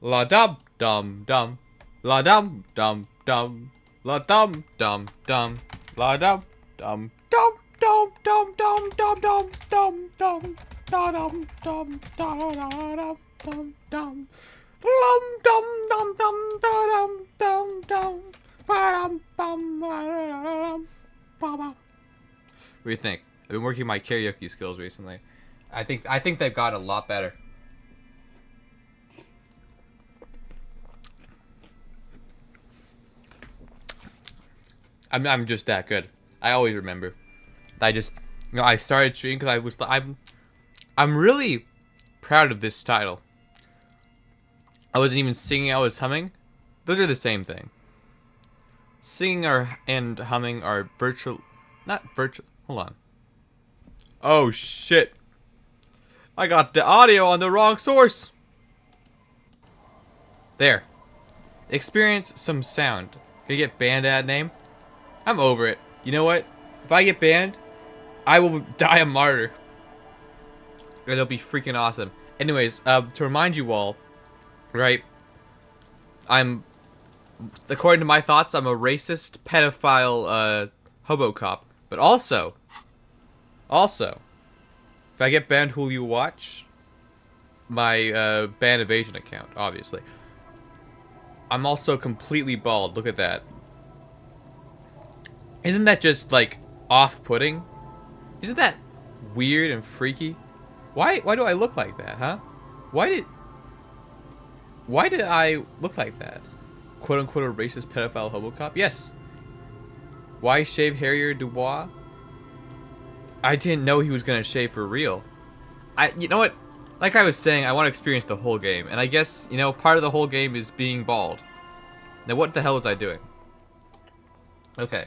La dum dum dum. La dum dum dum. La dum dum dum. La dum dum dum dum dum dum dum dum dum dum da dum dum da da dum dum dum. Lum dum dum dum da dum dum dum. Ba dum bum ba dum ba ba. What do you think? I've been working my karaoke skills recently. I think they've got a lot better. I'm just that good. I always remember. I just I started streaming because I'm really proud of this title. I wasn't even singing, I was humming. Those are the same thing. Singing and humming are not virtual. Hold on. Oh shit. I got the audio on the wrong source. There. Experience some sound. Can you get banned that name? I'm over it. You know what? If I get banned, I will die a martyr. It'll be freaking awesome. Anyways, to remind you all, right? According to my thoughts, I'm a racist, pedophile, Hobocop. But also, if I get banned, who'll you watch? My, ban evasion account, obviously. I'm also completely bald. Look at that. Isn't that just, like, off-putting? Isn't that weird and freaky? Why do I look like that, huh? Why did I look like that? Quote-unquote a racist pedophile Hobocop? Yes. Why shave Harrier Dubois? I didn't know he was gonna shave for real. You know what? Like I was saying, I want to experience the whole game. And I guess, you know, part of the whole game is being bald. Now what the hell was I doing? Okay.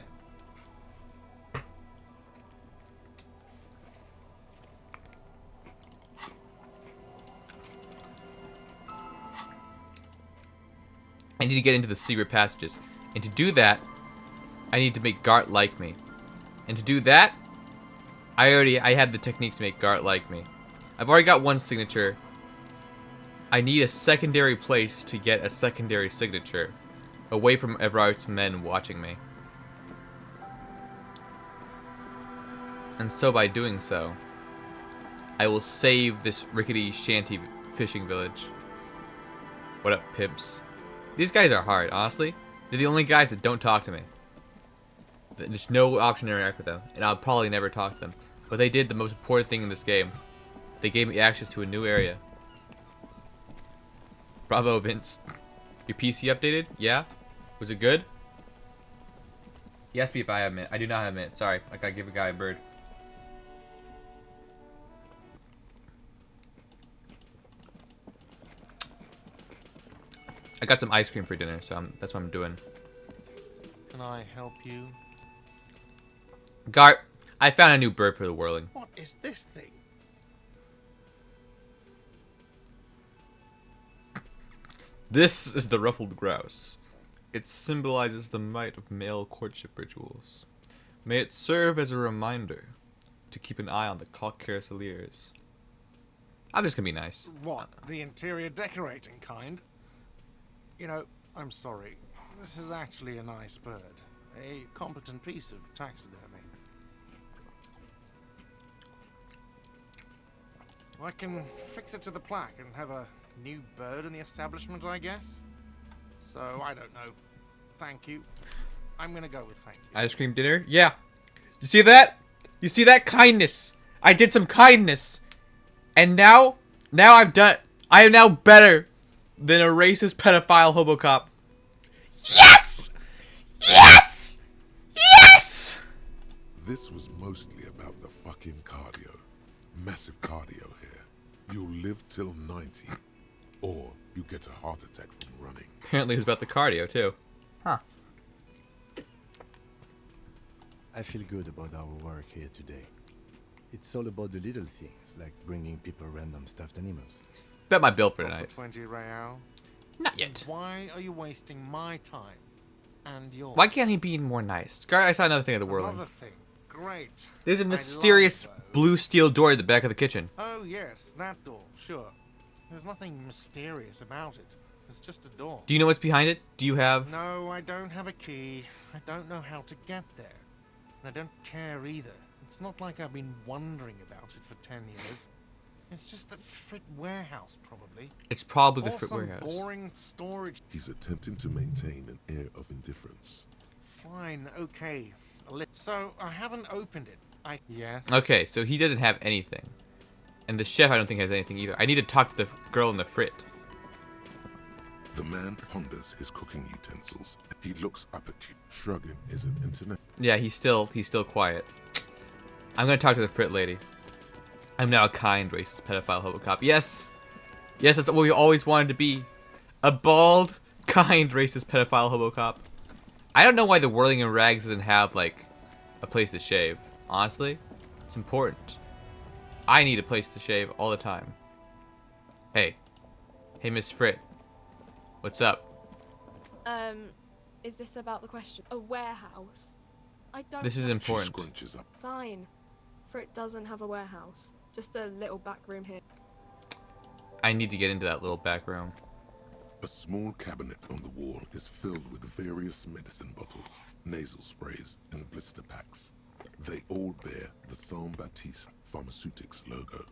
I need to get into the secret passages. And to do that, I need to make Gart like me. And to do that, I had the technique to make Gart like me. I've already got one signature. I need a secondary place to get a secondary signature. Away from Everart's men watching me. And so by doing so, I will save this rickety shanty fishing village. What up, pimps? These guys are hard, honestly. They're the only guys that don't talk to me. There's no option to interact with them, and I'll probably never talk to them. But they did the most important thing in this game. They gave me access to a new area. Bravo, Vince. Your PC updated? Yeah? Was it good? He asked me if I have a minute. I do not have a minute. Sorry. I gotta give a guy a bird. I got some ice cream for dinner, so that's what I'm doing. Can I help you? Gart, I found a new bird for the whirling. What is this thing? This is the ruffled grouse. It symbolizes the might of male courtship rituals. May it serve as a reminder to keep an eye on the cock caraceliers. I'm just gonna be nice. What, the interior decorating kind? You know, I'm sorry. This is actually a nice bird. A competent piece of taxidermy. I can fix it to the plaque and have a new bird in the establishment, I guess. So, I don't know. Thank you. I'm gonna go with thank you. Ice cream dinner? Yeah. You see that? You see that? Kindness. I did some kindness. And now I've done... I am now better than a racist pedophile Hobocop. Yes! Yes! Yes! This was mostly about the fucking cardio. Massive cardio here. You'll live till 90. Or you get a heart attack from running. Apparently it was about the cardio, too. Huh. I feel good about our work here today. It's all about the little things, like bringing people random stuffed animals. Bet my bill for tonight. 20 real. Not yet. Why are you wasting my time and yours? Why can't he be more nice? Gar, I saw another thing at the whirling. Another thing. Great. There's a I mysterious love those. blue steel door at the back of the kitchen. Oh yes, that door. Sure. There's nothing mysterious about it. It's just a door. Do you know what's behind it? Do you have... No, I don't have a key. I don't know how to get there. And I don't care either. It's not like I've been wondering about it for 10 years. It's just that Frit warehouse, probably. It's probably the Or Frit some warehouse. boring storage. He's attempting to maintain an air of indifference. Fine, okay. So, I haven't opened it. Yes? Okay, so he doesn't have anything. And the chef, I don't think, has anything either. I need to talk to the girl in the Frit. The man ponders his cooking utensils. He looks up at you, shrugging his internet. Yeah, he's still quiet. I'm gonna talk to the Frit lady. I'm now a kind, racist, pedophile Hobocop. Yes! Yes, that's what we always wanted to be. A bald, kind, racist, pedophile Hobocop. I don't know why the Whirling in Rags doesn't have, like, a place to shave. Honestly, it's important. I need a place to shave all the time. Hey. Hey, Miss Frit. What's up? Is this about the question? A warehouse? I don't. This is She important. scrunches up. Fine. Frit doesn't have a warehouse. Just a little back room here. I need to get into that little back room. A small cabinet on the wall is filled with various medicine bottles, nasal sprays, and blister packs. They all bear the Saint Baptiste Pharmaceutics logo.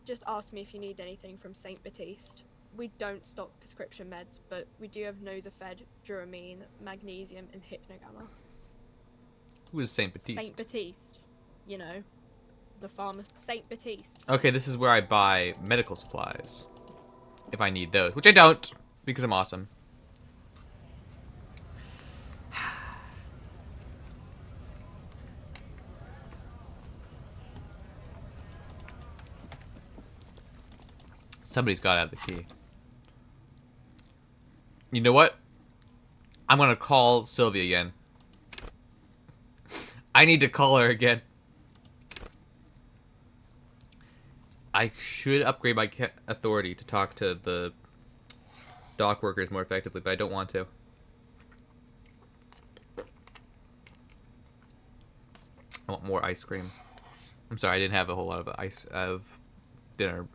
Just ask me if you need anything from Saint Baptiste. We don't stock prescription meds, but we do have Nosafed, Duramine, magnesium, and Hypnogamma. Who is Saint Baptiste? Saint Baptiste. You know, the pharmacist. Saint Baptiste. Okay, this is where I buy medical supplies. If I need those. Which I don't, because I'm awesome. Somebody's got to have the key. You know what? I'm gonna call Sylvia again. I need to call her again. I should upgrade my authority to talk to the dock workers more effectively, but I don't want to. I want more ice cream. I'm sorry, I didn't have a whole lot of dinner.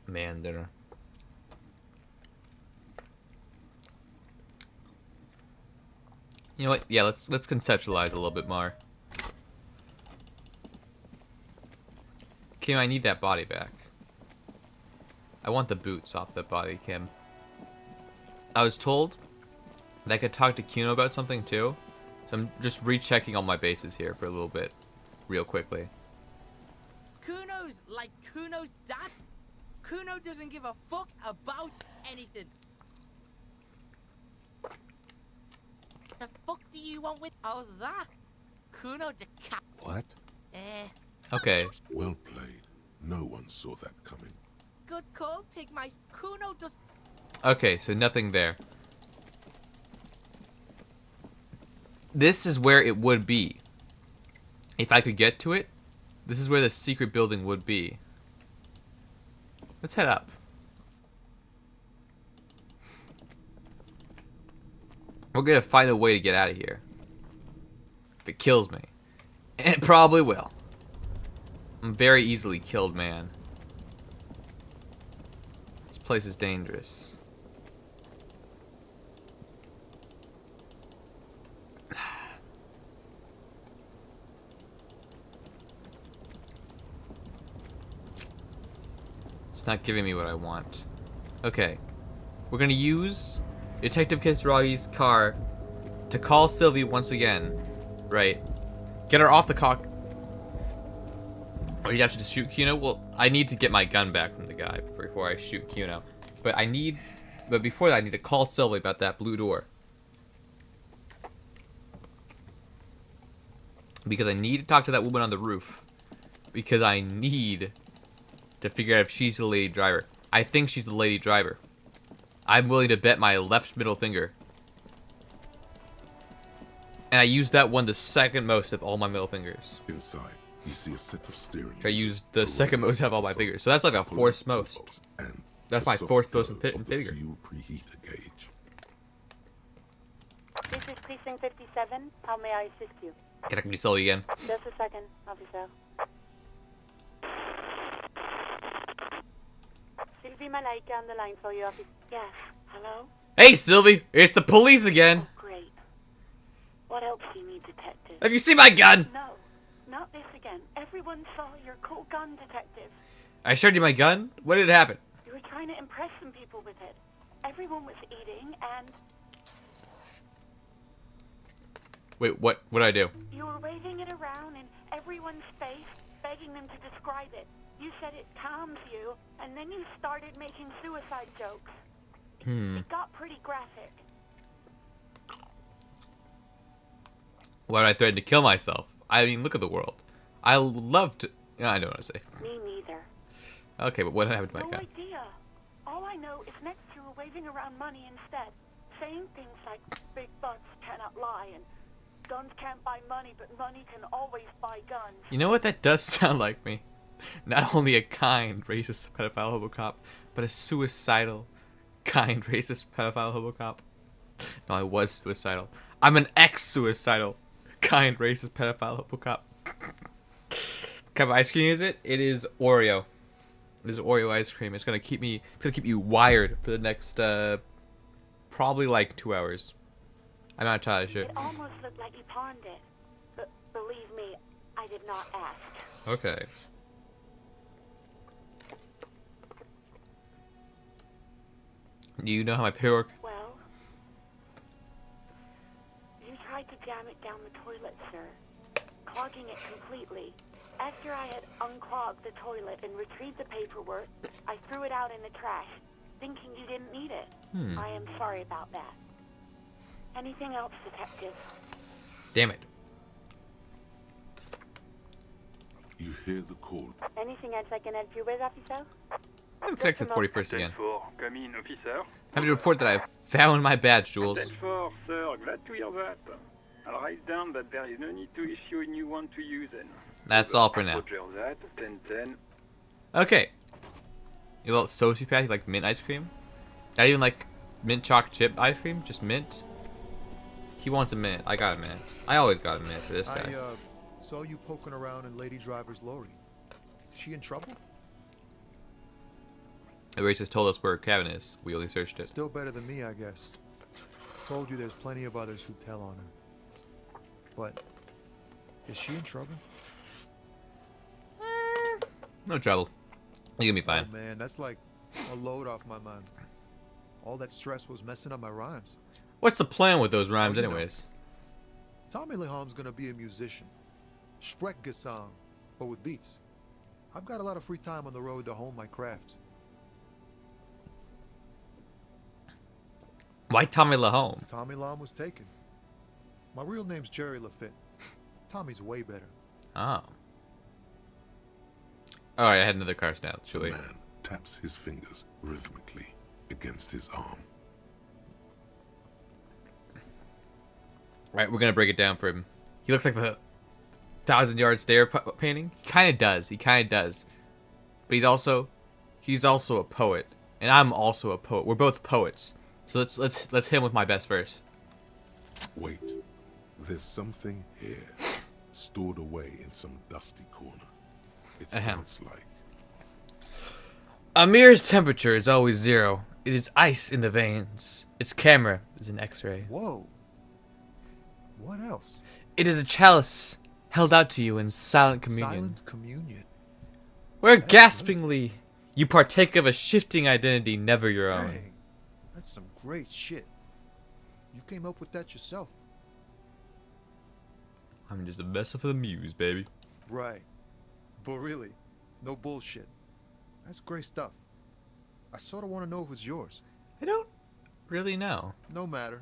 Man, dinner. You know what? Yeah, let's conceptualize a little bit more. Kim, I need that body back. I want the boots off that body, Kim. I was told that I could talk to Kuno about something too, so I'm just rechecking all my bases here for a little bit, real quickly. Kuno's like Kuno's dad. Kuno doesn't give a fuck about anything. The fuck do you want with all that? Kuno the cat. What? Okay. Well played. No one saw that coming. Good call, Pigmice. Kuno does. Okay, so nothing there. This is where it would be. If I could get to it, this is where the secret building would be. Let's head up. We're gonna find a way to get out of here. If it kills me. And it probably will. I'm a very easily killed man. This place is dangerous. It's not giving me what I want. Okay. We're gonna use Detective Kisaragi's car to call Sylvie once again. Right. Get her off the cock. Or you have to just shoot Kuno? Well, I need to get my gun back from the guy before I shoot Kuno. But before that, I need to call Sylvie about that blue door. Because I need to talk to that woman on the roof. Because I need to figure out if she's the lady driver. I think she's the lady driver. I'm willing to bet my left middle finger. And I used that one the second most of all my middle fingers. Inside, you see a set of steering. I used the second most of all my fingers. So that's like a fourth most. And That's the my soft fourth glow most of the finger. fuel preheater gauge. This is Precinct 57. How may I assist you? Can I be Sylvie again? Just a second, officer. Sylvie Malaika on the line for you, officer. Yes. Hello? Hey, Sylvie, it's the police again. Oh, great. What else do you need, detective? Have you seen my gun? No, not this again. Everyone saw your cool gun, detective. I showed you my gun. What did happen? You were trying to impress some people with it. Everyone was eating, and Wait, what? What did I do? you were waving it around in everyone's face, begging them to describe it. You said it calms you, and then you started making suicide jokes. It got pretty graphic. Why did I threaten to kill myself? I mean, look at the world. I love to. I don't want to say. Me neither. Okay, but what happened to my No gun? idea. All I know is next you were waving around money instead, saying things like big butts cannot lie and guns can't buy money, but money can always buy guns. You know what? That does sound like me. Not only a kind, racist pedophile Hobocop, but a suicidal, kind, racist pedophile Hobocop. No, I was suicidal. I'm an ex-suicidal, kind, racist pedophile Hobocop. What kind of ice cream is it? It is Oreo. It is Oreo ice cream. It's gonna keep you wired for the next probably like 2 hours. I'm not entirely sure. It almost looked like you pawned it. But believe me, I did not ask. Okay. Do you know how my paperwork? Well, you tried to jam it down the toilet, sir, clogging it completely. After I had unclogged the toilet and retrieved the paperwork, I threw it out in the trash, thinking you didn't need it. I am sorry about that. Anything else, detective? Damn it. You hear the call. Anything else I can help you with, officer? I'm connected to 41st again. 10-4, come in, officer. Happy to report that I found my badge, Jules. 10-4, sir, glad to hear that. I'll write down that there is no need to issue a new one to you then. That's all for now. Roger that, 10-10. Okay. You little sociopath, you like mint ice cream? Not even like mint chocolate chip ice cream, just mint? He wants a mint. I got a mint. I always got a mint for this guy. I saw you poking around in Lady Driver's lorry. She in trouble? The racist told us where her cabin is. We only searched it. Still better than me, I guess. Told you there's plenty of others who tell on her. But is she in trouble? No trouble. You're gonna be fine. Oh, man, that's like a load off my mind. All that stress was messing up my rhymes. What's the plan with those rhymes you know. anyways? Tommy Leham's gonna be a musician. Sprechgesang, but with beats. I've got a lot of free time on the road to hone my craft. Why Tommy Lahome? Tommy Lam was taken. My real name's Jerry Lafitte. Tommy's way better. Oh. Alright, I had another car now, The Julie. man taps his fingers rhythmically against his arm. Right, we're gonna break it down for him. He looks like the 1,000-yard stare painting. He kind of does. He kind of does. But he's also a poet, and I'm also a poet. We're both poets. So let's hit him with my best verse. Wait, there's something here, stored away in some dusty corner. It Ahem. starts like, Amir's temperature is always 0. It is ice in the veins. Its camera is an X-ray. Whoa. What else? It is a chalice held out to you in silent communion. Silent communion. Where gaspingly you partake of a shifting identity never your own. Dang. That's some great shit. You came up with that yourself. I'm just a vessel for the muse, baby. Right. But really, no bullshit. That's great stuff. I sort of want to know if it's yours. I don't really know. No matter.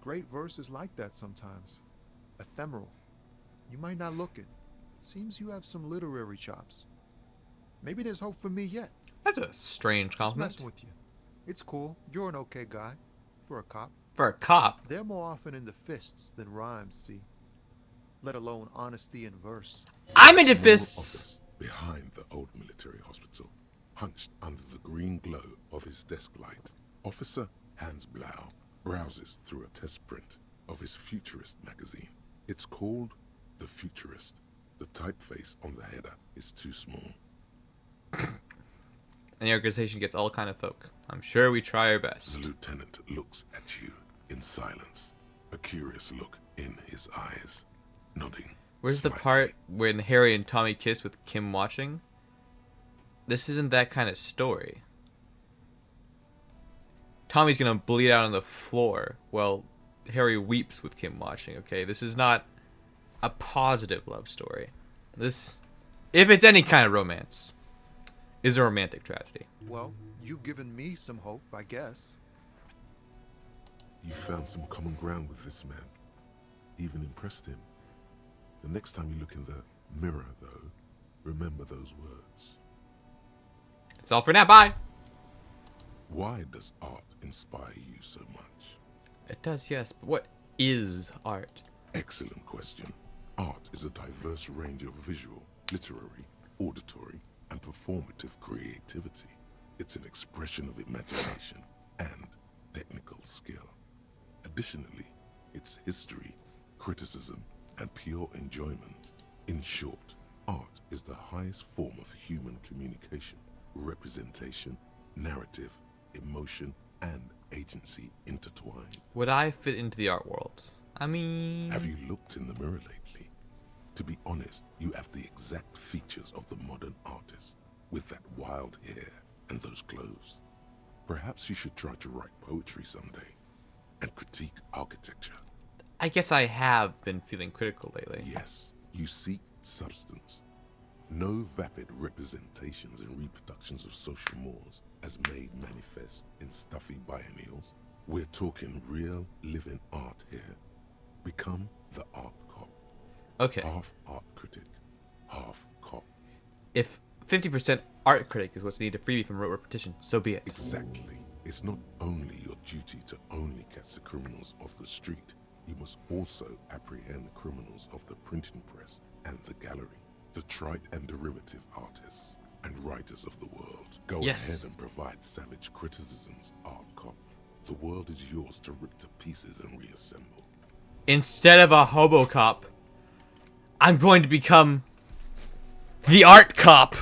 Great verses like that sometimes. Ephemeral. You might not look it. Seems you have some literary chops. Maybe there's hope for me yet. That's a strange Just compliment. messing with you. It's cool. You're an okay guy. For a cop. For a cop. They're more often into fists than rhymes, see? Let alone honesty in verse. I'm into small fists. office behind the old military hospital, hunched under the green glow of his desk light. Officer Hans Blau browses through a test print of his Futurist magazine. It's called The Futurist. The typeface on the header is too small. And the organization gets all kind of folk. I'm sure we try our The best. lieutenant looks at you in silence, a curious look in his eyes, nodding. Where's the slightly. part when Harry and Tommy kiss with Kim watching? This isn't that kind of story. Tommy's gonna bleed out on the floor while Harry weeps with Kim watching, okay? This is not a positive love story. This, if it's any kind of romance, is a romantic tragedy. Well, you've given me some hope, I guess. You found some common ground with this man. Even impressed him. The next time you look in the mirror, though, remember those words. That's all for now, bye! Why does art inspire you so much? It does, yes, but what is art? Excellent question. Art is a diverse range of visual, literary, auditory, and performative creativity. It's an expression of imagination and technical skill. Additionally, it's history, criticism, and pure enjoyment. In short, art is the highest form of human communication, representation, narrative, emotion, and agency intertwined. Would I fit into the art world? I mean... Have you looked in the mirror lately? To be honest, you have the exact features of the modern artist, with that wild hair and those clothes. Perhaps you should try to write poetry someday, and critique architecture. I guess I have been feeling critical lately. Yes, you seek substance. No vapid representations and reproductions of social mores as made manifest in stuffy biennials. We're talking real, living art here. Become the art cop. Okay. Half art critic, half cop. If 50% art critic is what's needed to free me from rote repetition, so be it. Exactly. It's not only your duty to only catch the criminals off the street. You must also apprehend criminals of the printing press and the gallery, the trite and derivative artists and writers of the world. Go Yes. ahead and provide savage criticisms, art cop. The world is yours to rip to pieces and reassemble. Instead of a Hobocop, I'm going to become the art cop.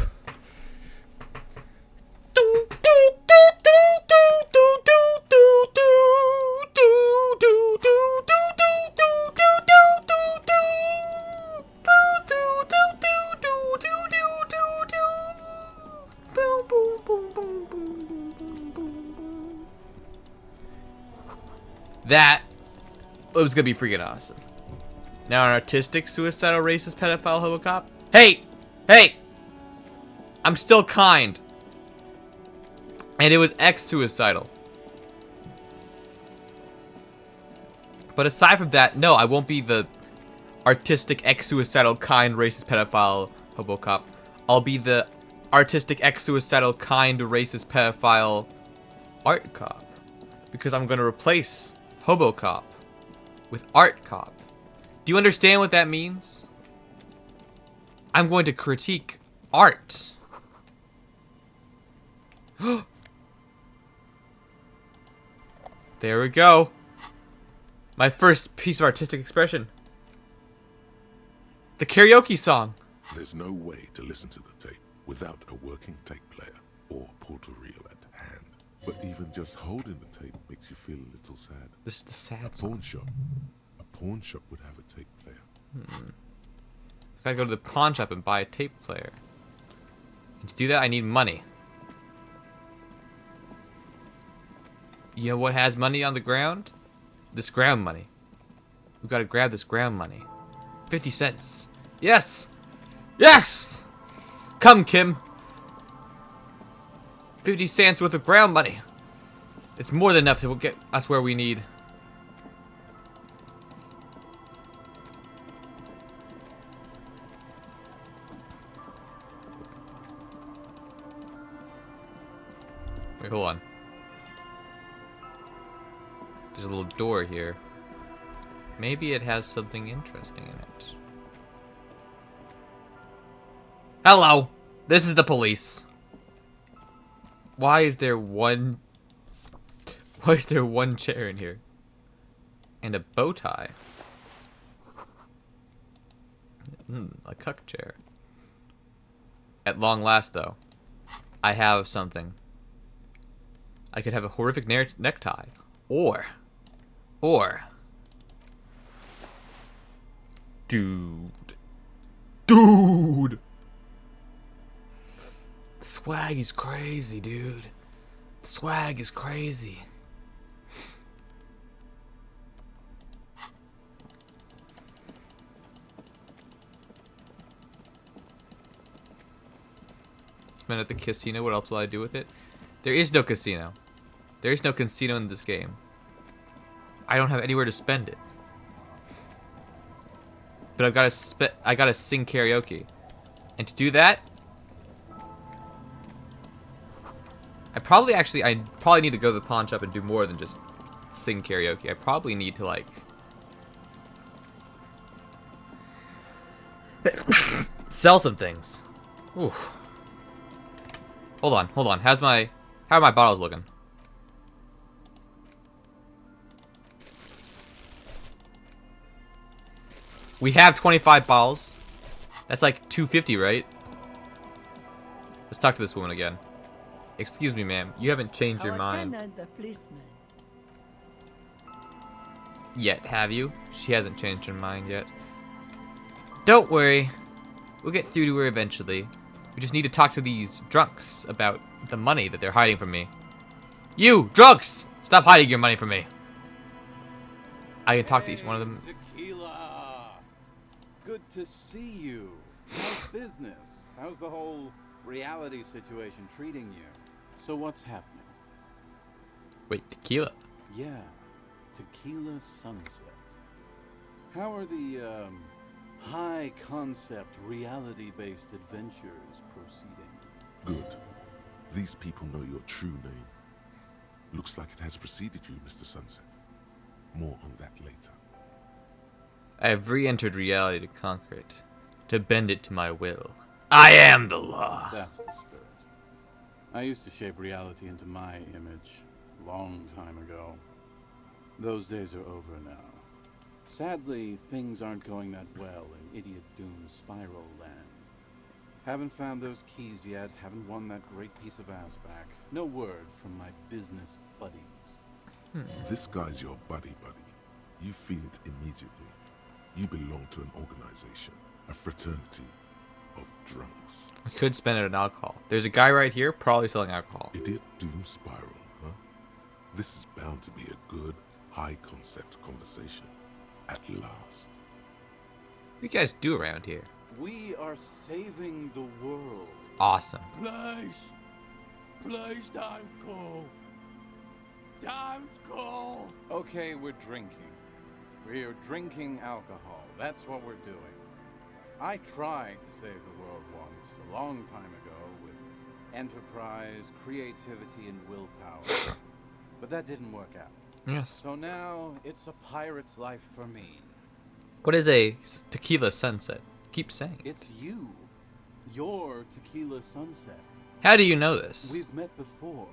That was gonna be freaking awesome. Now an artistic, suicidal, racist, pedophile Hobocop. Hey! Hey! I'm still kind. And it was ex-suicidal. But aside from that, no, I won't be the artistic, ex-suicidal, kind, racist, pedophile Hobocop. I'll be the artistic, ex-suicidal, kind, racist, pedophile art cop. Because I'm gonna replace Hobocop with art cop. Do you understand what that means? I'm going to critique art. There we go. My first piece of artistic expression. The karaoke song. There's no way to listen to the tape without a working tape player or portal-reel at hand. But even just holding the tape makes you feel a little sad. This is the sad A song. pawn shop would have a tape player. I gotta go to the pawn shop and buy a tape player. And to do that, I need money. You know what has money on the ground? This ground money. We gotta grab this ground money. 50 cents. Yes! Yes! Come, Kim. 50 cents worth of ground money. It's more than enough to get us where we need. Wait, hold on. There's a little door here. Maybe it has something interesting in it. Hello! This is the police. Why is there one chair in here? And a bow tie. A cuck chair. At long last, though, I have something. I could have a horrific necktie. Or. Dude. The swag is crazy, dude. The swag is crazy. Spend at the casino. What else will I do with it? There is no casino. There is no casino in this game. I don't have anywhere to spend it. But I gotta sing karaoke. And to do that, I probably need to go to the pawn shop and do more than just sing karaoke. I probably need to like sell some things. Ooh. Hold on. How are my bottles looking? We have 25 bottles. That's like 250, right? Let's talk to this woman again. Excuse me, ma'am. You haven't changed your mind The policeman. yet, have you? She hasn't changed her mind yet. Don't worry. We'll get through to her eventually. We just need to talk to these drunks about the money that they're hiding from me. You, drunks! Stop hiding your money from me. I can talk to each one of them. Tequila! Good to see you. How's business? How's the whole reality situation treating you? So what's happening? Wait, tequila? Yeah, Tequila Sunset. How are the, high concept, reality-based adventures proceeding? Good. These people know your true name. Looks like it has preceded you, Mr. Sunset. More on that later. I have re-entered reality to conquer it, to bend it to my will. I am the law. That's the spirit. I used to shape reality into my image, long time ago. Those days are over now. Sadly, things aren't going that well in Idiot Doom's Spiral Land. Haven't found those keys yet, haven't won that great piece of ass back. No word from my business buddies. This guy's your buddy. You feel it immediately. You belong to an organization, a fraternity of drunks. I could spend it on alcohol. There's a guy right here probably selling alcohol. Idiot Doom Spiral, huh? This is bound to be a good, high-concept conversation. At last. What do you guys do around here? We are saving the world. Awesome. Please don't go. Don't go. Okay, we're drinking. We're drinking alcohol. That's what we're doing. I tried to save the world once, a long time ago, with enterprise, creativity, and willpower. But that didn't work out. Yes. So now, it's a pirate's life for me. What is a tequila sunset? Keep saying it. It's you. Your Tequila Sunset. How do you know this? We've met before.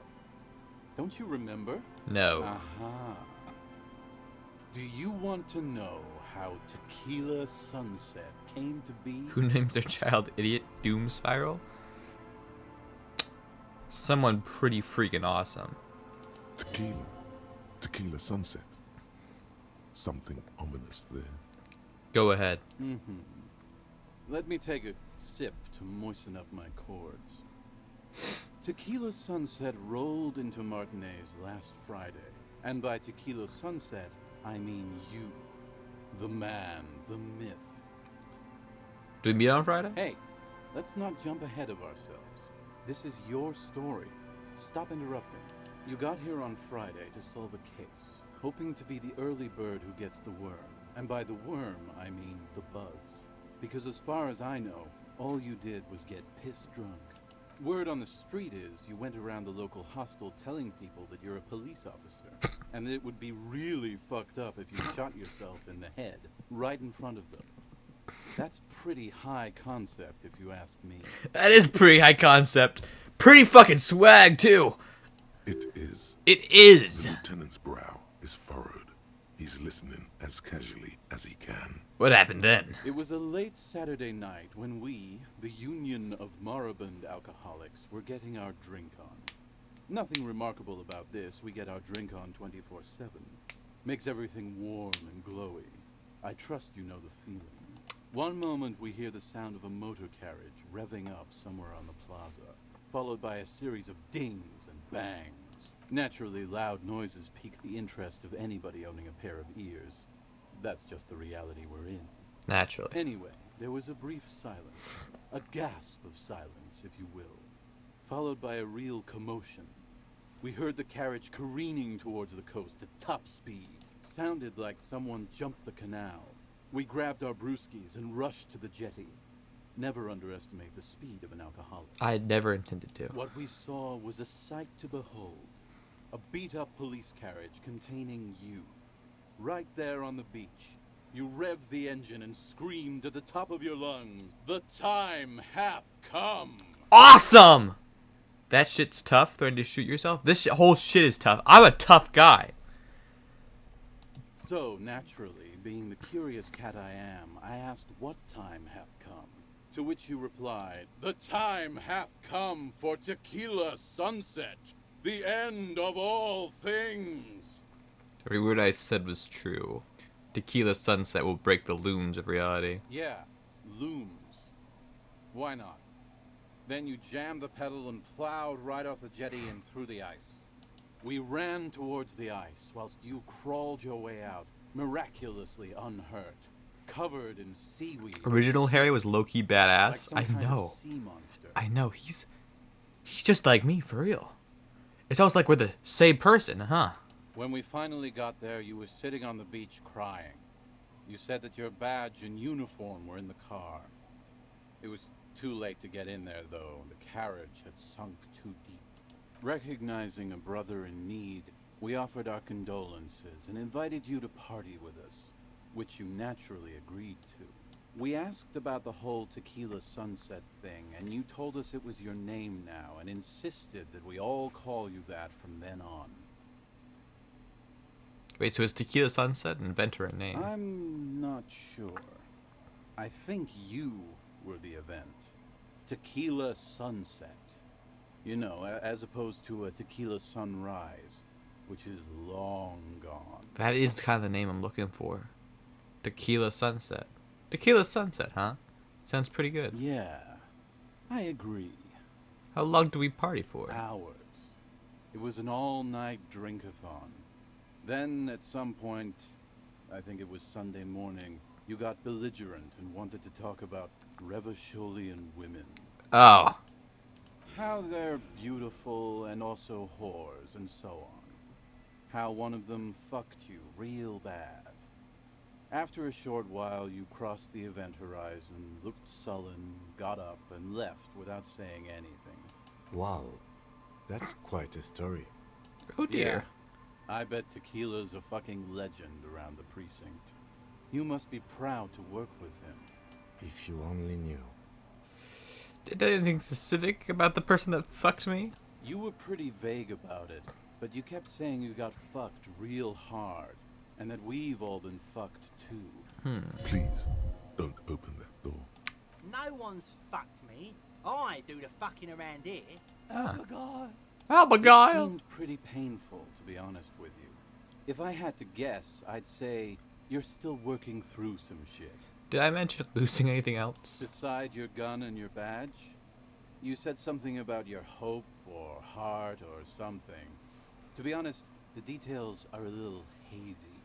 Don't you remember? No. Aha. Do you want to know how Tequila Sunset came to be? Who named their child Idiot Doom Spiral? Someone pretty freaking awesome. Tequila Sunset. Something ominous there. Go ahead. Let me take a sip to moisten up my chords. Tequila Sunset rolled into Martinez last Friday. And by Tequila Sunset, I mean you. The man, the myth. Do we meet on Friday? Hey, let's not jump ahead of ourselves. This is your story. Stop interrupting. You got here on Friday to solve a case, hoping to be the early bird who gets the worm. And by the worm, I mean the buzz. Because as far as I know, all you did was get piss drunk. Word on the street is you went around the local hostel telling people that you're a police officer, and that it would be really fucked up if you shot yourself in the head, right in front of them. That's pretty high concept, if you ask me. That is pretty high concept. Pretty fucking swag, too. It is. It is. The lieutenant's brow is furrowed. He's listening as casually as he can. What happened then? It was a late Saturday night when we, the Union of Moribund Alcoholics, were getting our drink on. Nothing remarkable about this. We get our drink on 24/7. Makes everything warm and glowy. I trust you know the feeling. One moment we hear the sound of a motor carriage revving up somewhere on the plaza, followed by a series of dings and bangs. Naturally, loud noises pique the interest of anybody owning a pair of ears. That's just the reality we're in. Naturally. Anyway, there was a brief silence, a gasp of silence, if you will, followed by a real commotion. We heard the carriage careening towards the coast at top speed. Sounded like someone jumped the canal. We grabbed our brewskis and rushed to the jetty. Never underestimate the speed of an alcoholic. I never intended to. What we saw was a sight to behold. A beat-up police carriage containing you. Right there on the beach. You revved the engine and screamed at the top of your lungs, "The time hath come!" Awesome! That shit's tough, threatening to shoot yourself. This whole shit is tough. I'm a tough guy. So, naturally, being the curious cat I am, I asked what time hath come. To which you replied, "The time hath come for tequila sunset, the end of all things." Every word I said was true. Tequila sunset will break the looms of reality. Yeah, looms. Why not? Then you jammed the pedal and plowed right off the jetty and through the ice. We ran towards the ice whilst you crawled your way out, miraculously unhurt, covered in seaweed. Original Harry was low-key badass. Like some I kind of know. sea monster. I know. He's just like me, for real. It's almost like we're the same person, huh? When we finally got there, you were sitting on the beach crying. You said that your badge and uniform were in the car. It was too late to get in there, though. The carriage had sunk too deep. Recognizing a brother in need, we offered our condolences and invited you to party with us, which you naturally agreed to. We asked about the whole tequila sunset thing, and you told us it was your name now and insisted that we all call you that from then on. Wait, so is Tequila Sunset an inventor a name? I'm not sure. I think you were the event. Tequila sunset. You know, as opposed to a tequila sunrise, which is long gone. That is kind of the name I'm looking for. Tequila Sunset. Tequila Sunset, huh? Sounds pretty good. Yeah, I agree. How long do we party for? Hours. It was an all-night drink-a-thon. Then, at some point, I think it was Sunday morning, you got belligerent and wanted to talk about Revacholian women. Oh. How they're beautiful and also whores and so on. How one of them fucked you real bad. After a short while, you crossed the event horizon, looked sullen, got up, and left without saying anything. Wow, that's quite a story. Oh dear. I bet Tequila's a fucking legend around the precinct. You must be proud to work with him. If you only knew. Did anything specific about the person that fucked me? You were pretty vague about it, but you kept saying you got fucked real hard, and that we've all been fucked too. Please, don't open that door. No one's fucked me. I do the fucking around here. Ah. Oh my god. Oh my It god. seemed pretty painful, to be honest with you. If I had to guess, I'd say you're still working through some shit. Did I mention losing anything else? Beside your gun and your badge, you said something about your hope or heart or something. To be honest, the details are a little hazy.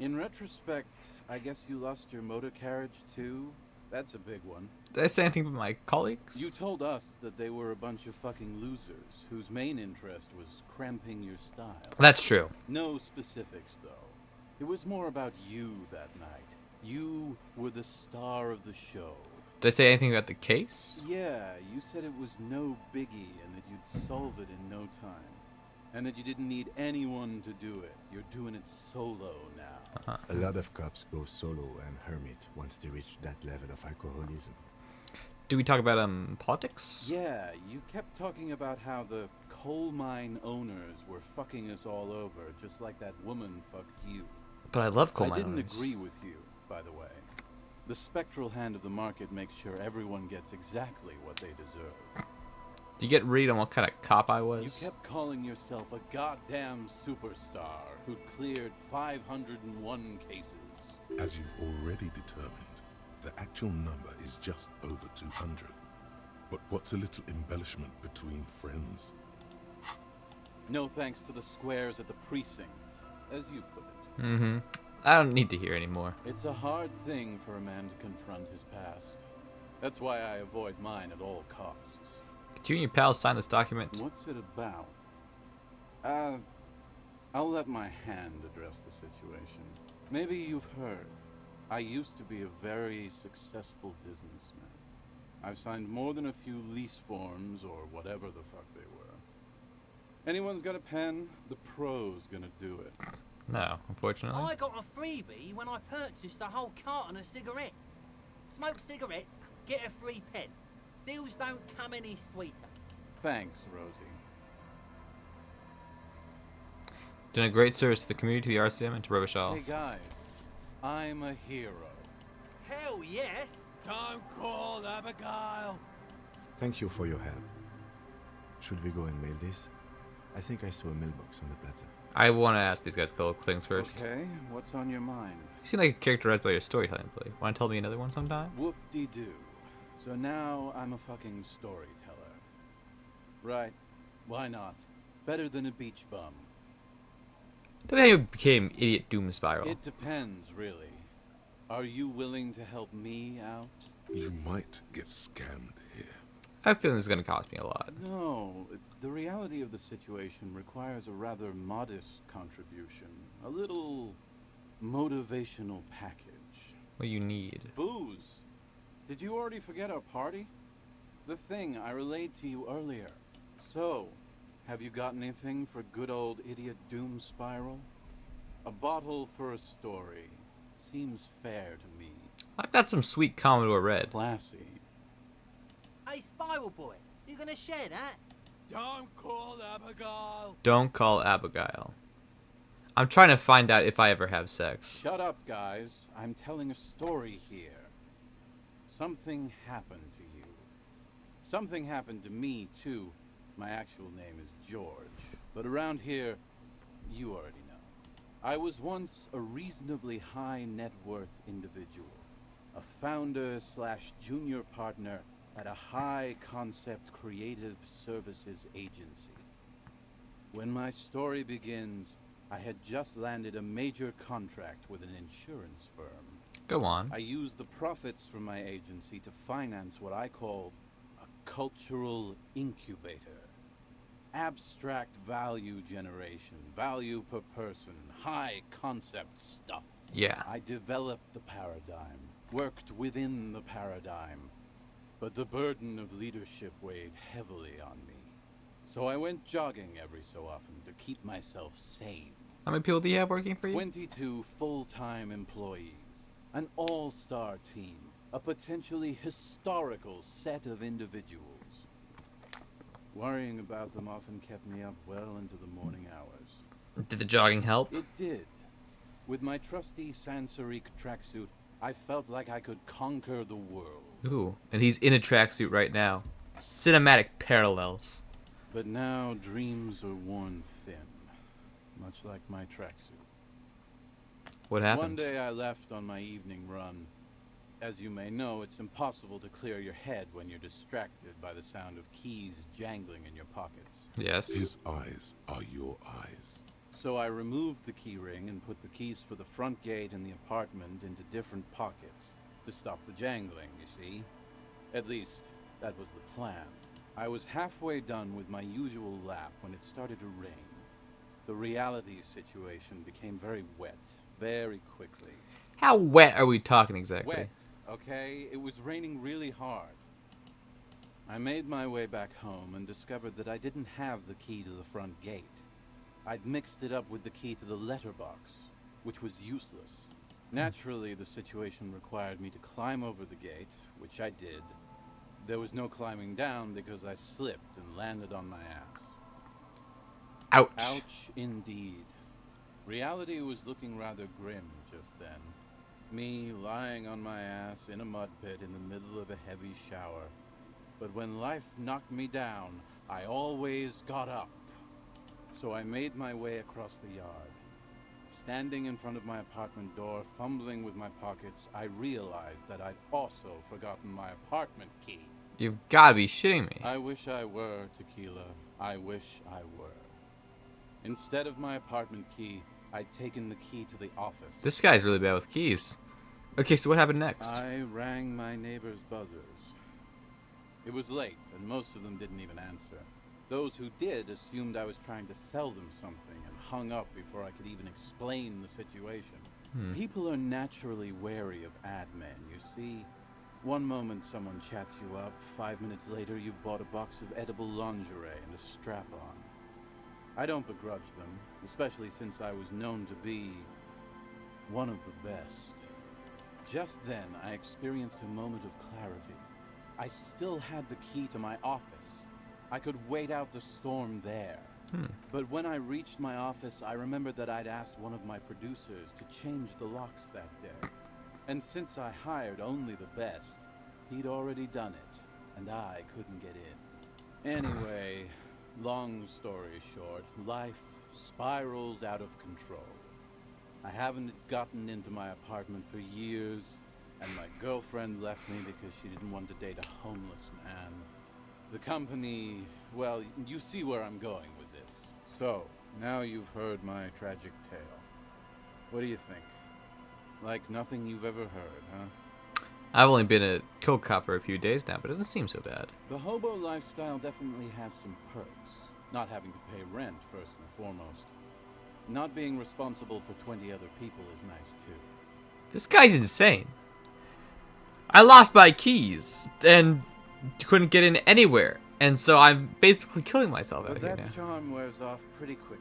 In retrospect, I guess you lost your motor carriage too? That's a big one. Did I say anything about my colleagues? You told us that they were a bunch of fucking losers whose main interest was cramping your style. That's true. No specifics, though. It was more about you that night. You were the star of the show. Did I say anything about the case? Yeah, you said it was no biggie and that you'd solve it in no time. And that you didn't need anyone to do it. You're doing it solo now. A lot of cops go solo and hermit once they reach that level of alcoholism. Do we talk about politics? Yeah, you kept talking about how the coal mine owners were fucking us all over, just like that woman fucked you. But I love coal I mine didn't owners. agree with you, by the way. The spectral hand of the market makes sure everyone gets exactly what they deserve. Do you get read on what kind of cop I You was? kept calling yourself a goddamn superstar who cleared 501 cases. As you've already determined, the actual number is just over 200. But what's a little embellishment between friends? No thanks to the squares at the precinct, as you put it. Mm-hmm. I don't need to hear anymore. It's a hard thing for a man to confront his past. That's why I avoid mine at all costs. Could you and your pals sign this document? What's it about? I'll let my hand address the situation. Maybe you've heard. I used to be a very successful businessman. I've signed more than a few lease forms or whatever the fuck they were. Anyone's got a pen? The pro's gonna do it. No, unfortunately. I got a freebie when I purchased a whole carton of cigarettes. Smoke cigarettes, get a free pen. Deals don't come any sweeter. Thanks, Rosie. Done a great service to the community, to the RCM, and to Robichaud. Hey guys, I'm a hero. Hell yes! Don't call Abigail! Thank you for your help. Should we go and mail this? I think I saw a mailbox on the plaza. I want to ask these guys a couple things first. Okay, what's on your mind? You seem like a characterized by your storytelling ability. Want to tell me another one sometime? Whoop-de-doo. So now I'm a fucking storyteller. Right, why not? Better than a beach bum. The way you became Idiot Doom Spiral. It depends, really. Are you willing to help me out? You might get scammed here. I have a feeling this is going to cost me a lot. No, the reality of the situation requires a rather modest contribution. A little motivational package. What you need. Booze. Did you already forget our party? The thing I relayed to you earlier. So, have you got anything for good old Idiot Doom Spiral? A bottle for a story. Seems fair to me. I've got some sweet Commodore Red. Classy. Hey, Spiral Boy, you gonna share that? Don't call Abigail. Don't call Abigail. I'm trying to find out if I ever have sex. Shut up, guys. I'm telling a story here. Something happened to you. Something happened to me, too. My actual name is George. But around here, you already know. I was once a reasonably high net worth individual. A founder / junior partner at a high concept creative services agency. When my story begins, I had just landed a major contract with an insurance firm. Go on. I used the profits from my agency to finance what I called a cultural incubator. Abstract value generation, value per person, high concept stuff. Yeah. I developed the paradigm, worked within the paradigm, but the burden of leadership weighed heavily on me. So I went jogging every so often to keep myself sane. How many people do you have working for you? 22 full-time employees, an all-star team, a potentially historical set of individuals. Worrying about them often kept me up well into the morning hours. Did the jogging help? It did. With my trusty Sansaric tracksuit, I felt like I could conquer the world. Ooh, and he's in a tracksuit right now. Cinematic parallels. But now dreams are worn thin, much like my tracksuit. What happened? One day I left on my evening run. As you may know, it's impossible to clear your head when you're distracted by the sound of keys jangling in your pockets. Yes. His eyes are your eyes. So I removed the key ring and put the keys for the front gate and the apartment into different pockets to stop the jangling, you see. At least, that was the plan. I was halfway done with my usual lap when it started to rain. The reality situation became very wet, very quickly. How wet are we talking exactly? Wet, okay? It was raining really hard. I made my way back home and discovered that I didn't have the key to the front gate. I'd mixed it up with the key to the letterbox, which was useless. Naturally, the situation required me to climb over the gate, which I did. There was no climbing down because I slipped and landed on my ass. Ouch. Ouch, indeed. Reality was looking rather grim just then. Me lying on my ass in a mud pit in the middle of a heavy shower. But when life knocked me down, I always got up. So I made my way across the yard. Standing in front of my apartment door, fumbling with my pockets, I realized that I'd also forgotten my apartment key. You've gotta be shitting me. I wish I were, Tequila. I wish I were. Instead of my apartment key, I'd taken the key to the office. This guy's really bad with keys. Okay, so what happened next? I rang my neighbor's buzzers. It was late, and most of them didn't even answer. Those who did assumed I was trying to sell them something and hung up before I could even explain the situation. People are naturally wary of ad men, you see. One moment someone chats you up, 5 minutes later you've bought a box of edible lingerie and a strap-on. I don't begrudge them, especially since I was known to be one of the best. Just then, I experienced a moment of clarity. I still had the key to my office. I could wait out the storm there. But when I reached my office, I remembered that I'd asked one of my producers to change the locks that day. And since I hired only the best, he'd already done it, and I couldn't get in. Anyway, long story short, life spiraled out of control. I haven't gotten into my apartment for years, and my girlfriend left me because she didn't want to date a homeless man. The company, well, you see where I'm going with this. So, now you've heard my tragic tale. What do you think? Like nothing you've ever heard, huh? I've only been a kill cop for a few days now, but it doesn't seem so bad. The hobo lifestyle definitely has some perks. Not having to pay rent, first and foremost. Not being responsible for 20 other people is nice, too. This guy's insane. I lost my keys and couldn't get in anywhere, and so I'm basically killing myself out But here that now. charm wears off pretty quickly.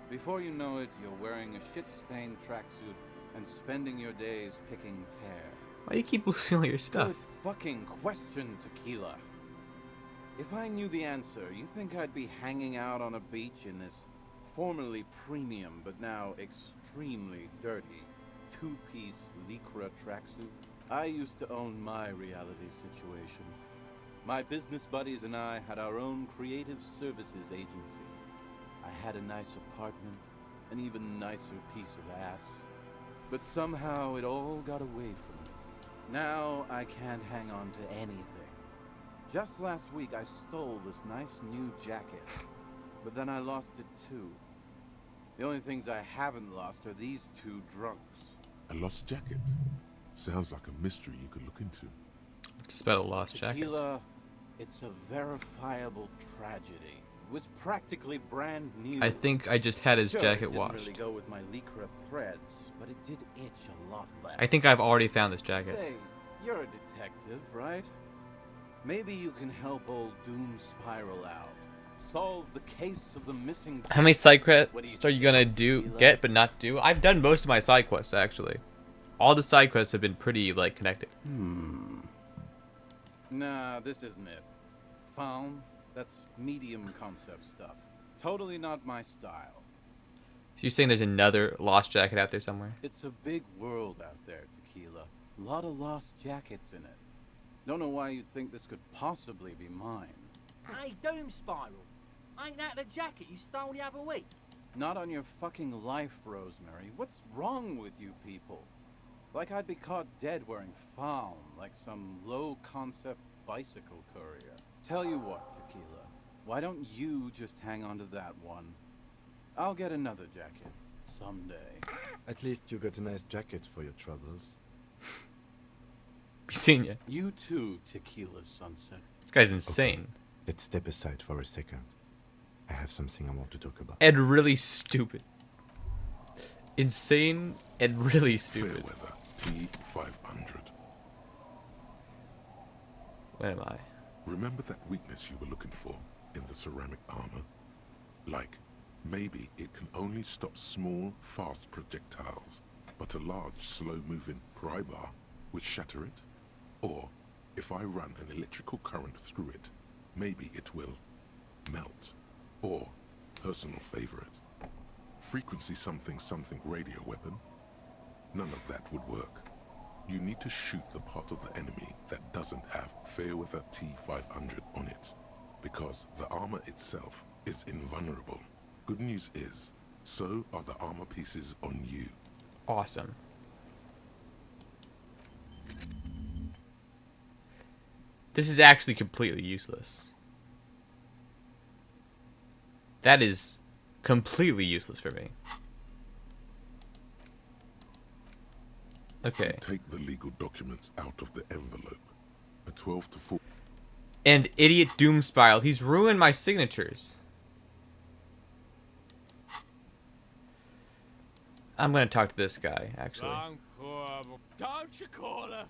Before you know it, you're wearing a shit-stained tracksuit and spending your days picking tear. Why do you keep losing all your stuff? Good fucking question, Tequila. If I knew the answer, you think I'd be hanging out on a beach in this formerly premium but now extremely dirty two-piece lycra tracksuit? I used to own my reality situation. My business buddies and I had our own creative services agency. I had a nice apartment, an even nicer piece of ass. But somehow it all got away from me. Now I can't hang on to anything. Just last week I stole this nice new jacket, but then I lost it too. The only things I haven't lost are these two drunks. A lost jacket? Sounds like a mystery you could look into. Just about a lost jacket. Tequila, it's a verifiable tragedy. It was practically brand new. I think I just had his Sure, jacket it didn't washed. really go with my lycra threads, but it did itch a lot less. I think I've already found this jacket. Say, you're a detective, right? Maybe you can help old Doom spiral out. Solve the case of the missing... How many side What quests do are you you gonna think, do, Tequila? get but not do? I've done most of my side quests actually. All the side quests have been pretty like connected. Nah, this isn't it. Found? That's medium concept stuff. Totally not my style. So you're saying there's another lost jacket out there somewhere? It's a big world out there, Tequila. A lot of lost jackets in it. Don't know why you'd think this could possibly be mine. Hey, Doom Spiral. Ain't that the jacket you stole the other week? Not on your fucking life, Rosemary. What's wrong with you people? Like I'd be caught dead wearing foul, like some low-concept bicycle courier. Tell you what, Tequila. Why don't you just hang on to that one? I'll get another jacket. Someday. At least you got a nice jacket for your troubles. You seen ya? You too, Tequila Sunset. This guy's insane. Let's step aside for a second. I have something I want to talk about. And really stupid. Insane and really stupid. Fairweather T500. Where am I? Remember that weakness you were looking for in the ceramic armor? Like, maybe it can only stop small, fast projectiles, but a large, slow-moving pry bar would shatter it? Or, if I run an electrical current through it, maybe it will melt. Or, personal favorite, frequency something something radio weapon? None of that would work. You need to shoot the part of the enemy that doesn't have Fairweather T-500 on it, because the armor itself is invulnerable. Good news is, so are the armor pieces on you. Awesome. This is actually completely useless. That is completely useless for me. Okay. Take the legal documents out of the envelope. A 12 to 4. And idiot Doom Spiral. He's ruined my signatures. I'm gonna talk to this guy, actually. Don't you call her?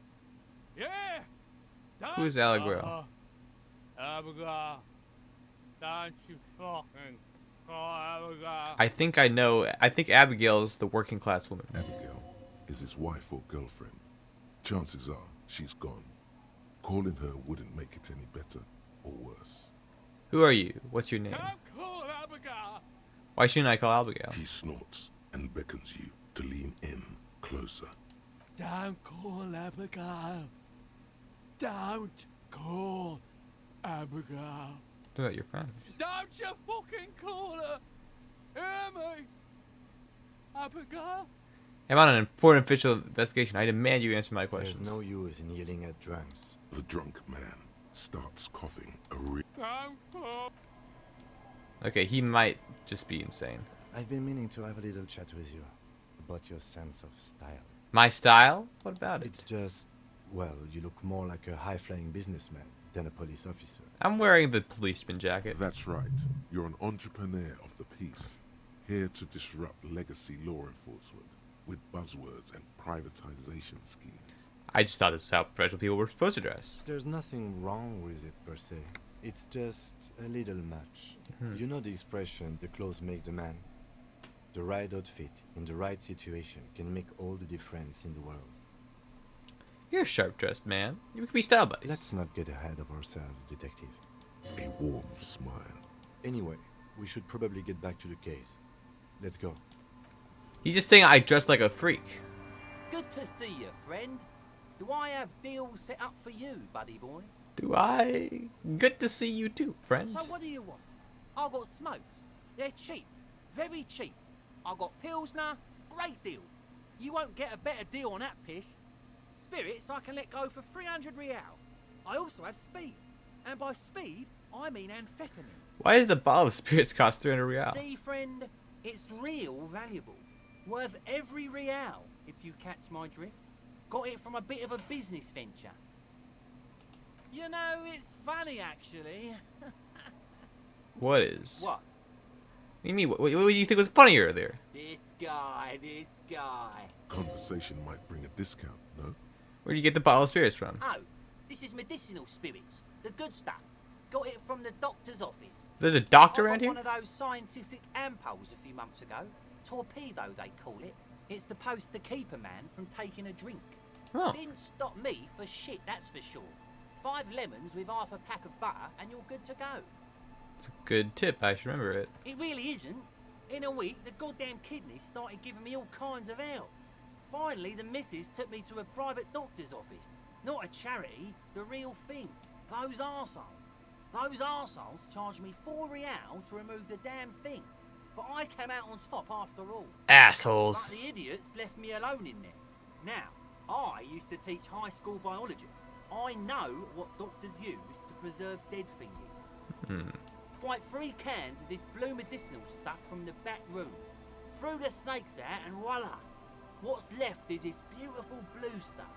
Yeah. Who's Allegra? Abigail. Don't you fucking call Abigail. I think I know. I think Abigail's the working class woman. Abigail is his wife or girlfriend. Chances are she's gone. Calling her wouldn't make it any better or worse. Who are you? What's your name? Don't call Abigail. Why shouldn't I call Abigail? He snorts and beckons you to lean in closer. Don't call Abigail. Don't call Abigail. What about your friends? Don't you fucking call her. Hear me? Abigail? I'm on an important official investigation. I demand you answer my questions. There's no use in yelling at drunks. The drunk man starts coughing a Don't call. Okay, he might just be insane. I've been meaning to have a little chat with you about your sense of style. My style? What about it? It's just, well, you look more like a high-flying businessman than a police officer. I'm wearing the policeman jacket. That's right. You're an entrepreneur of the peace, here to disrupt legacy law enforcement with buzzwords and privatization schemes. I just thought this is how professional people were supposed to dress. There's nothing wrong with it per se. It's just a little much. You know the expression, the clothes make the man? The right outfit in the right situation can make all the difference in the world. You're a sharp-dressed man. You could be style buddies. Let's not get ahead of ourselves, detective. A warm smile. Anyway, we should probably get back to the case. Let's go. He's just saying I dress like a freak. Good to see you, friend. Do I have deals set up for you, buddy boy? Do I? Good to see you too, friend. So what do you want? I've got smokes. They're cheap. Very cheap. I've got Pilsner. Great deal. You won't get a better deal on that piss. Spirits I can let go for 300 real. I also have speed. And by speed, I mean amphetamine. Why does the bottle of spirits cost 300 real? See, friend, it's real valuable. Worth every real, if you catch my drift. Got it from a bit of a business venture. You know, it's funny, actually. What is? What? What do you mean? What do you think was funnier there? This guy. Conversation might bring a discount, no? Where do you get the bottle of spirits from? Oh, this is medicinal spirits. The good stuff. Got it from the doctor's office. There's a doctor I around got here? one of those scientific ampoules a few months ago. Torpedo, they call it. It's supposed to keep a man from taking a drink. Oh. Didn't stop me for shit, that's for sure. 5 lemons with half a pack of butter and you're good to go. It's a good tip. I should remember it. It really isn't. In a week, the goddamn kidneys started giving me all kinds of help. Finally, the missus took me to a private doctor's office. Not a charity, the real thing. Those arseholes charged me 4 real to remove the damn thing. But I came out on top after all. Assholes. But the idiots left me alone in there. Now, I used to teach high school biology. I know what doctors use to preserve dead things. Fight 3 cans of this blue medicinal stuff from the back room. Threw the snakes out and voila. What's left is this beautiful blue stuff.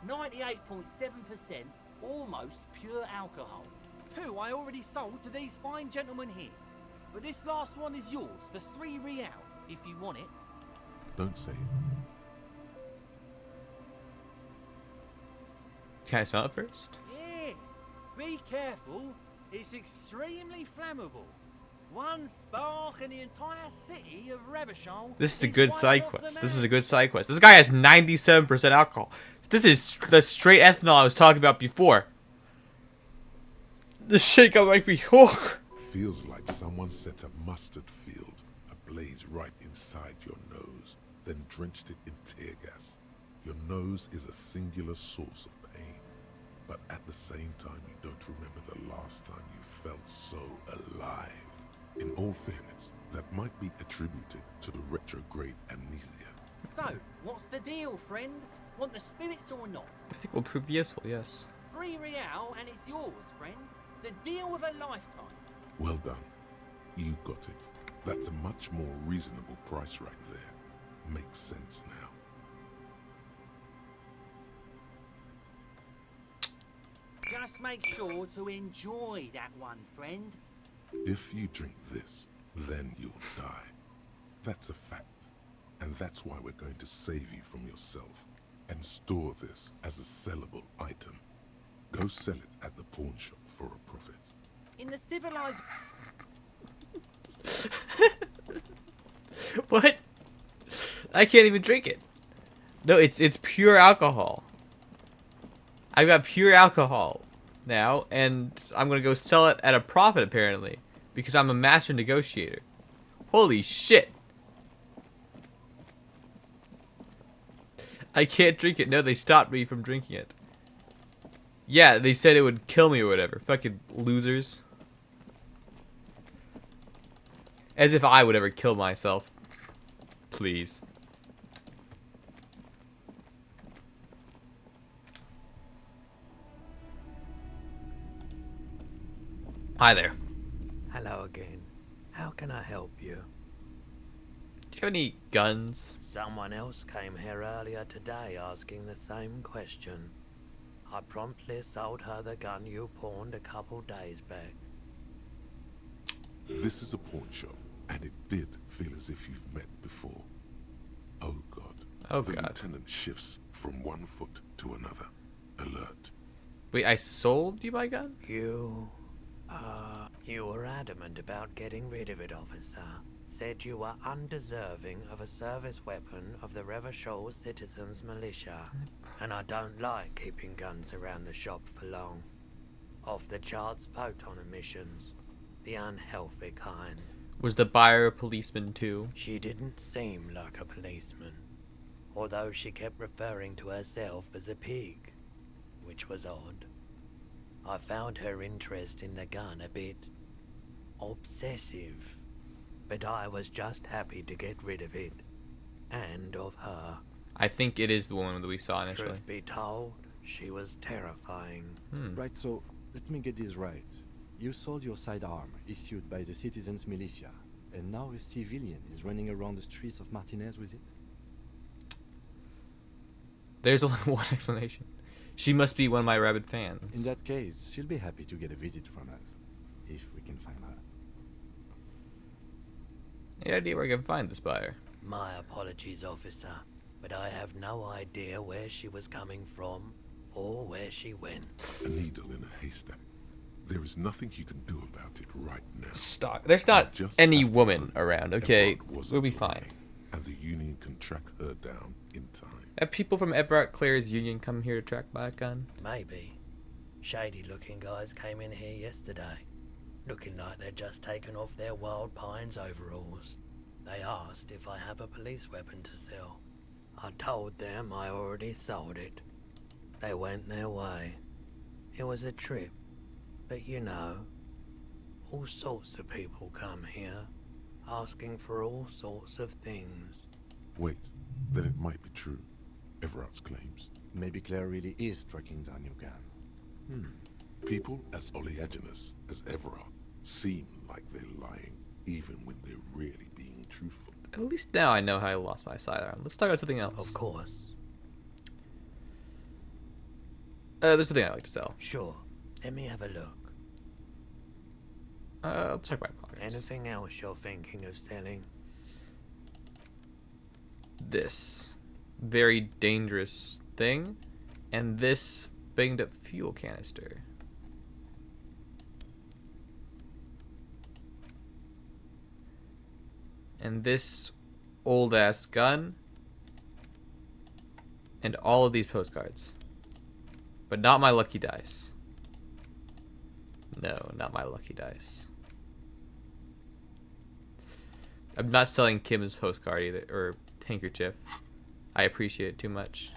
98.7% almost pure alcohol. 2 I already sold to these fine gentlemen here. But this last one is yours for 3 real, if you want it. Don't say it. Can I smell it first? Yeah, be careful. It's extremely flammable. 1 spark and the entire city of Revachol. This is a good side quest. This is a good side quest. This guy has 97% alcohol. This is the straight ethanol I was talking about before. This shit gonna make me hook. Feels like someone set a mustard field blaze right inside your nose, then drenched it in tear gas. Your nose is a singular source of pain, but at the same time you don't remember the last time you felt so alive. In all fairness, that might be attributed to the retrograde amnesia. So, what's the deal, friend? Want the spirits or not? I think will prove useful, yes. 3 real and it's yours, friend. The deal of a lifetime. Well done. You got it. That's a much more reasonable price right there. Makes sense now. Just make sure to enjoy that one, friend. If you drink this, then you'll die. That's a fact. And that's why we're going to save you from yourself and store this as a sellable item. Go sell it at the pawn shop for a profit. In the civilized... What? I can't even drink it. No, it's pure alcohol. I've got pure alcohol now, and I'm gonna go sell it at a profit apparently, because I'm a master negotiator. Holy shit. I can't drink it. No, they stopped me from drinking it. Yeah, they said it would kill me or whatever. Fucking losers. As if I would ever kill myself. Please. Hi there. Hello again. How can I help you? Do you have any guns? Someone else came here earlier today asking the same question. I promptly sold her the gun you pawned a couple days back. This is a pawn shop, and it did feel as if you've met before. Oh God. Oh the God. lieutenant shifts from one foot to another. Alert. Wait, I sold you my gun? You were adamant about getting rid of it, officer. Said you were undeserving of a service weapon of the Revachol Citizens Militia. And I don't like keeping guns around the shop for long. Off the charts photon emissions. The unhealthy kind. Was the buyer a policeman too? She didn't seem like a policeman. Although she kept referring to herself as a pig. Which was odd. I found her interest in the gun a bit obsessive. But I was just happy to get rid of it. And of her. I think it is the woman that we saw initially. Truth be told, she was terrifying. Right, so let me get this right. You sold your sidearm, issued by the Citizens Militia, and now a civilian is running around the streets of Martinez with it? There's only one explanation. She must be one of my rabid fans. In that case, she'll be happy to get a visit from us, if we can find her. Any idea where I can find this buyer? My apologies, officer, but I have no idea where she was coming from or where she went. A needle in a haystack. There is nothing you can do about it right now. Stop. There's not Just any have to woman hope around, okay? Everard wasn't We'll be lying, fine. And the Union can track her down in time. Have people from Everard Clare's union come here to track my gun? Maybe. Shady looking guys came in here yesterday, looking like they'd just taken off their Wild Pines overalls. They asked if I have a police weapon to sell. I told them I already sold it. They went their way. It was a trip, but you know, all sorts of people come here, asking for all sorts of things. Wait, then it might be true. Everard's claims. Maybe Claire really is tracking down your gun. People as oleaginous as Everard seem like they're lying, even when they're really being truthful. At least now I know how I lost my sidearm. Let's talk about something else. Of course. There's something I like to sell. Sure. Let me have a look. I'll check my pockets. Anything else you're thinking of selling? This very dangerous thing, and this banged up fuel canister. And this old ass gun, and all of these postcards. But not my lucky dice. No, not my lucky dice. I'm not selling Kim's postcard either, or handkerchief. I appreciate it too much.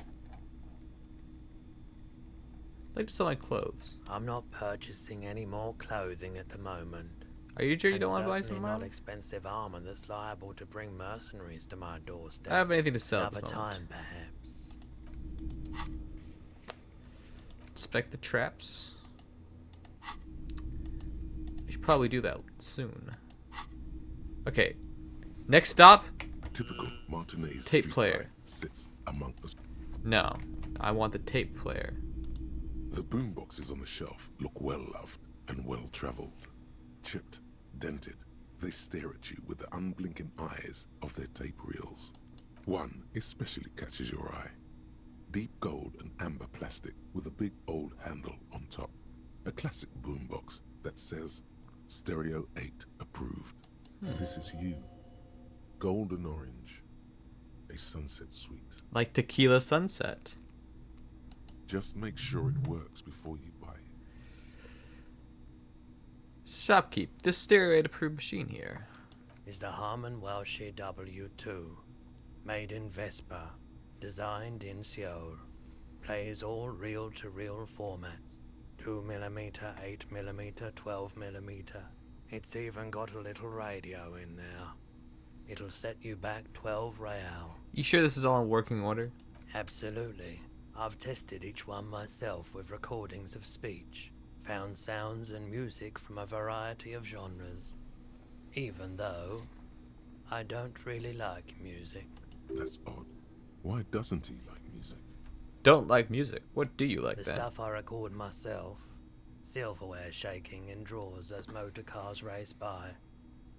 I'd like to sell my clothes. I'm not purchasing any more clothing at the moment. Are you sure you And don't want to buy certainly some not armor? expensive armor that's liable to bring mercenaries to my doorstep. I don't have anything to sell at Another this moment. time, perhaps. Inspect the traps. I should probably do that soon. Okay. Next stop. Typical Martinez Tape street player. light sits among us. No. I want the tape player. The boomboxes on the shelf look well loved and well traveled. Chipped, dented, they stare at you with the unblinking eyes of their tape reels. One especially catches your eye. Deep gold and amber plastic with a big old handle on top. A classic boombox that says Stereo 8 approved. This is you. Golden orange. A sunset suite. Like Tequila Sunset. Just make sure it works before you buy it. Shopkeep. This Stereo 8 approved machine here. Is the Harman Welshie W2, made in Vespa, designed in Seoul, plays all reel-to-reel formats, 2mm, 8mm, 12mm. It's even got a little radio in there. It'll set you back 12 real. You sure this is all in working order? Absolutely. I've tested each one myself with recordings of speech, found sounds and music from a variety of genres. Even though I don't really like music. That's odd. Why doesn't he like music? Don't like music. What do you like The then? stuff I record myself. Silverware shaking in drawers as motor cars race by.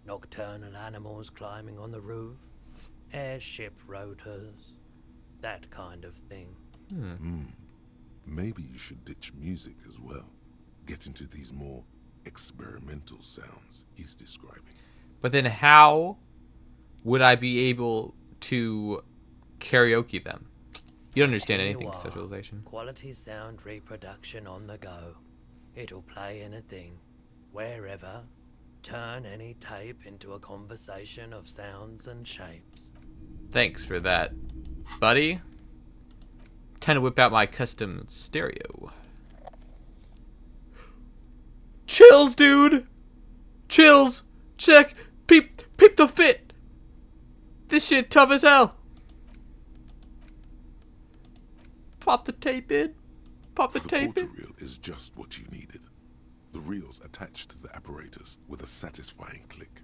Nocturnal animals climbing on the roof. Airship rotors. That kind of thing. Maybe you should ditch music as well. Get into these more experimental sounds he's describing. But then how would I be able to karaoke them? You don't understand Here anything, you are. socialization. Quality sound reproduction on the go. It'll play anything, wherever. Turn any tape into a conversation of sounds and shapes. Thanks for that, buddy. Time to whip out my custom stereo. Chills, dude! Chills! Check! Peep the fit! This shit tough as hell! Pop the tape in. Pop the tape quarter in. reel is just what you needed. The reels attached to the apparatus with a satisfying click.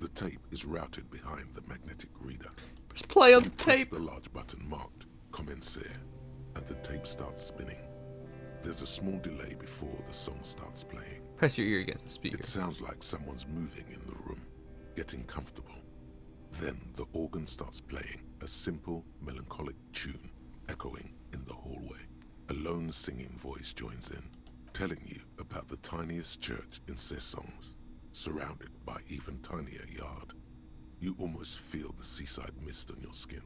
The tape is routed behind the magnetic reader. Press play on the Press tape. the large button marked Commencer, and the tape starts spinning. There's a small delay before the song starts playing. Press your ear against the speaker. It sounds like someone's moving in the room, getting comfortable. Then the organ starts playing a simple, melancholic tune, echoing in the hallway. A lone singing voice joins in, telling you about the tiniest church in Cessons, surrounded by even tinier yard. You almost feel the seaside mist on your skin.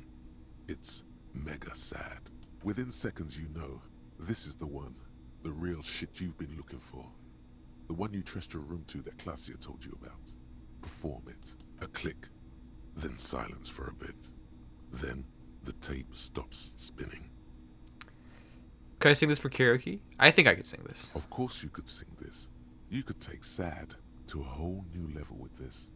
It's mega sad. Within seconds you know, this is the one, the real shit you've been looking for. The one you trust your room to that Claudia told you about. Perform it. A click. Then silence for a bit. Then the tape stops spinning. Could I sing this for karaoke? I think I could sing this. Of course you could sing this. You could take sad to a whole new level with this.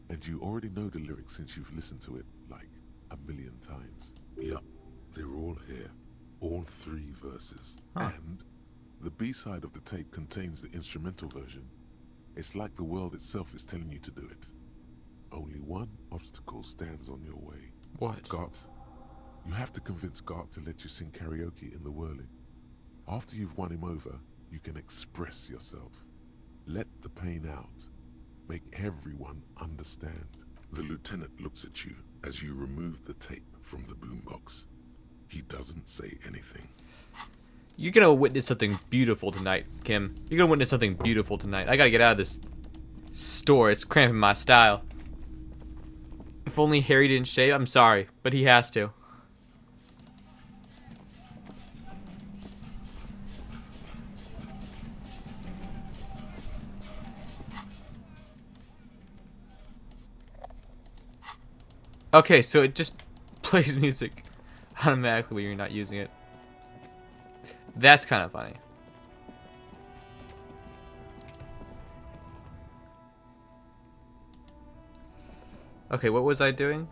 And you already know the lyrics since you've listened to it like a million times. Yup, they're all here. All 3 verses. Huh. And the B-side of the tape contains the instrumental version. It's like the world itself is telling you to do it. Only one obstacle stands on your way. What? Gart. You have to convince Gart to let you sing karaoke in the whirling. After you've won him over, you can express yourself. Let the pain out. Make everyone understand. The lieutenant looks at you as you remove the tape from the boombox. He doesn't say anything. You're gonna witness something beautiful tonight, Kim. You're gonna witness something beautiful tonight. I gotta get out of this store. It's cramping my style. If only Harry didn't shave. I'm sorry, but he has to. Okay, so it just plays music automatically when you're not using it. That's kind of funny. Okay, what was I doing?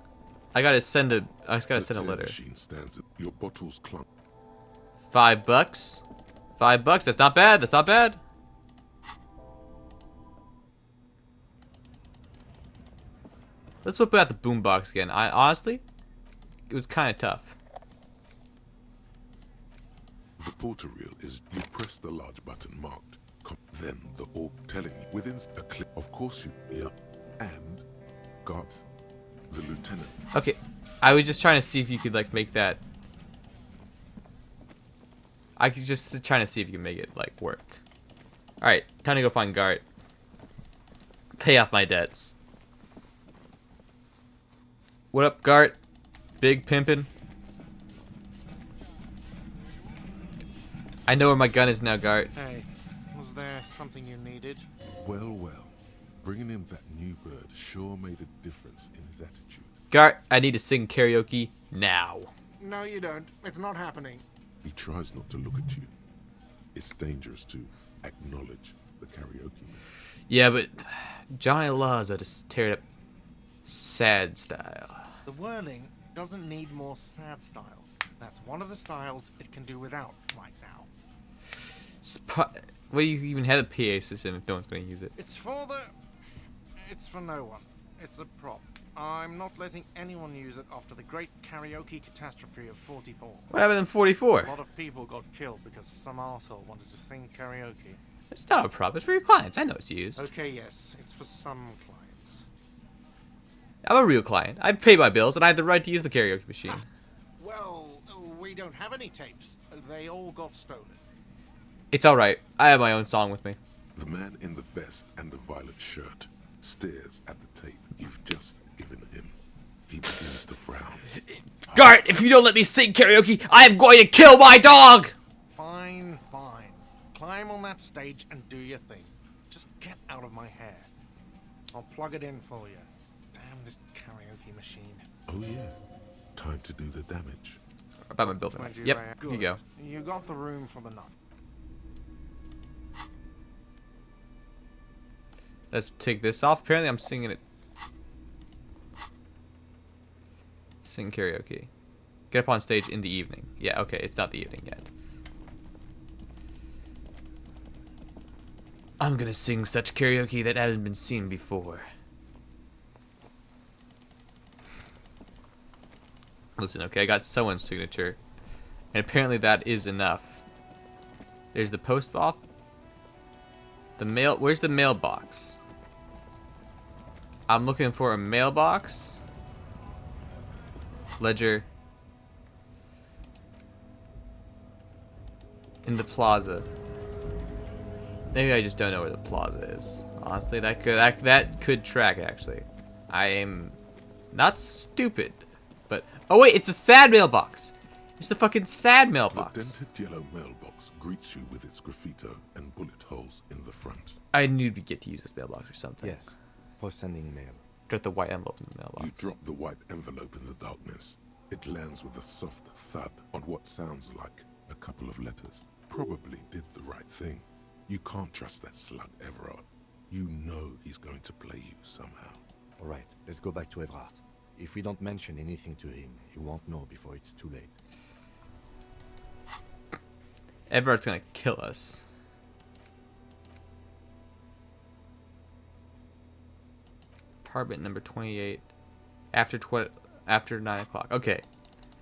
I just gotta send a letter. Machine stands at your bottles clunk. $5. $5. That's not bad. That's not bad. Let's whip out the boombox again. Honestly, it was kind of tough. The porter reel is you press the large button marked. Then the orc telling you within a click. Of course you and got the lieutenant. Okay, I was just trying to see if you could like make that. I could just trying to see if you can make it like work. All right, time to go find Gart. Pay off my debts. What up, Gart? Big pimpin'. I know where my gun is now, Gart. Hey, was there something you needed? Well, well. Bringing in that new bird sure made a difference in his attitude. Gart, I need to sing karaoke now. No, you don't. It's not happening. He tries not to look at you. It's dangerous to acknowledge the karaoke man. Yeah, but Johnny loves to just tear it up sad style. The whirling doesn't need more sad style. That's one of the styles it can do without right now. Well, you even have a PA system if no one's going to use it. It's for no one. It's a prop. I'm not letting anyone use it after the great karaoke catastrophe of 44. What happened in 44? A lot of people got killed because some arsehole wanted to sing karaoke. It's not a prop. It's for your clients. I know it's used. Okay, yes. It's for some clients. I'm a real client. I pay my bills, and I have the right to use the karaoke machine. Well, we don't have any tapes. They all got stolen. It's alright. I have my own song with me. The man in the vest and the violet shirt stares at the tape you've just given him. He begins to frown. Gart, if you don't let me sing karaoke, I am going to kill my dog! Fine, fine. Climb on that stage and do your thing. Just get out of my hair. I'll plug it in for you. Damn this karaoke machine. Oh yeah. Time to do the damage. About my building. 20 Yep, rand. here you go. You got the room for the night. Let's take this off. Apparently I'm singing it. Sing karaoke. Get up on stage in the evening. Yeah, okay, it's not the evening yet. I'm gonna sing such karaoke that hasn't been seen before. Listen, okay, I got someone's signature. And apparently that is enough. There's the post off. The mail, where's the mailbox? I'm looking for a mailbox. Ledger. In the plaza. Maybe I just don't know where the plaza is. Honestly, that could track actually. I am not stupid, but oh wait, it's a sad mailbox. It's the fucking sad mailbox. The dented yellow mailbox greets you with its graffito and bullet holes in the front. I knew we'd get to use this mailbox or something. Yes, for sending mail. Drop the white envelope in the mailbox. You drop the white envelope in the darkness. It lands with a soft thud on what sounds like a couple of letters. Probably did the right thing. You can't trust that slug, Everard. You know he's going to play you somehow. All right, let's go back to Everard. If we don't mention anything to him, he won't know before it's too late. Everard's gonna kill us. Apartment number 28. After 9 o'clock. Okay.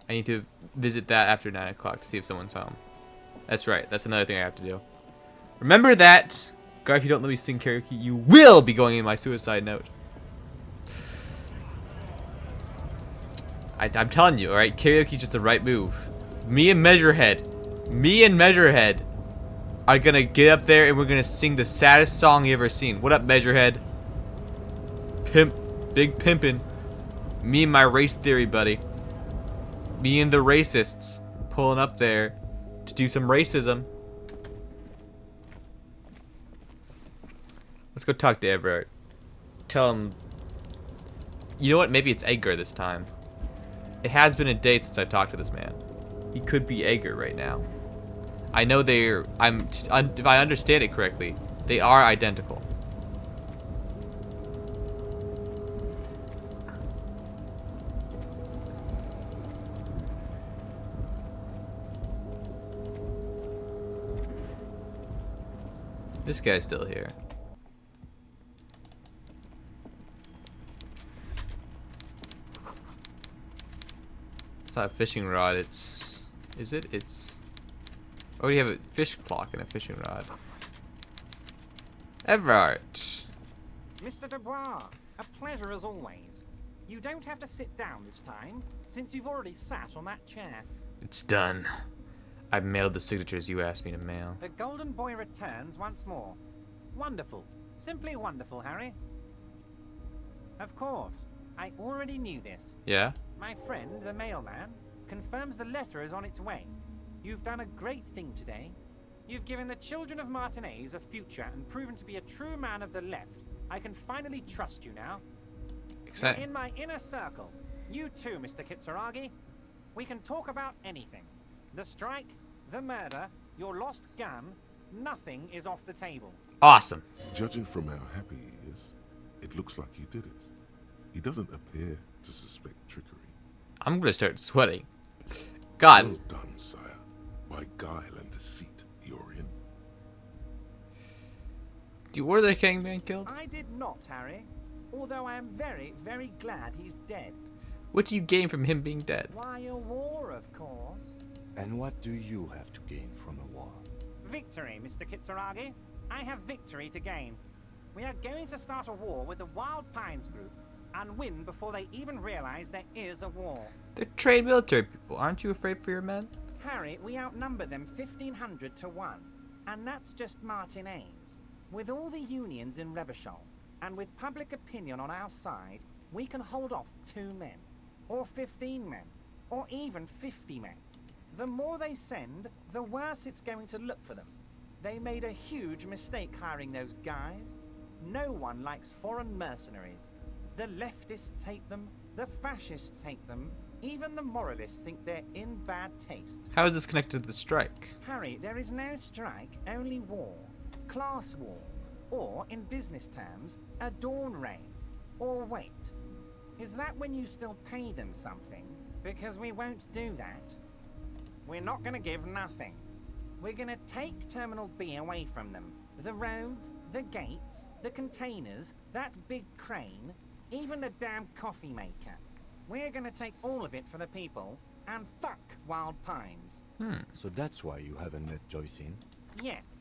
I need to visit that after 9 o'clock to see if someone's home. That's right. That's another thing I have to do. Remember that. God, if you don't let me sing karaoke, you will be going in my suicide note. I'm telling you, alright? Karaoke's just the right move. Me and Measurehead are gonna get up there and we're gonna sing the saddest song you ever seen. What up, Measurehead? Pimp. Big pimpin'. Me and my race theory buddy. Me and the racists pulling up there to do some racism. Let's go talk to Everett. Tell him You know what? Maybe it's Edgar this time. It has been a day since I talked to this man. He could be Edgar right now. I know they're... if I understand it correctly, they are identical. This guy's still here. It's not a fishing rod, it's... Is it? It's... Oh, you have a fish clock and a fishing rod. Everett! Mr. Dubois, a pleasure as always. You don't have to sit down this time, since you've already sat on that chair. It's done. I've mailed the signatures you asked me to mail. The Golden Boy returns once more. Wonderful. Simply wonderful, Harry. Of course. I already knew this. Yeah? My friend, the mailman, confirms the letter is on its way. You've done a great thing today. You've given the children of Martinez a future and proven to be a true man of the left. I can finally trust you now. You're in my inner circle. You too, Mr. Kitsuragi. We can talk about anything. The strike, the murder, your lost gun, nothing is off the table. Awesome. Judging from how happy he is, it looks like you did it. He doesn't appear to suspect trickery. I'm gonna start sweating. God. Well done, sire. By guile and deceit, you're in. Were the Kingman killed? I did not, Harry. Although I am very, very glad he's dead. What do you gain from him being dead? Why, a war, of course. And what do you have to gain from a war? Victory, Mr. Kitsuragi. I have victory to gain. We are going to start a war with the Wild Pines group and win before they even realize there is a war. They're trained military people. Aren't you afraid for your men? Harry, we outnumber them 1,500 to 1. And that's just Martinez. With all the unions in Revachol, and with public opinion on our side, we can hold off 2 men, or 15 men, or even 50 men. The more they send, the worse it's going to look for them. They made a huge mistake hiring those guys. No one likes foreign mercenaries. The leftists hate them, the fascists hate them, even the moralists think they're in bad taste. How is this connected to the strike? Harry, there is no strike, only war. Class war. Or, in business terms, a dawn raid. Or wait, is that when you still pay them something? Because we won't do that. We're not going to give nothing. We're going to take Terminal B away from them. The roads, the gates, the containers, that big crane, even the damn coffee maker. We're going to take all of it for the people, and fuck Wild Pines. So that's why you haven't let Joyce in? Yes.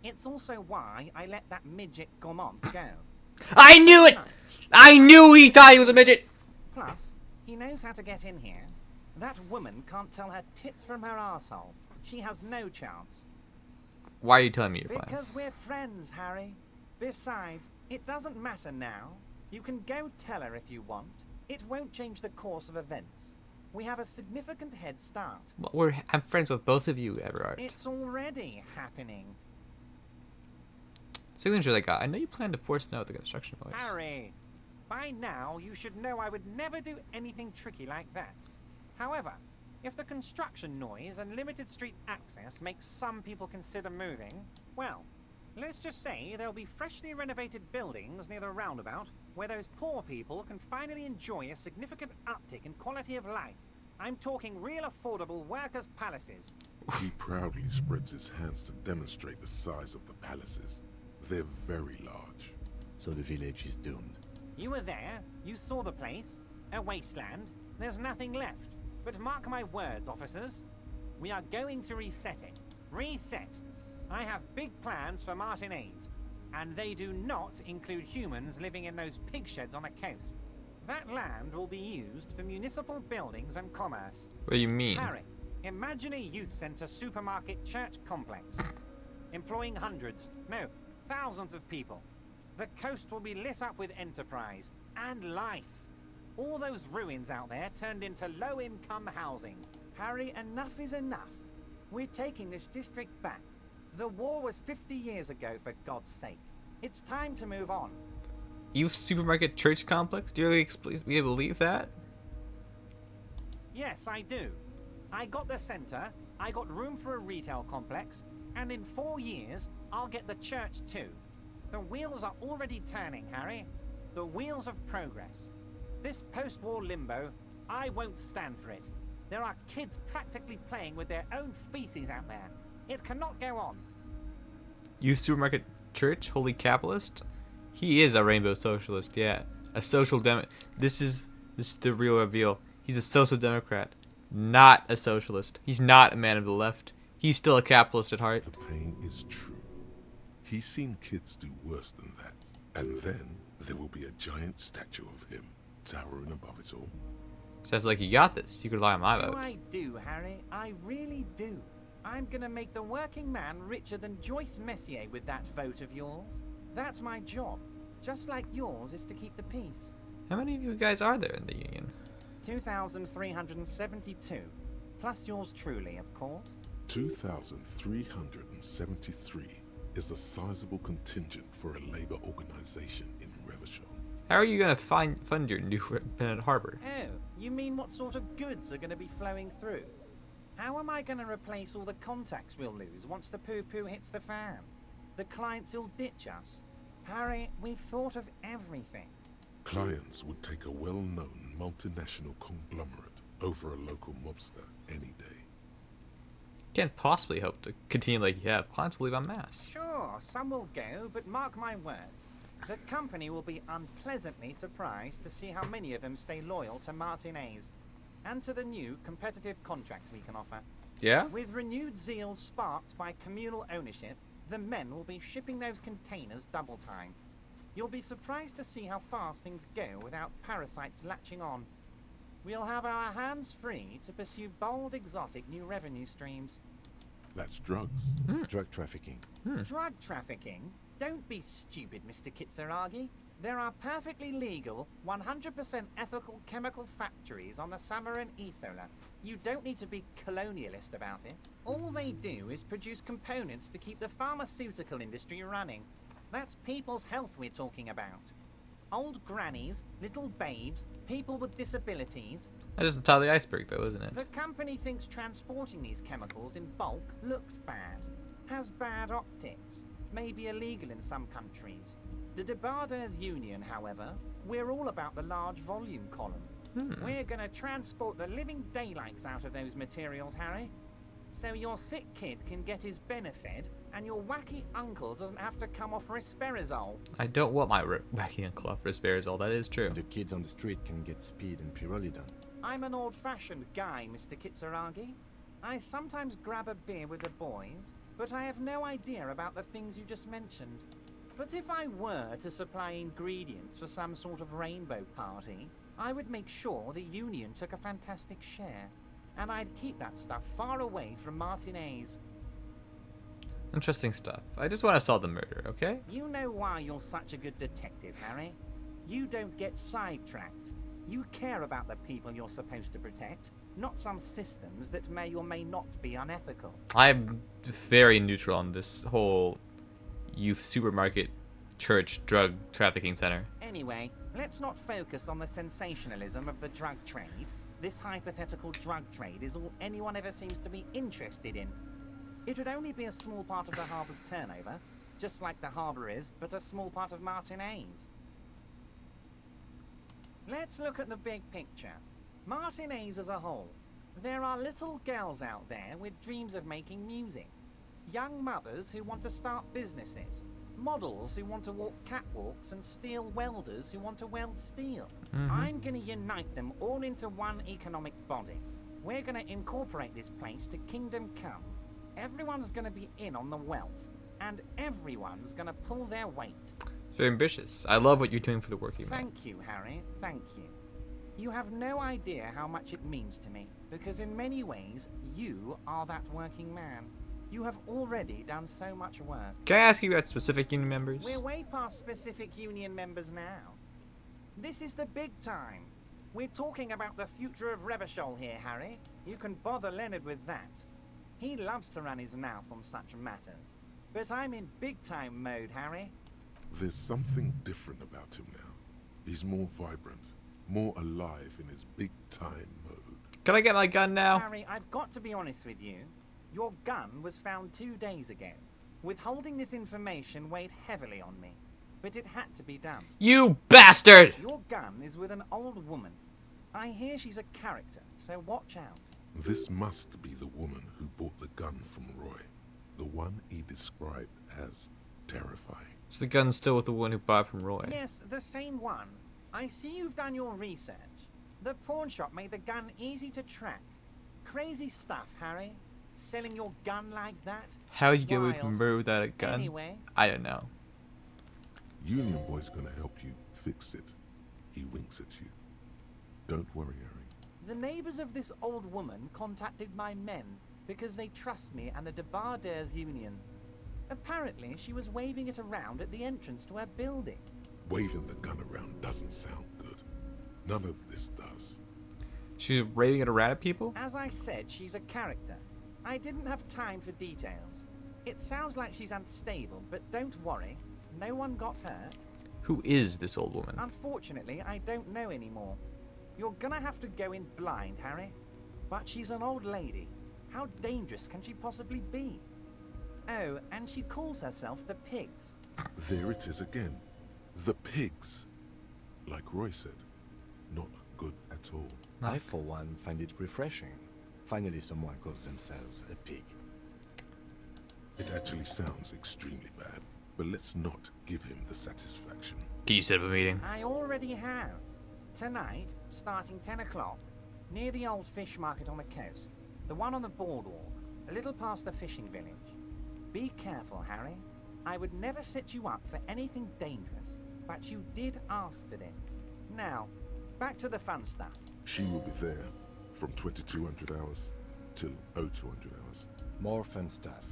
It's also why I let that midget Gaumont go. I knew it! I knew he thought he was a midget! Plus, he knows how to get in here. That woman can't tell her tits from her asshole. She has no chance. Why are you telling me your plans? Because we're friends, Harry. Besides, it doesn't matter now. You can go tell her if you want. It won't change the course of events. We have a significant head start. Well, I'm friends with both of you, Everard. It's already happening. Signature I got. I know you plan to force out the construction boys. Harry, by now you should know I would never do anything tricky like that. However, if the construction noise and limited street access makes some people consider moving, well, let's just say there'll be freshly renovated buildings near the roundabout where those poor people can finally enjoy a significant uptick in quality of life. I'm talking real affordable workers' palaces. He proudly spreads his hands to demonstrate the size of the palaces. They're very large. So the village is doomed. You were there, you saw the place, a wasteland, there's nothing left. But mark my words, officers, we are going to reset it. Reset! I have big plans for Martinez, and they do not include humans living in those pig sheds on the coast. That land will be used for municipal buildings and commerce. What do you mean? Harry, imagine a youth center supermarket church complex, employing hundreds, no, thousands of people. The coast will be lit up with enterprise and life. All those ruins out there turned into low-income housing. Harry, enough is enough. We're taking this district back. The war was 50 years ago, for God's sake. It's time to move on. Youth supermarket church complex? Do you really believe that? Yes, I do. I got the centre, I got room for a retail complex, and in 4 years, I'll get the church too. The wheels are already turning, Harry. The wheels of progress. This post-war limbo, I won't stand for it. There are kids practically playing with their own feces out there. It cannot go on. Youth supermarket church? Holy capitalist? He is a rainbow socialist, yeah. A social This is the real reveal. He's a social democrat, not a socialist. He's not a man of the left. He's still a capitalist at heart. The pain is true. He's seen kids do worse than that. And then there will be a giant statue of him towering above it all. Sounds like you got this. You could rely on my vote. I do, Harry. I really do. I'm gonna make the working man richer than Joyce Messier with that vote of yours. That's my job. Just like yours is to keep the peace. How many of you guys are there in the union? 2,372. Plus yours truly, of course. 2,373 is a sizable contingent for a labor organization in Revachol. How are you going to fund your new Bennett Harbor? Oh, you mean what sort of goods are going to be flowing through? How am I going to replace all the contacts we'll lose once the poo-poo hits the fan? The clients will ditch us. Harry, we've thought of everything. Clients would take a well-known multinational conglomerate over a local mobster any day. Can't possibly hope to continue like you have. Clients will leave en masse. Sure, some will go, but mark my words. The company will be unpleasantly surprised to see how many of them stay loyal to Martinez and to the new competitive contracts we can offer. Yeah? With renewed zeal sparked by communal ownership, the men will be shipping those containers double time. You'll be surprised to see how fast things go without parasites latching on. We'll have our hands free to pursue bold, exotic new revenue streams. That's drugs. Drug trafficking. Drug trafficking? Don't be stupid, Mr. Kitsuragi. There are perfectly legal, 100% ethical chemical factories on the Samarin Isola. You don't need to be colonialist about it. All they do is produce components to keep the pharmaceutical industry running. That's people's health we're talking about. Old grannies, little babes, people with disabilities. That's just the top of the iceberg, though, isn't it? The company thinks transporting these chemicals in bulk looks bad, has bad optics, may be illegal in some countries. The Debarders Union, however, we're all about the large volume column. We're gonna transport the living daylights out of those materials, Harry. So your sick kid can get his benefit, and your wacky uncle doesn't have to come off risperazole. I don't want my wacky uncle off risperazole, that is true. The kids on the street can get speed and pyrrolidone. I'm an old-fashioned guy, Mr. Kitsuragi. I sometimes grab a beer with the boys, but I have no idea about the things you just mentioned. But if I were to supply ingredients for some sort of rainbow party, I would make sure the Union took a fantastic share. And I'd keep that stuff far away from Martinez. Interesting stuff. I just want to solve the murder, okay? You know why you're such a good detective, Harry. You don't get sidetracked. You care about the people you're supposed to protect, not some systems that may or may not be unethical. I'm very neutral on this whole youth supermarket church drug trafficking center. Anyway, let's not focus on the sensationalism of the drug trade. This hypothetical drug trade is all anyone ever seems to be interested in. It would only be a small part of the harbor's turnover, just like the harbor is, but a small part of Martinez. Let's look at the big picture. Martinez as a whole. There are little girls out there with dreams of making music. Young mothers who want to start businesses. Models who want to walk catwalks and steel welders who want to weld steel. I'm going to unite them all into one economic body. We're going to incorporate this place to Kingdom Come. Everyone's going to be in on the wealth, and everyone's going to pull their weight. It's very ambitious. I love what you're doing for the working man. Thank you, Harry. Thank you. You have no idea how much it means to me, because in many ways, you are that working man. You have already done so much work. Can I ask you about specific union members? We're way past specific union members now. This is the big time. We're talking about the future of Revachol here, Harry. You can bother Leonard with that. He loves to run his mouth on such matters. But I'm in big time mode, Harry. There's something different about him now. He's more vibrant, more alive in his big-time mode. Can I get my gun now? Harry, I've got to be honest with you. Your gun was found 2 days ago. Withholding this information weighed heavily on me, but it had to be done. You bastard! Your gun is with an old woman. I hear she's a character, so watch out. This must be the woman who bought the gun from Roy. The one he described as terrifying. So the gun's still with the one who bought it from Roy. Yes, the same one. I see you've done your research. The pawn shop made the gun easy to track. Crazy stuff, Harry. Selling your gun like that? How you get away Wild. from murder without a gun? Anyway. I don't know. Union Boy's gonna help you fix it. He winks at you. Don't worry, Harry. The neighbors of this old woman contacted my men because they trust me and the Debarders Union. Apparently, she was waving it around at the entrance to her building. Waving the gun around doesn't sound good. None of this does. She's waving it around at people? As I said, she's a character. I didn't have time for details. It sounds like she's unstable, but don't worry. No one got hurt. Who is this old woman? Unfortunately, I don't know anymore. You're gonna have to go in blind, Harry. But she's an old lady. How dangerous can she possibly be? Oh, and she calls herself the Pigs. There it is again. The pigs. Like Roy said, not good at all. I, for one, find it refreshing. Finally, someone calls themselves a pig. It actually sounds extremely bad, but let's not give him the satisfaction. Can you set up a meeting? I already have. Tonight, starting 10 o'clock, near the old fish market on the coast. The one on the boardwalk, a little past the fishing village. Be careful, Harry. I would never set you up for anything dangerous, but you did ask for this. Now, back to the fun stuff. She will be there from 2200 hours till 0200 hours. More fun stuff.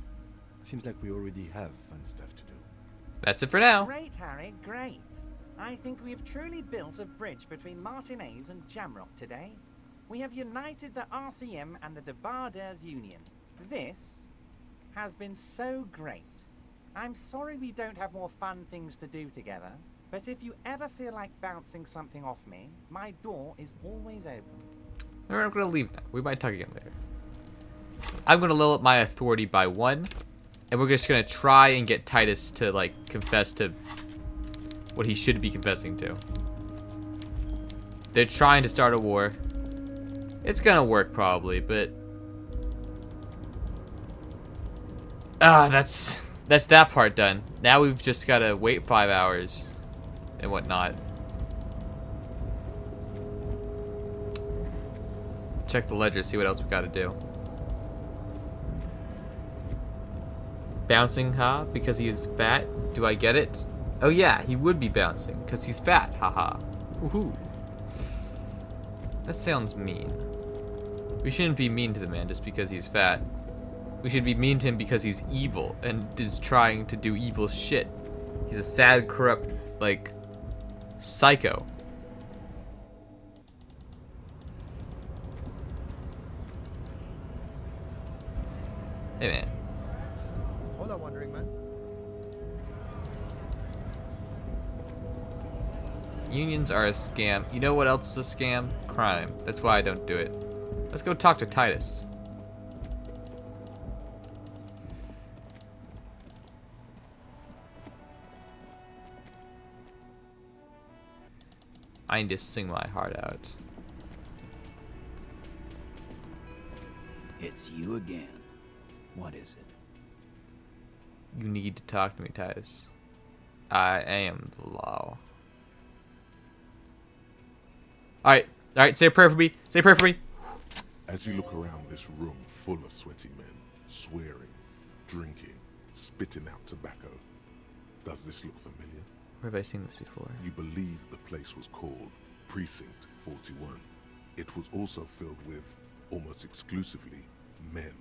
Seems like we already have fun stuff to do. That's it for now. Great, Harry, great. I think we have truly built a bridge between Martinez and Jamrock today. We have united the RCM and the Debarders Union. This has been so great. I'm sorry we don't have more fun things to do together, but if you ever feel like bouncing something off me, my door is always open. We're not going to leave now. We might talk again later. I'm going to level up my authority by 1, and we're just going to try and get Titus to, like, confess to what he should be confessing to. They're trying to start a war. It's going to work, probably, but... that's that part done. Now we've just got to wait 5 hours and whatnot. Check the ledger, see what else we got to do. Bouncing, huh? Because he is fat? Do I get it? Oh yeah, he would be bouncing, because he's fat, haha. Woohoo. That sounds mean. We shouldn't be mean to the man just because he's fat. We should be mean to him because he's evil and is trying to do evil shit. He's a sad, corrupt, like, psycho. Hey, man. Hola, Wandering Man. Unions are a scam. You know what else is a scam? Crime. That's why I don't do it. Let's go talk to Titus. I need to sing my heart out. It's you again. What is it? You need to talk to me, Titus. I am the law. Alright, say a prayer for me. Say a prayer for me. As you look around this room full of sweaty men, swearing, drinking, spitting out tobacco, does this look familiar? Where have I seen this before? You believe the place was called Precinct 41. It was also filled with, almost exclusively, men.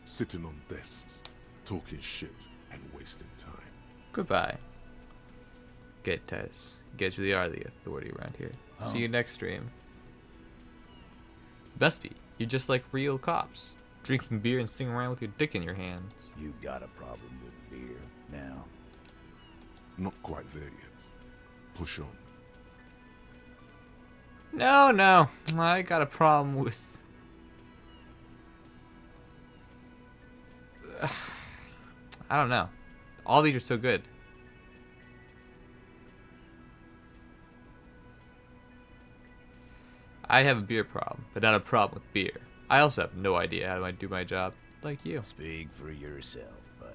Sitting on desks, talking shit, and wasting time. Goodbye. Good, Titus. You guys really are the authority around here. Oh. See you next stream. Best be. You're just like real cops. Drinking beer and sitting around with your dick in your hands. You got a problem with beer now. Not quite there yet. Push on. No, no. I got a problem with... I don't know. All these are so good. I have a beer problem, but not a problem with beer. I also have no idea how to do my job, like you. Speak for yourself, buddy.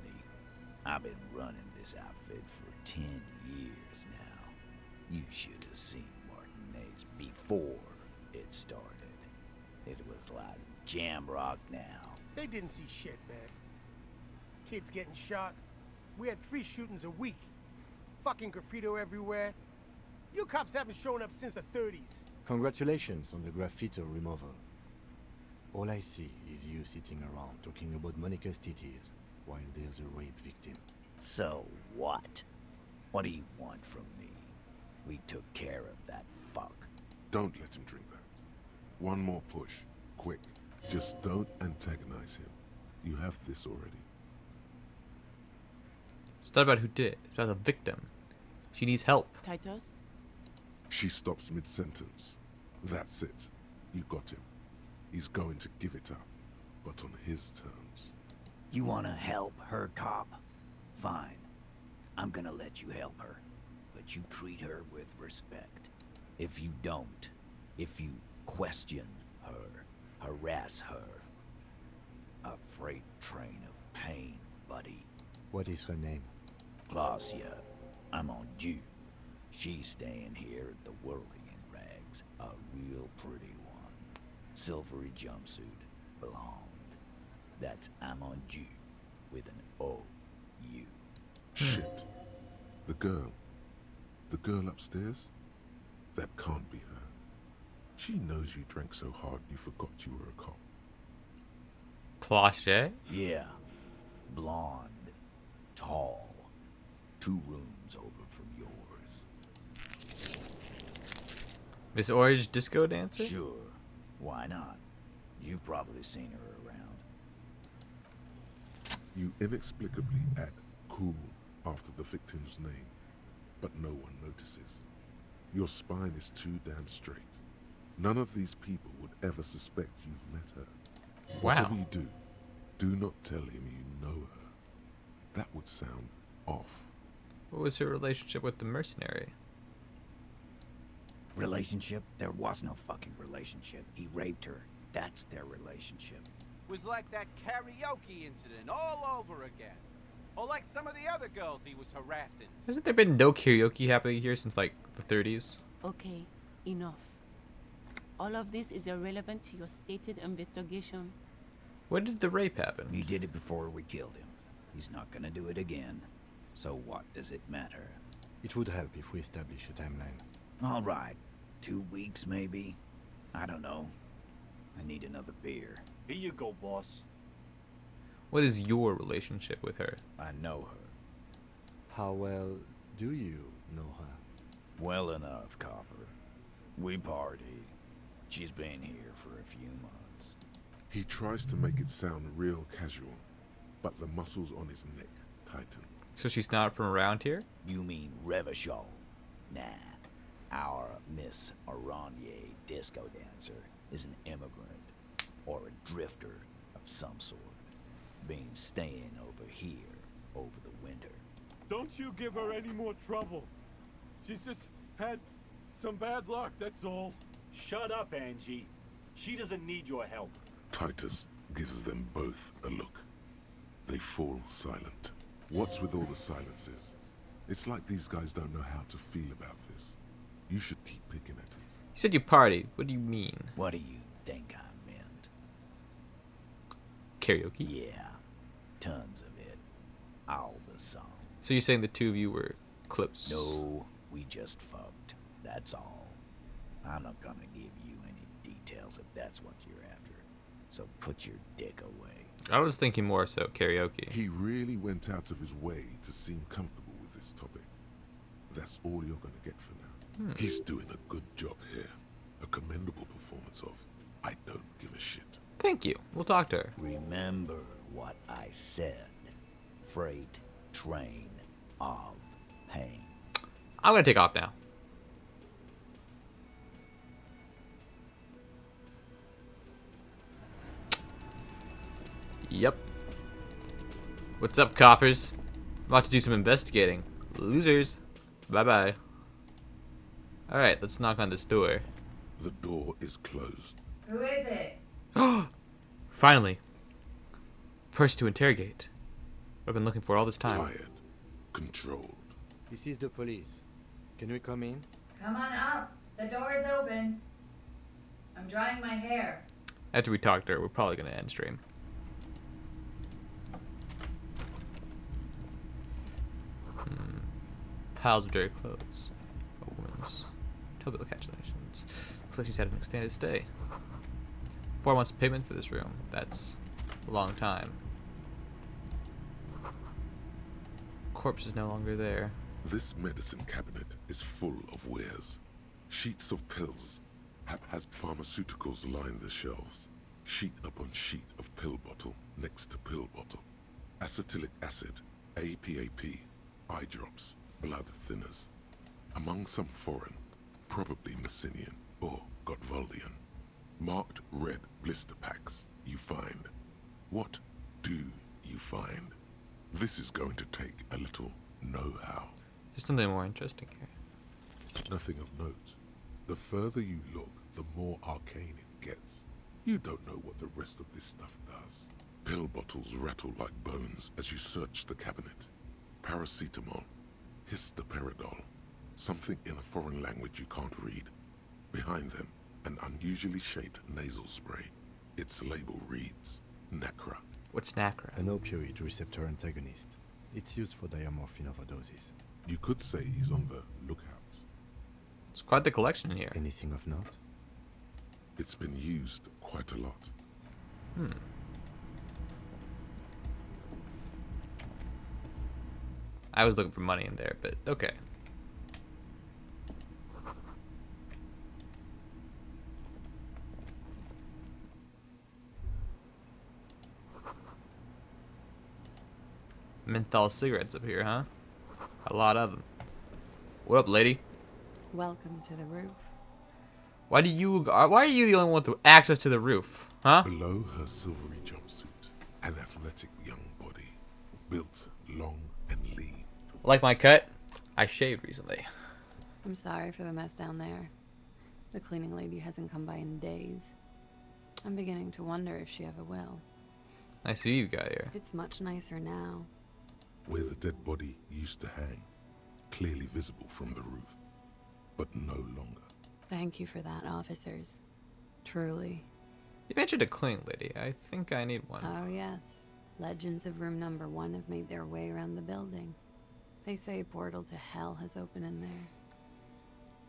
I've been running this outfit for 10 years now. You should have seen Martinez before it started. It was like Jamrock now. They didn't see shit, man. Kids getting shot. We had 3 shootings a week. Fucking graffito everywhere. You cops haven't shown up since the 30s. Congratulations on the graffiti removal. All I see is you sitting around talking about Monica's titties while there's a rape victim. So what? What do you want from me? We took care of that fuck. Don't let him drink that. One more push. Quick. Just don't antagonize him. You have this already. It's not about who did it. It's about the victim. She needs help. Titus? She stops mid-sentence. That's it. You got him. He's going to give it up, but on his terms. You wanna help her, cop? Fine. I'm gonna let you help her. But you treat her with respect. If you don't, if you question her, harass her, a freight train of pain, buddy. What is her name? Glacia. I'm on due. She's staying here at the Whirling in Rags. A real pretty one. Silvery jumpsuit. Blonde. That's Amon Ju with an O-U. Shit. The girl. The girl upstairs? That can't be her. She knows you drank so hard you forgot you were a cop. Cloche? Yeah. Blonde. Tall. 2 rooms over from yours. Miss Orange Disco Dancer? Sure. Why not? You've probably seen her around. You inexplicably add cool after the victim's name, but no one notices. Your spine is too damn straight. None of these people would ever suspect you've met her. Wow. Whatever you do not tell him you know her. That would sound off. What was her relationship with the mercenary? Relationship? There was no fucking relationship. He raped her. That's their relationship. Was like that karaoke incident all over again. Or like some of the other girls he was harassing. Hasn't there been no karaoke happening here since like the 30s? Okay, enough. All of this is irrelevant to your stated investigation. When did the rape happen? He did it before we killed him. He's not gonna do it again. So what does it matter? It would help if we establish a timeline. All right. 2 weeks, maybe? I don't know. I need another beer. Here you go, boss. What is your relationship with her? I know her. How well do you know her? Well enough, Copper. We party. She's been here for a few months. He tries to make it sound real casual, but the muscles on his neck tighten. So she's not from around here? You mean Revachol? Nah. Our Miss Aranye disco dancer is an immigrant or a drifter of some sort. Been staying over here over the winter. Don't you give her any more trouble. She's just had some bad luck, that's all. Shut up, Angie. She doesn't need your help. Titus gives them both a look. They fall silent. What's with all the silences? It's like these guys don't know how to feel about this. You should keep picking at it. You said you partied. What do you mean? What do you think I meant? Karaoke? Yeah. Tons of it. All the songs. So you're saying the two of you were close? No, we just fucked. That's all. I'm not gonna give you any details if that's what you're after. So put your dick away. I was thinking more so karaoke. He really went out of his way to seem comfortable with this topic. That's all you're gonna get for now. He's doing a good job here. A commendable performance of I don't give a shit. Thank you. We'll talk to her. Remember what I said. Freight train of hang. I'm gonna take off now. Yep. What's up, coppers? I'm about to do some investigating. Losers. Bye-bye. Alright, let's knock on this door. The door is closed. Who is it? Finally. Person to interrogate. What I've been looking for all this time. Tired. Controlled. This is the police. Can we come in? Come on up. The door is open. I'm drying my hair. After we talk to her, we're probably gonna end stream. Piles of dirty clothes. A woman's. Total congratulations. Looks like she's had an extended stay. 4 months of payment for this room. That's a long time. Corpse is no longer there. This medicine cabinet is full of wares. Sheets of pills. Haphazard pharmaceuticals line the shelves. Sheet upon sheet of pill bottle next to pill bottle. Acetylic acid, APAP, eye drops, blood thinners. Among some foreign, probably Messinian or Gotwaldian. Marked red blister packs you find. What do you find? This is going to take a little know-how. There's something more interesting here. Nothing of note. The further you look, the more arcane it gets. You don't know what the rest of this stuff does. Pill bottles rattle like bones as you search the cabinet. Paracetamol, histoperidol, something in a foreign language you can't read. Behind them, an unusually shaped nasal spray. Its label reads, Nacra. What's Nacra? An opioid receptor antagonist. It's used for diamorphine overdoses. You could say he's on the lookout. It's quite the collection in here. Anything of note? It's been used quite a lot. I was looking for money in there, but okay. Menthol cigarettes up here, huh? A lot of them. What up, lady? Welcome to the roof. Why are you the only one with access to the roof, huh? Below her silvery jumpsuit, an athletic young body, built long and lean. Like my cut? I shaved recently. I'm sorry for the mess down there. The cleaning lady hasn't come by in days. I'm beginning to wonder if she ever will. I see you got here. It's much nicer now. Where the dead body used to hang, clearly visible from the roof, but no longer. Thank you for that, officers. Truly. You mentioned a cleaning lady. I think I need one. Oh, yes. Legends of room number 1 have made their way around the building. They say a portal to hell has opened in there.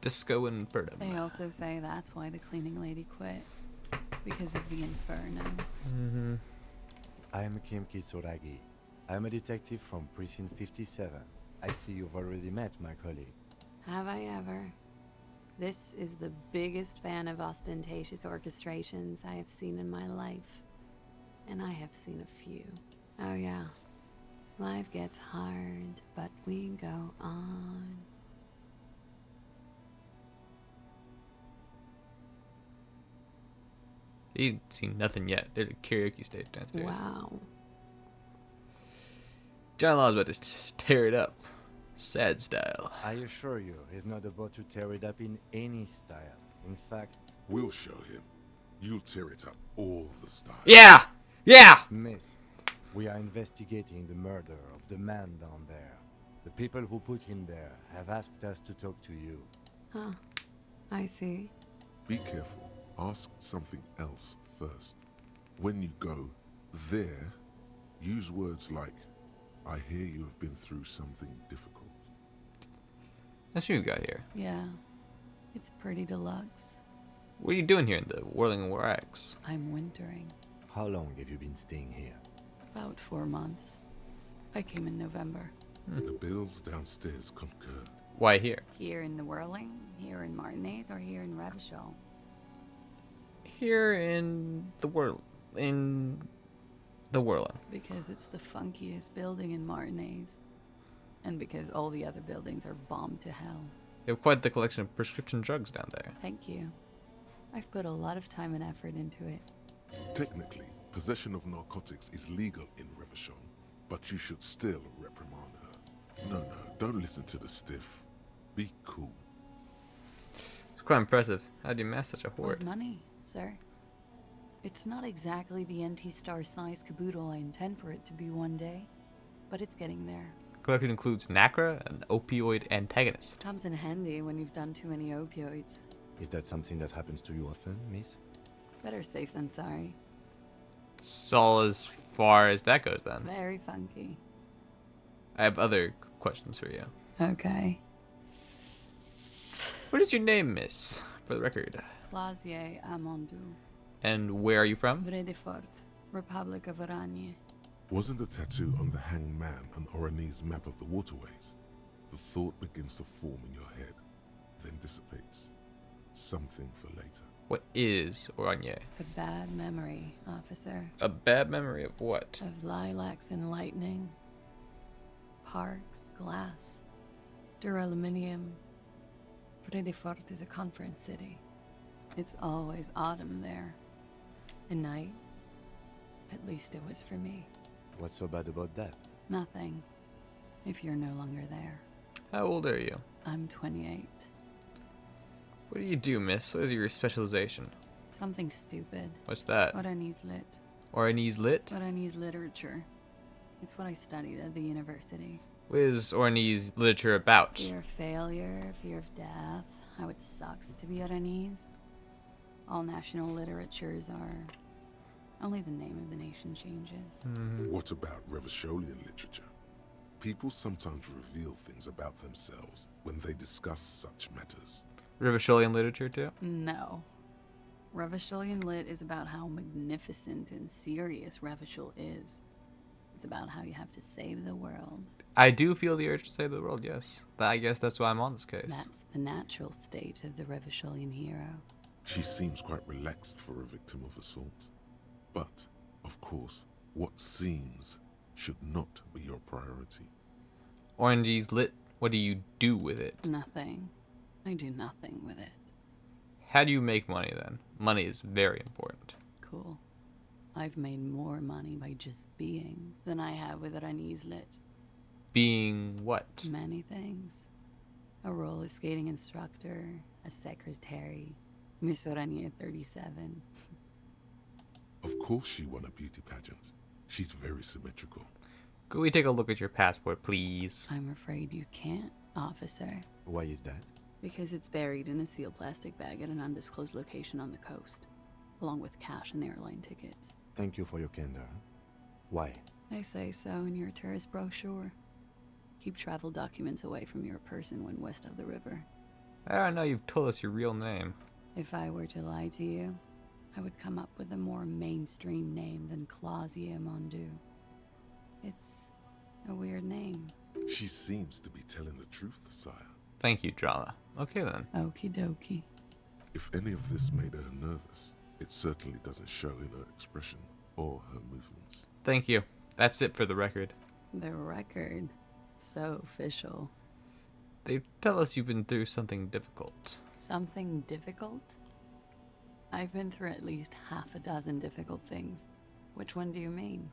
Disco Inferno. They also say that's why the cleaning lady quit. Because of the inferno. Mm-hmm. I am Kim Kitsuragi. I am a detective from Precinct 57. I see you've already met my colleague. Have I ever? This is the biggest fan of ostentatious orchestrations I have seen in my life. And I have seen a few. Oh yeah. Life gets hard, but we go on. You've seen nothing yet. There's a karaoke stage downstairs. Wow. John Law's about to tear it up. Sad style. I assure you, he's not about to tear it up in any style. In fact... We'll show him. You'll tear it up all the style. Yeah! Yeah! Miss, we are investigating the murder of the man down there. The people who put him there have asked us to talk to you. Huh. I see. Be careful. Ask something else first. When you go there, use words like, I hear you have been through something difficult. That's what you got here. Yeah. It's pretty deluxe. What are you doing here in the Whirling Wax? I'm wintering. How long have you been staying here? About 4 months. I came in November. The bills downstairs concur. Why here? Here in the Whirling, here in Martinez, or here in Revachol? Here in the Whirling. Because it's the funkiest building in Martinez. And because all the other buildings are bombed to hell. You have quite the collection of prescription drugs down there. Thank you. I've put a lot of time and effort into it. Technically, possession of narcotics is legal in Revachon, but you should still reprimand her. No, don't listen to the stiff. Be cool. It's quite impressive. How do you mask such a With horde? money, sir. It's not exactly the NT-star size caboodle I intend for it to be one day, but it's getting there. Collection includes Nacra, an opioid antagonist. Comes in handy when you've done too many opioids. Is that something that happens to you often, miss? Better safe than sorry. It's all as far as that goes then. Very funky. I have other questions for you. Okay. What is your name, miss? For the record. Clausier Amandou. And where are you from? Vredefort, Republic of Oranje. Wasn't the tattoo on the hanged man an Oranese map of the waterways? The thought begins to form in your head, then dissipates. Something for later. What is Oranje? A bad memory, officer. A bad memory of what? Of lilacs and lightning. Parks, glass, duraluminium. Vredefort is a conference city. It's always autumn there. A night. At least it was for me. What's so bad about that? Nothing. If you're no longer there. How old are you? I'm 28. What do you do, miss? What is your specialization? Something stupid. What's that? Oranese lit. Oranese lit? Oranese literature. It's what I studied at the university. What is Oranese literature about? Fear of failure, fear of death, how it sucks to be Oranese. All national literatures are... Only the name of the nation changes. What about Revacholian literature? People sometimes reveal things about themselves when they discuss such matters. Revacholian literature too? No. Revacholian lit is about how magnificent and serious Revachol is. It's about how you have to save the world. I do feel the urge to save the world, yes. I guess that's why I'm on this case. That's the natural state of the Revacholian hero. She seems quite relaxed for a victim of assault. But, of course, what seems should not be your priority. Orange's lit, what do you do with it? Nothing. I do nothing with it. How do you make money then? Money is very important. Cool. I've made more money by just being than I have with Oranese lit. Being what? Many things. A roller skating instructor, a secretary, Miss Oranje 37. Of course she won a beauty pageant. She's very symmetrical. Could we take a look at your passport, please? I'm afraid you can't, officer. Why is that? Because it's buried in a sealed plastic bag at an undisclosed location on the coast, along with cash and airline tickets. Thank you for your candor. Why? They say so in your tourist brochure. Keep travel documents away from your person when west of the river. I don't know you've told us your real name. If I were to lie to you, I would come up with a more mainstream name than Clausier Mondu. It's a weird name. She seems to be telling the truth, sire. Thank you, Drama. Okay then. Okie dokie. If any of this made her nervous, it certainly doesn't show in her expression or her movements. Thank you. That's it for the record. The record. So official. They tell us you've been through something difficult. Something difficult? I've been through at least half a dozen difficult things. Which one do you mean?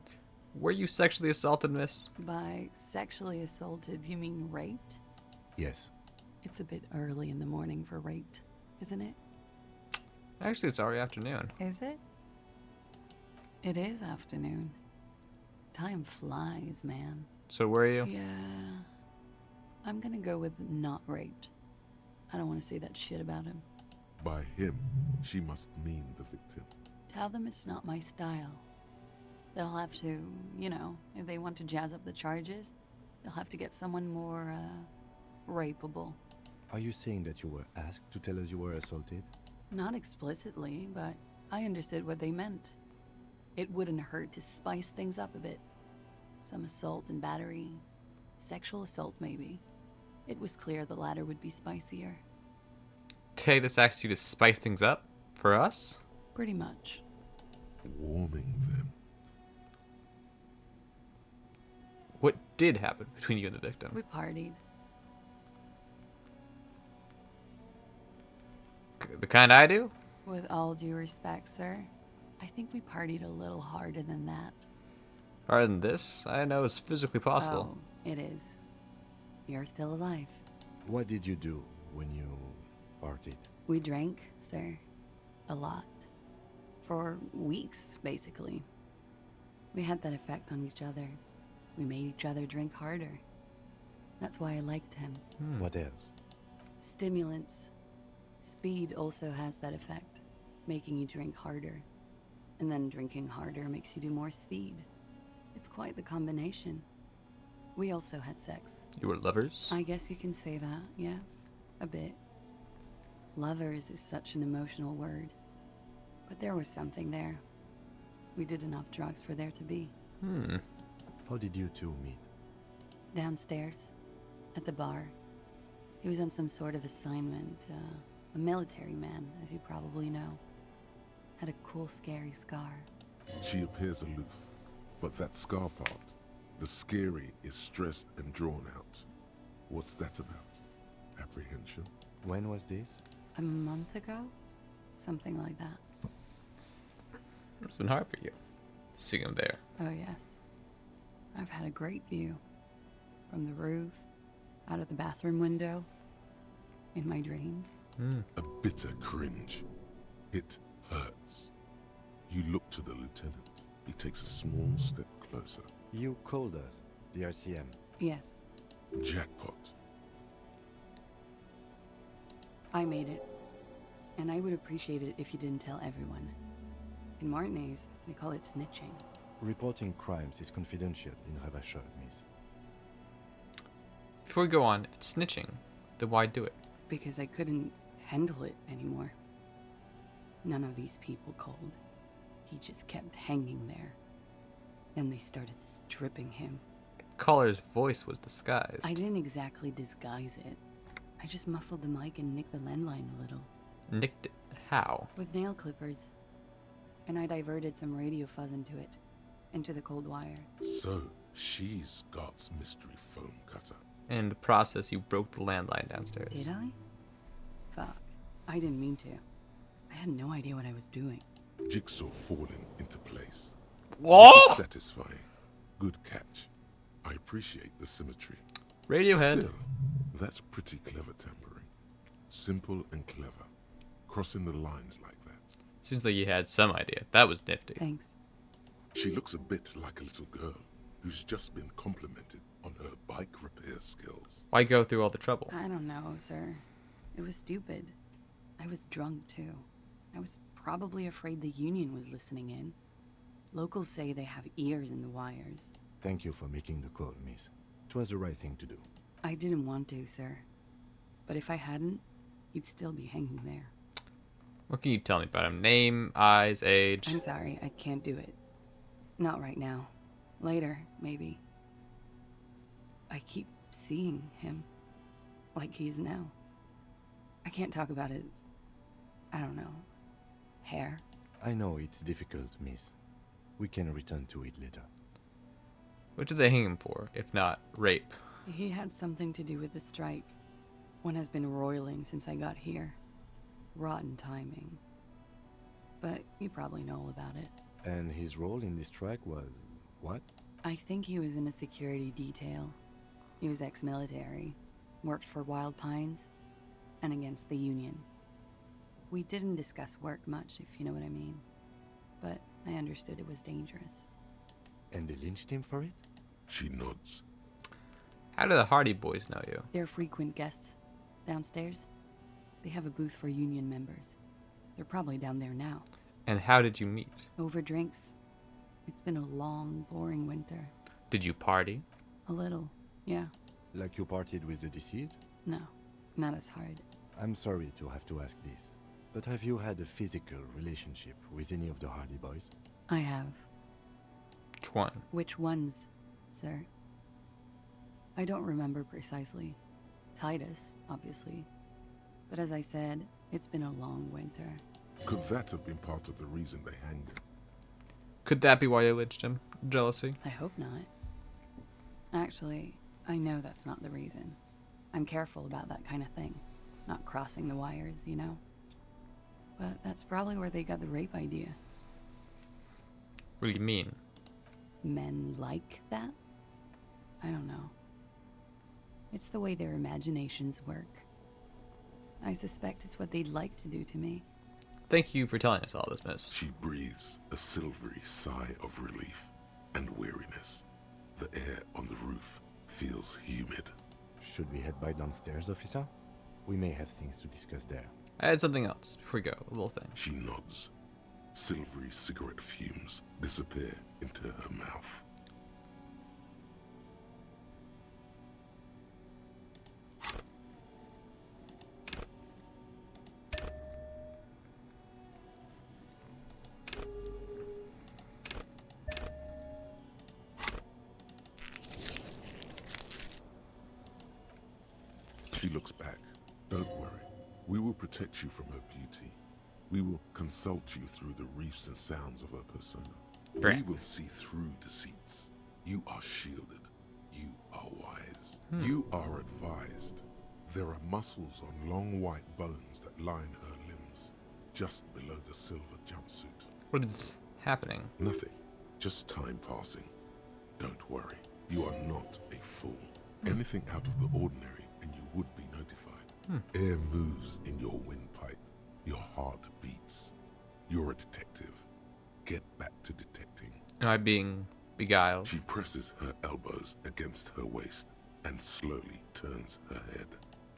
Were you sexually assaulted, miss? By sexually assaulted, you mean raped? Yes. It's a bit early in the morning for raped, isn't it? Actually, it's already afternoon. Is it? It is afternoon. Time flies, man. So were you? Yeah. I'm gonna go with not raped. I don't want to say that shit about him. By him, she must mean the victim. Tell them it's not my style. They'll have to, you know, if they want to jazz up the charges, they'll have to get someone more, rapeable. Are you saying that you were asked to tell us you were assaulted? Not explicitly, but I understood what they meant. It wouldn't hurt to spice things up a bit. Some assault and battery. Sexual assault, maybe. It was clear the latter would be spicier. Tatus asked you to spice things up? For us? Pretty much. Warming them. What did happen between you and the victim? We partied. The kind I do? With all due respect, sir, I think we partied a little harder than that. Harder than this? I know it's physically possible. Oh, it is. You're still alive. What did you do when you partied? We drank, sir. A lot. For weeks, basically. We had that effect on each other. We made each other drink harder. That's why I liked him. What else? Stimulants. Speed also has that effect, making you drink harder. And then drinking harder makes you do more speed. It's quite the combination. We also had sex. You were lovers? I guess you can say that, yes. A bit. Lovers is such an emotional word. But there was something there. We did enough drugs for there to be. How did you two meet? Downstairs. At the bar. He was on some sort of assignment. A military man, as you probably know. Had a cool, scary scar. She appears aloof, but that scar part, the scary, is stressed and drawn out. What's that about? Apprehension? When was this? A month ago? Something like that. It's been hard for you, seeing him there. Oh, yes. I've had a great view. From the roof, out of the bathroom window, in my dreams. A bitter cringe. It hurts. You look to the lieutenant. He takes a small step closer. You called us, the RCM. Yes, Jackpot. I made it. And I would appreciate it if you didn't tell everyone. In Martinez, they call it snitching. Reporting crimes is confidential in Ravachol, miss. Before we go on, if it's snitching, then why do it? Because I couldn't handle it anymore. None of these people called. He just kept hanging there. Then they started stripping him. Caller's voice was disguised. I didn't exactly disguise it. I just muffled the mic and nicked the landline a little. Nicked it? How? With nail clippers. And I diverted some radio fuzz into it. Into the cold wire. So, she's Scott's mystery foam cutter. And in the process, you broke the landline downstairs. Did I? Fuck. I didn't mean to. I had no idea what I was doing. Jigsaw falling into place. Whoa! Satisfying. Good catch. I appreciate the symmetry. Radiohead. Still, that's pretty clever tampering. Simple and clever. Crossing the lines like that. Seems like you had some idea. That was nifty. Thanks. She looks a bit like a little girl who's just been complimented on her bike repair skills. Why go through all the trouble? I don't know, sir. It was stupid. I was drunk, too. I was probably afraid the union was listening in. Locals say they have ears in the wires. Thank you for making the call, miss. It was the right thing to do. I didn't want to, sir. But if I hadn't, he'd still be hanging there. What can you tell me about him? Name, eyes, age? I'm sorry, I can't do it. Not right now. Later, maybe. I keep seeing him. Like he is now. I can't talk about his... I don't know. Hair. I know it's difficult, miss. We can return to it later. What did they hang him for, if not rape? He had something to do with the strike. One has been roiling since I got here. Rotten timing. But you probably know all about it. And his role in this strike was... what? I think he was in a security detail. He was ex-military. Worked for Wild Pines. And against the Union. We didn't discuss work much, if you know what I mean. But I understood it was dangerous. And they lynched him for it? She nods. How do the Hardy Boys know you? They're frequent guests. Downstairs. They have a booth for Union members. They're probably down there now. And how did you meet? Over drinks. It's been a long, boring winter. Did you party? A little, yeah. Like you partied with the deceased? No, not as hard. I'm sorry to have to ask this, but have you had a physical relationship with any of the Hardy Boys? I have. Which one? Which ones, sir? I don't remember precisely. Titus, obviously. But as I said, it's been a long winter. Could that have been part of the reason they hanged him? Could that be why they lynched him? Jealousy? I hope not. Actually, I know that's not the reason. I'm careful about that kind of thing. Not crossing the wires, you know? But that's probably where they got the rape idea. What do you mean? Men like that? I don't know. It's the way their imaginations work. I suspect it's what they'd like to do to me. Thank you for telling us all this, miss. She breathes a silvery sigh of relief and weariness. The air on the roof feels humid. Should we head by downstairs, officer? We may have things to discuss there. I had something else before we go, a little thing. She nods. Silvery cigarette fumes disappear into her mouth. She looks back. Don't worry. We will protect you from her beauty. We will consult you through the reefs and sounds of her persona. We will see through deceits. You are shielded. You are wise. You are advised. There are muscles on long white bones that line her limbs, just below the silver jumpsuit. What is happening? Nothing. Just time passing. Don't worry. You are not a fool. Anything out of the ordinary and you would be notified. Air moves in your windpipe. Your heart beats. You're a detective. Get back to detecting. Am I being beguiled? She presses her elbows against her waist and slowly turns her head.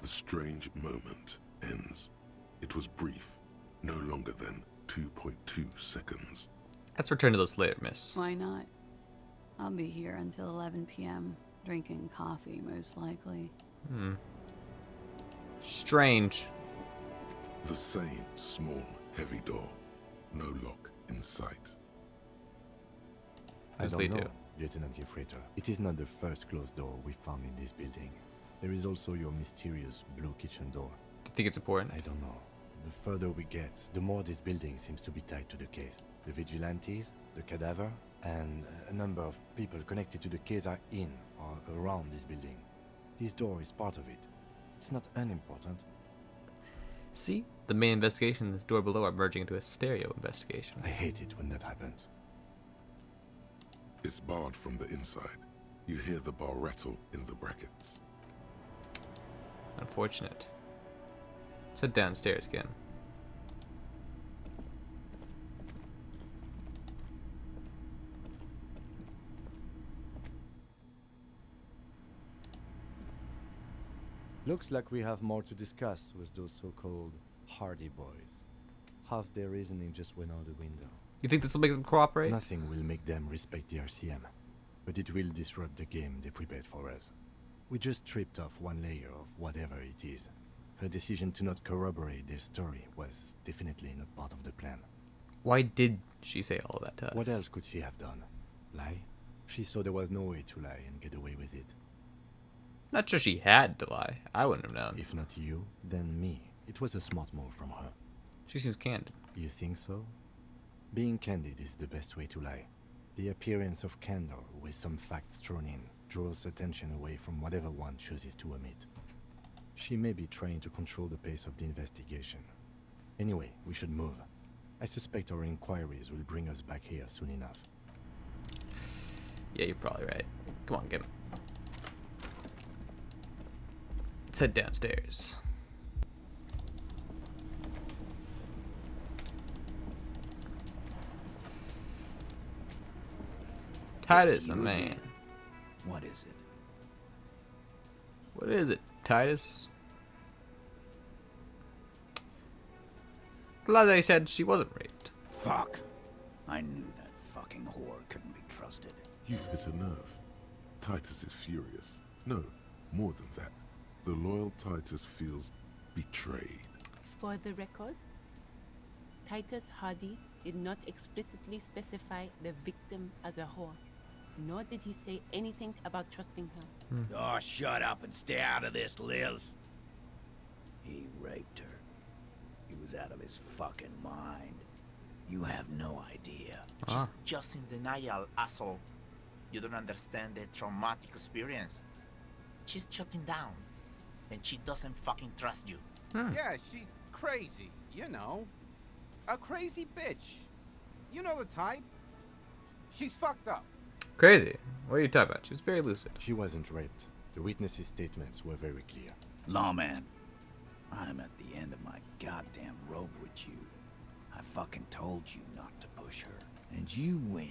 The strange moment ends. It was brief, no longer than 2.2 seconds. Let's return to this later, miss. Why not? I'll be here until 11 p.m. drinking coffee, most likely. Strange. The same small, heavy door. No lock in sight. I As don't they know, do. Lieutenant Yefreiter. It is not the first closed door we found in this building. There is also your mysterious blue kitchen door. Do you think it's important? I don't know. The further we get, the more this building seems to be tied to the case. The vigilantes, the cadaver, and a number of people connected to the case are in or around this building. This door is part of it. It's not unimportant. See? The main investigation and this door below are merging into a stereo investigation. I hate it when that happens. It's barred from the inside. You hear the bar rattle in the brackets. Unfortunate. Let's head downstairs again. Looks like we have more to discuss with those so-called Hardy boys. Half their reasoning just went out the window. You think this will make them cooperate? Nothing will make them respect the RCM, but it will disrupt the game they prepared for us. We just stripped off one layer of whatever it is. Her decision to not corroborate their story was definitely not part of the plan. Why did she say all of that to us? What else could she have done? Lie? She saw there was no way to lie and get away with it. Not sure she had to lie. I wouldn't have known. If not you, then me. It was a smart move from her. She seems candid. You think so? Being candid is the best way to lie. The appearance of candor with some facts thrown in draws attention away from whatever one chooses to omit. She may be trying to control the pace of the investigation. Anyway, we should move. I suspect our inquiries will bring us back here soon enough. Yeah, you're probably right. Come on, get him. Let's head downstairs. Titus, my man. What is it? What is it, Titus? Glad they said she wasn't raped. Fuck. I knew that fucking whore couldn't be trusted. You've hit a nerve. Titus is furious. No, more than that. The loyal Titus feels betrayed. For the record, Titus Hardy did not explicitly specify the victim as a whore, nor did he say anything about trusting her. Oh, shut up and stay out of this, Liz. He raped her. He was out of his fucking mind. You have no idea. She's just in denial, asshole. You don't understand the traumatic experience. She's shutting down, and she doesn't fucking trust you. Yeah, she's crazy, you know. A crazy bitch. You know the type. She's fucked up. Crazy. What are you talking about? She's very lucid. She wasn't raped. The witnesses' statements were very clear. Lawman, I'm at the end of my goddamn rope with you. I fucking told you not to push her, and you went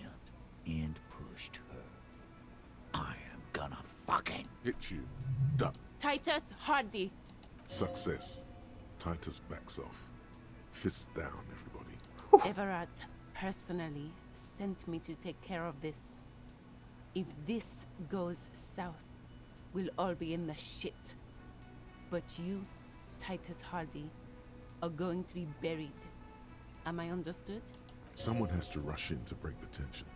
and pushed her. I am gonna fucking hit you. Duck. Titus Hardy. Success. Titus backs off. Fists down, everybody. Everard personally sent me to take care of this. If this goes south, we'll all be in the shit. But you, Titus Hardy, are going to be buried. Am I understood? Someone has to rush in to break the tension.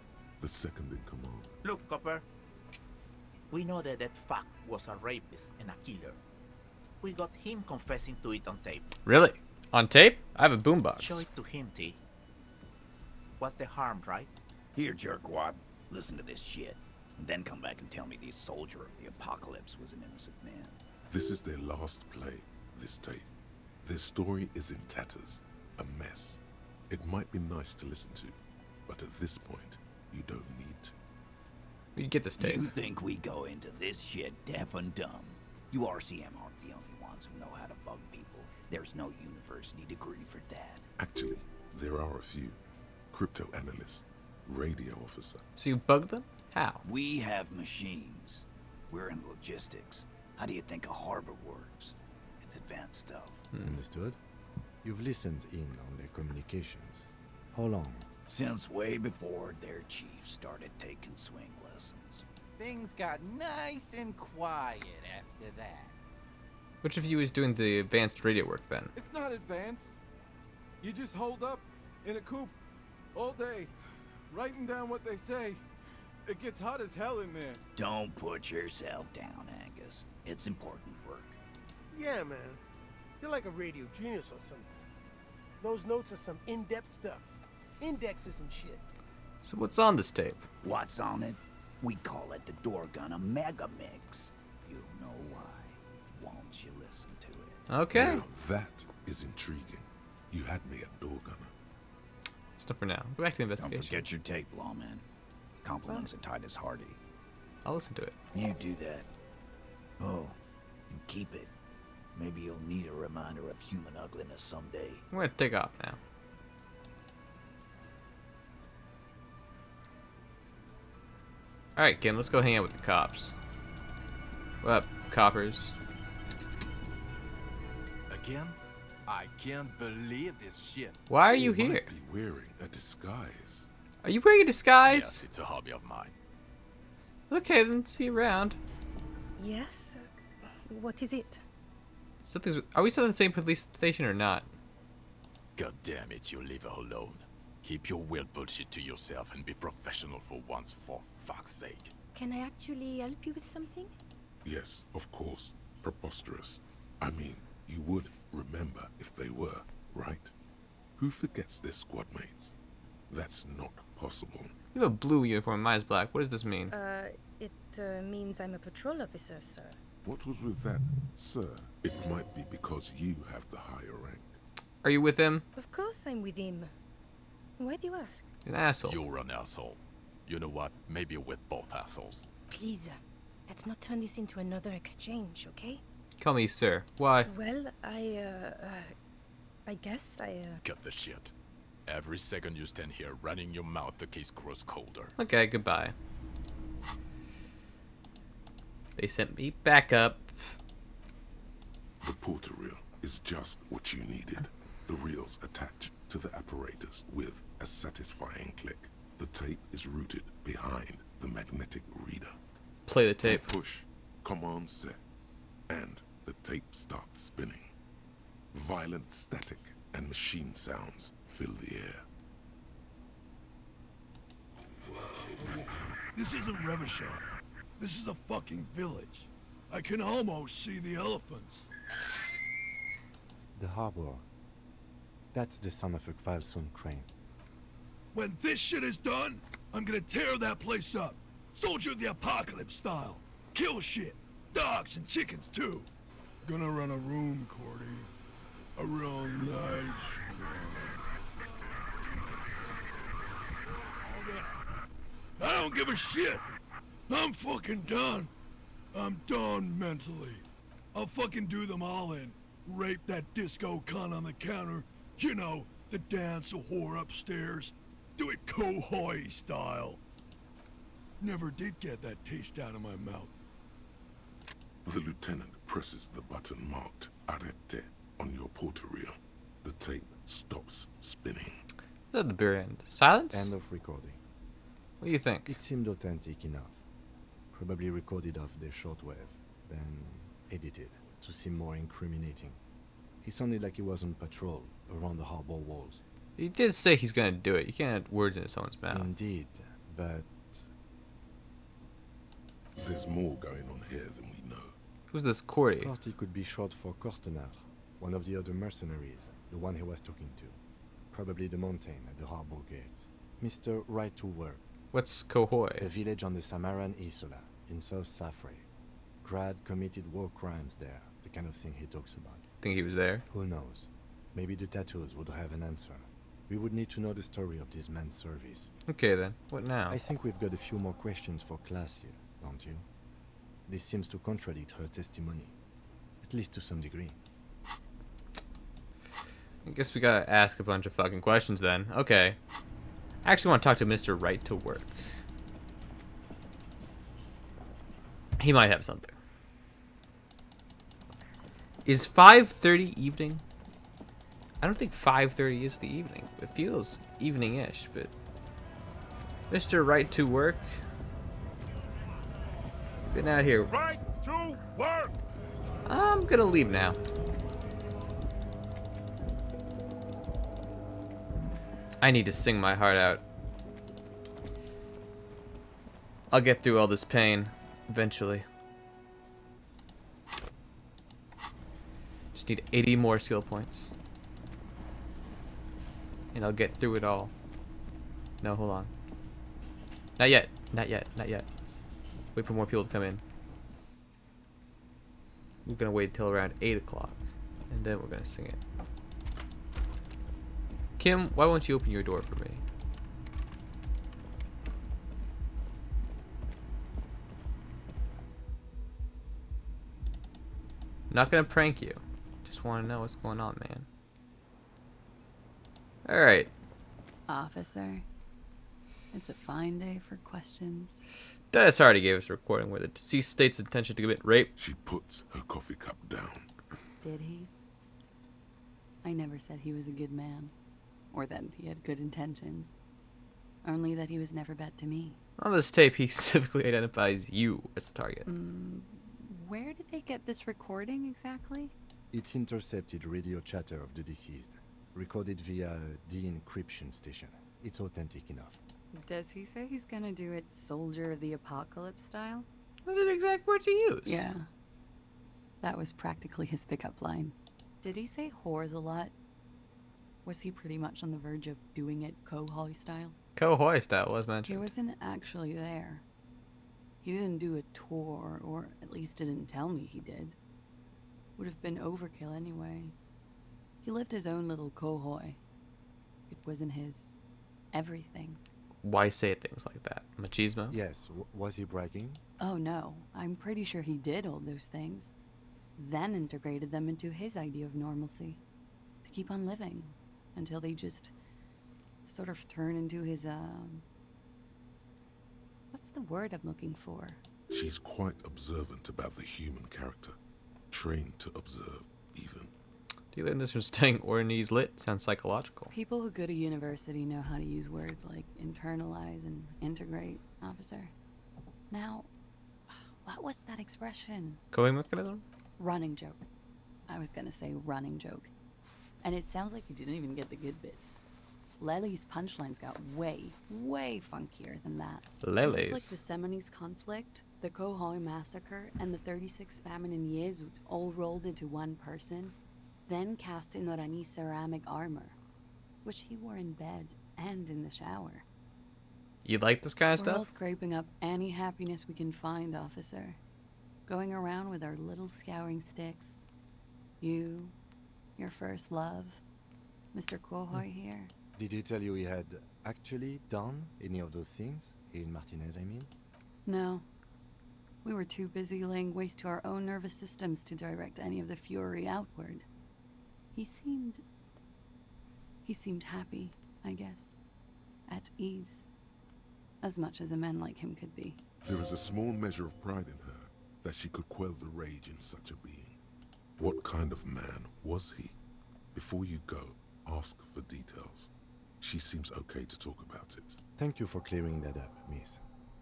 The second in command. Look, Copper. We know that fuck was a rapist and a killer. We got him confessing to it on tape. Really? On tape? I have a boombox. Show it to him, T. What's the harm, right? Here, jerkwad. Listen to this shit. And then come back and tell me the soldier of the apocalypse was an innocent man. This is their last play, this tape. Their story is in tatters. A mess. It might be nice to listen to, but at this point, you don't need to. You get this tape. You think we go into this shit deaf and dumb? You RCM aren't the only ones who know how to bug people. There's no university degree for that. Actually, there are a few. Crypto analyst, radio officer. So you bug them? How? We have machines. We're in logistics. How do you think a harbor works? It's advanced stuff. Understood? You've listened in on their communications. How long? Since way before their chief started taking swing lessons. Things got nice and quiet after that. Which of you is doing the advanced radio work then? It's not advanced. You just hold up in a coop all day, writing down what they say. It gets hot as hell in there. Don't put yourself down, Angus. It's important work. Yeah, man. You're like a radio genius or something. Those notes are some in-depth stuff. Indexes and shit. So what's on this tape? What's on it? We call it the door gun a mega mix. You'll know why. Won't you listen to it? Okay. Now that is intriguing. You had me at door gunner. Stop for now. Go back to the investigation. Don't forget your tape, lawman. Compliments of Titus Hardy. I'll listen to it. You do that. Oh, and keep it. Maybe you'll need a reminder of human ugliness someday. I'm gonna take off now. Alright, Kim, let's go hang out with the cops. What up, coppers? Again? I can't believe this shit. Why are you He here? might be wearing a disguise. Are you wearing a disguise? Yes, it's a hobby of mine. Okay, then see you around. Yes? What is it? Are we still in the same police station or not? God damn it, you leave her alone. Keep your weird bullshit to yourself and be professional for once, for fuck's sake. Can I actually help you with something? Yes, of course. Preposterous. I mean, you would remember if they were, right? Who forgets their squad mates? That's not possible. You have a blue uniform, mine's black. What does this mean? It means I'm a patrol officer, sir. What was with that, sir? It might be because you have the higher rank. Are you with him? Of course I'm with him. Why do you ask? An asshole. You're an asshole. You know what? Maybe we're both assholes. Please, let's not turn this into another exchange, okay? Call me sir. Why? Well, I guess I, Cut the shit. Every second you stand here running your mouth, the case grows colder. Okay, goodbye. They sent me back up. The porter reel is just what you needed. The reels attach to the apparatus with a satisfying click. The tape is routed behind the magnetic reader. Play the tape. Push, command set, and the tape starts spinning. Violent static and machine sounds fill the air. This isn't Revachol. This is a fucking village. I can almost see the elephants. The harbor. That's the son of a Kvalson crane. When this shit is done, I'm gonna tear that place up. Soldier of the apocalypse style. Kill shit. Dogs and chickens too. Gonna run a room, Cordy. A real nice room. I don't give a shit. I'm fucking done. I'm done mentally. I'll fucking do them all in. Rape that disco cunt on the counter. You know, the dance a whore upstairs. Do it Kohoi style. Never did get that taste out of my mouth. The lieutenant presses the button marked Arrete on your portal reel. The tape stops spinning. At the very end. Silence? End of recording. What do you think? It seemed authentic enough. Probably recorded off the shortwave, then edited to seem more incriminating. He sounded like he was on patrol around the harbor walls. He did say he's gonna do it. You can't have words in someone's mouth. Indeed, but there's more going on here than we know. Who's this Cordy? Cordy could be short for Cortenar, one of the other mercenaries, the one he was talking to. Probably the mountain at the harbor gates. Mr. Right to Work. What's Kohoi? A village on the Samaran Isola, in South Safre. Grad committed war crimes there, the kind of thing he talks about. Think he was there? Who knows? Maybe the tattoos would have an answer. We would need to know the story of this man's service. Okay then, what now? I think we've got a few more questions for class here, don't you? This seems to contradict her testimony, at least to some degree. I guess we gotta ask a bunch of fucking questions then. Okay. I actually want to talk to Mr. Right to Work. He might have something. Is 5:30 evening? I don't think 5:30 is the evening. It feels evening-ish, but... Mr. Right to Work? Been out here. Right to work! I'm gonna leave now. I need to sing my heart out. I'll get through all this pain eventually. Just need 80 more skill points. And I'll get through it all. No, hold on. Not yet. Not yet. Not yet. Wait for more people to come in. We're gonna wait till around 8 o'clock. And then we're gonna sing it. Kim, why won't you open your door for me? Not gonna prank you. Just want to know what's going on, man. Alright. Officer, it's a fine day for questions. Dennis already gave us a recording where the deceased states intention to commit rape. She puts her coffee cup down. Did he? I never said he was a good man. Or that he had good intentions. Only that he was never bad to me. On this tape, he specifically identifies you as the target. Where did they get this recording exactly? It's intercepted radio chatter of the deceased, recorded via a de-encryption station. It's authentic enough. Does he say he's gonna do it Soldier of the Apocalypse style? What are the exact words he used? Yeah. That was practically his pickup line. Did he say whores a lot? Was he pretty much on the verge of doing it Kohoi style? Kohoi style was mentioned. He wasn't actually there. He didn't do a tour, or at least didn't tell me he did. Would have been overkill anyway. He lived his own little Kohoi. It wasn't his everything. Why say things like that? Machismo? Yes. Was he bragging? Oh no, I'm pretty sure he did all those things. Then integrated them into his idea of normalcy. To keep on living. Until they just sort of turn into his, what's the word I'm looking for? She's quite observant about the human character. Trained to observe, even. Do you learn this from studying Ornese Lit? Sounds psychological. People who go to university know how to use words like internalize and integrate, officer. Now, what was that expression? Coping mechanism? Running joke. I was gonna say running joke. And it sounds like you didn't even get the good bits. Lely's punchlines got way, way funkier than that. Lely's? It's like the Seminoles conflict, the Kohoi massacre, and the 36 famine in Yezud all rolled into one person, then cast in Orani ceramic armor, which he wore in bed and in the shower. You like this kind of We're all stuff? scraping up any happiness we can find, officer. Going around with our little scouring sticks. You, your first love, Mr. Quohoy here. Did he tell you he had actually done any of those things? In Martinez, I mean? No. We were too busy laying waste to our own nervous systems to direct any of the fury outward. He seemed happy, I guess. At ease. As much as a man like him could be. There is a small measure of pride in her that she could quell the rage in such a being. What kind of man was he? Before you go, ask for details. She seems okay to talk about it. Thank you for clearing that up, miss.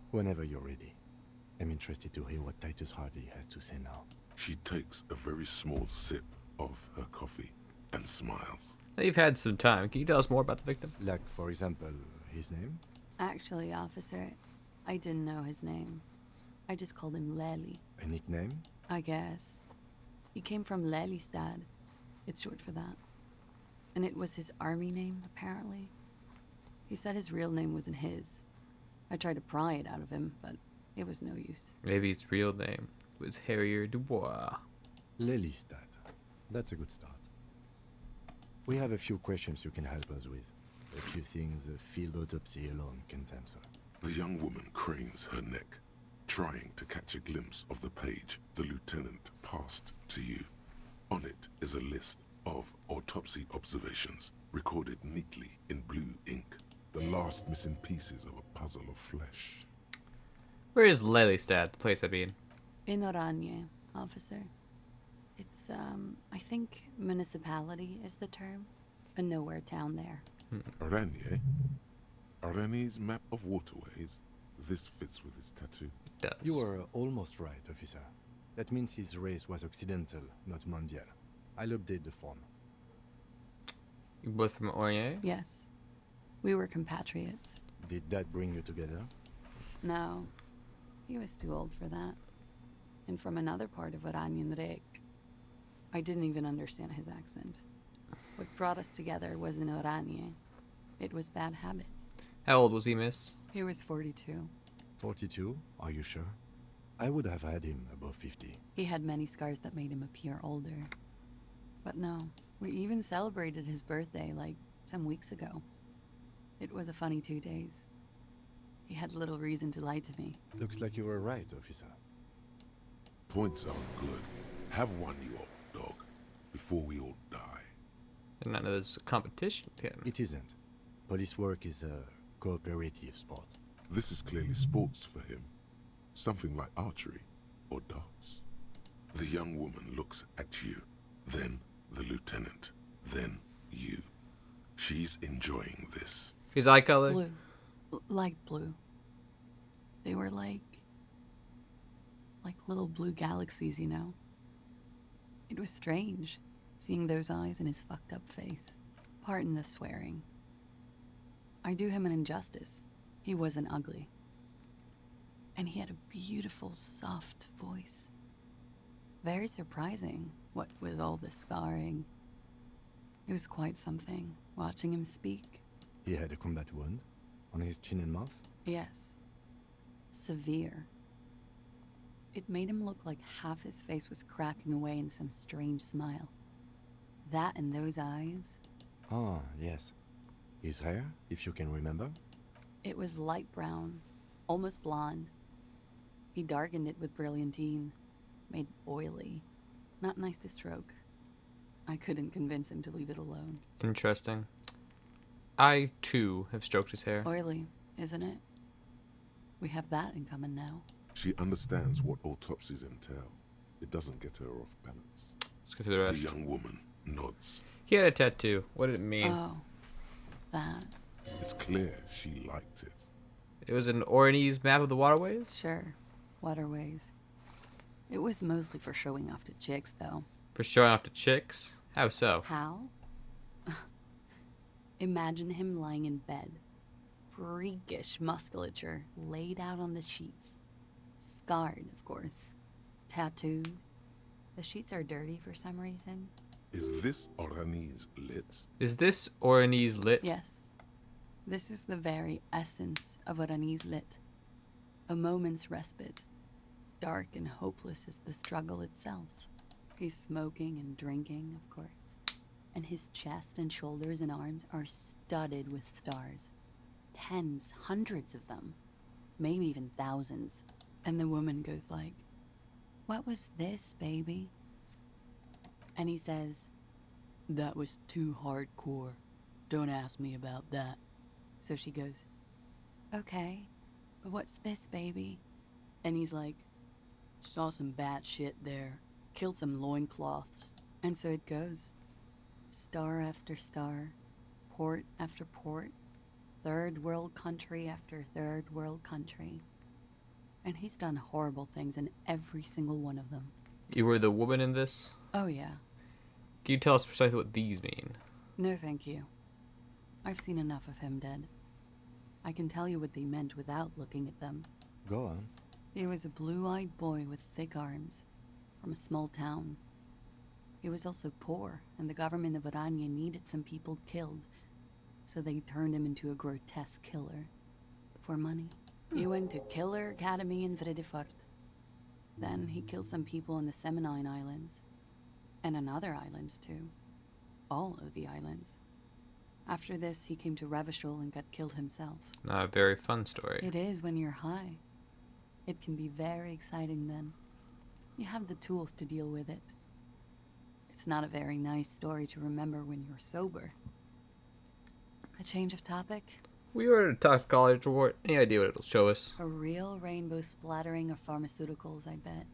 Whenever you're ready. I'm interested to hear what Titus Hardy has to say now. She takes a very small sip of her coffee and smiles. You've had some time. Can you tell us more about the victim? Like, for example, his name? Actually, officer, I didn't know his name. I just called him Lely. A nickname? I guess. He came from Lelystad. It's short for that. And it was his army name, apparently. He said his real name wasn't his. I tried to pry it out of him, but it was no use. Maybe his real name was Harrier Dubois. Lelystad. That's a good start. We have a few questions you can help us with. A few things a field autopsy alone can't answer. The young woman cranes her neck, trying to catch a glimpse of the page the lieutenant passed to you. On it is a list of autopsy observations, recorded neatly in blue ink. The last missing pieces of a puzzle of flesh. Where is Lelystad, the place I mean? In Oranje, officer. It's, I think municipality is the term. A nowhere town there. Oranje? Oranje's map of waterways? This fits with his tattoo. Does. You were almost right, officer. That means his race was occidental, not mondial. I'll update the form. You both from Oranje? Yes. We were compatriots. Did that bring you together? No. He was too old for that. And from another part of Oranjenrijk. I didn't even understand his accent. What brought us together was in Oranje. It was bad habits. How old was he, miss? He was 42. 42? Are you sure? I would have had him above 50. He had many scars that made him appear older. But no, we even celebrated his birthday like some weeks ago. It was a funny 2 days. He had little reason to lie to me. Looks like you were right, officer. Points are good. Have one, you old dog, before we all die. And none of this competition, Ken. It isn't. Police work is a cooperative sport. This is clearly sports for him. Something like archery or darts. The young woman looks at you, then the lieutenant, then you. She's enjoying this. His eye color? Blue. Light blue. They were like little blue galaxies, you know? It was strange, seeing those eyes in his fucked up face. Pardon the swearing. I do him an injustice. He wasn't ugly. And he had a beautiful, soft voice. Very surprising, what with all the scarring. It was quite something, watching him speak. He had a combat wound on his chin and mouth? Yes. Severe. It made him look like half his face was cracking away in some strange smile. That and those eyes. Ah, yes. His hair, if you can remember? It was light brown, almost blonde. He darkened it with brilliantine, made oily. Not nice to stroke. I couldn't convince him to leave it alone. Interesting. I, too, have stroked his hair. Oily, isn't it? We have that in common now. She understands what autopsies entail. It doesn't get her off balance. Let's go through the rest. The young woman nods. He had a tattoo. What did it mean? Oh, that. It's clear she liked it. It was an Oranese map of the waterways? Sure. Waterways. It was mostly for showing off to chicks, though. For showing off to chicks? How so? How? Imagine him lying in bed. Freakish musculature laid out on the sheets. Scarred, of course. Tattooed. The sheets are dirty for some reason. Is this Oranese lit? Is this Oranese lit? Yes. This is the very essence of what unease lit. A moment's respite. Dark and hopeless as the struggle itself. He's smoking and drinking, of course. And his chest and shoulders and arms are studded with stars. Tens, hundreds of them. Maybe even thousands. And the woman goes like, "What was this, baby?" And he says, "That was too hardcore. Don't ask me about that." So she goes, "Okay, but what's this, baby?" And he's like, "Saw some bad shit there. Killed some loincloths." And so it goes. Star after star. Port after port. Third world country after third world country. And he's done horrible things in every single one of them. You were the woman in this? Oh yeah. Can you tell us precisely what these mean? No thank you. I've seen enough of him dead. I can tell you what they meant without looking at them. Go on. He was a blue-eyed boy with thick arms, from a small town. He was also poor, and the government of Orania needed some people killed, so they turned him into a grotesque killer. For money. He went to Killer Academy in Vredefort. Then he killed some people in the Seminine Islands. And on other islands, too. All of the islands. After this, he came to Revachol and got killed himself. Not a very fun story. It is when you're high. It can be very exciting then. You have the tools to deal with it. It's not a very nice story to remember when you're sober. A change of topic? We ordered a toxicology report. Any idea what it'll show us? A real rainbow splattering of pharmaceuticals, I bet.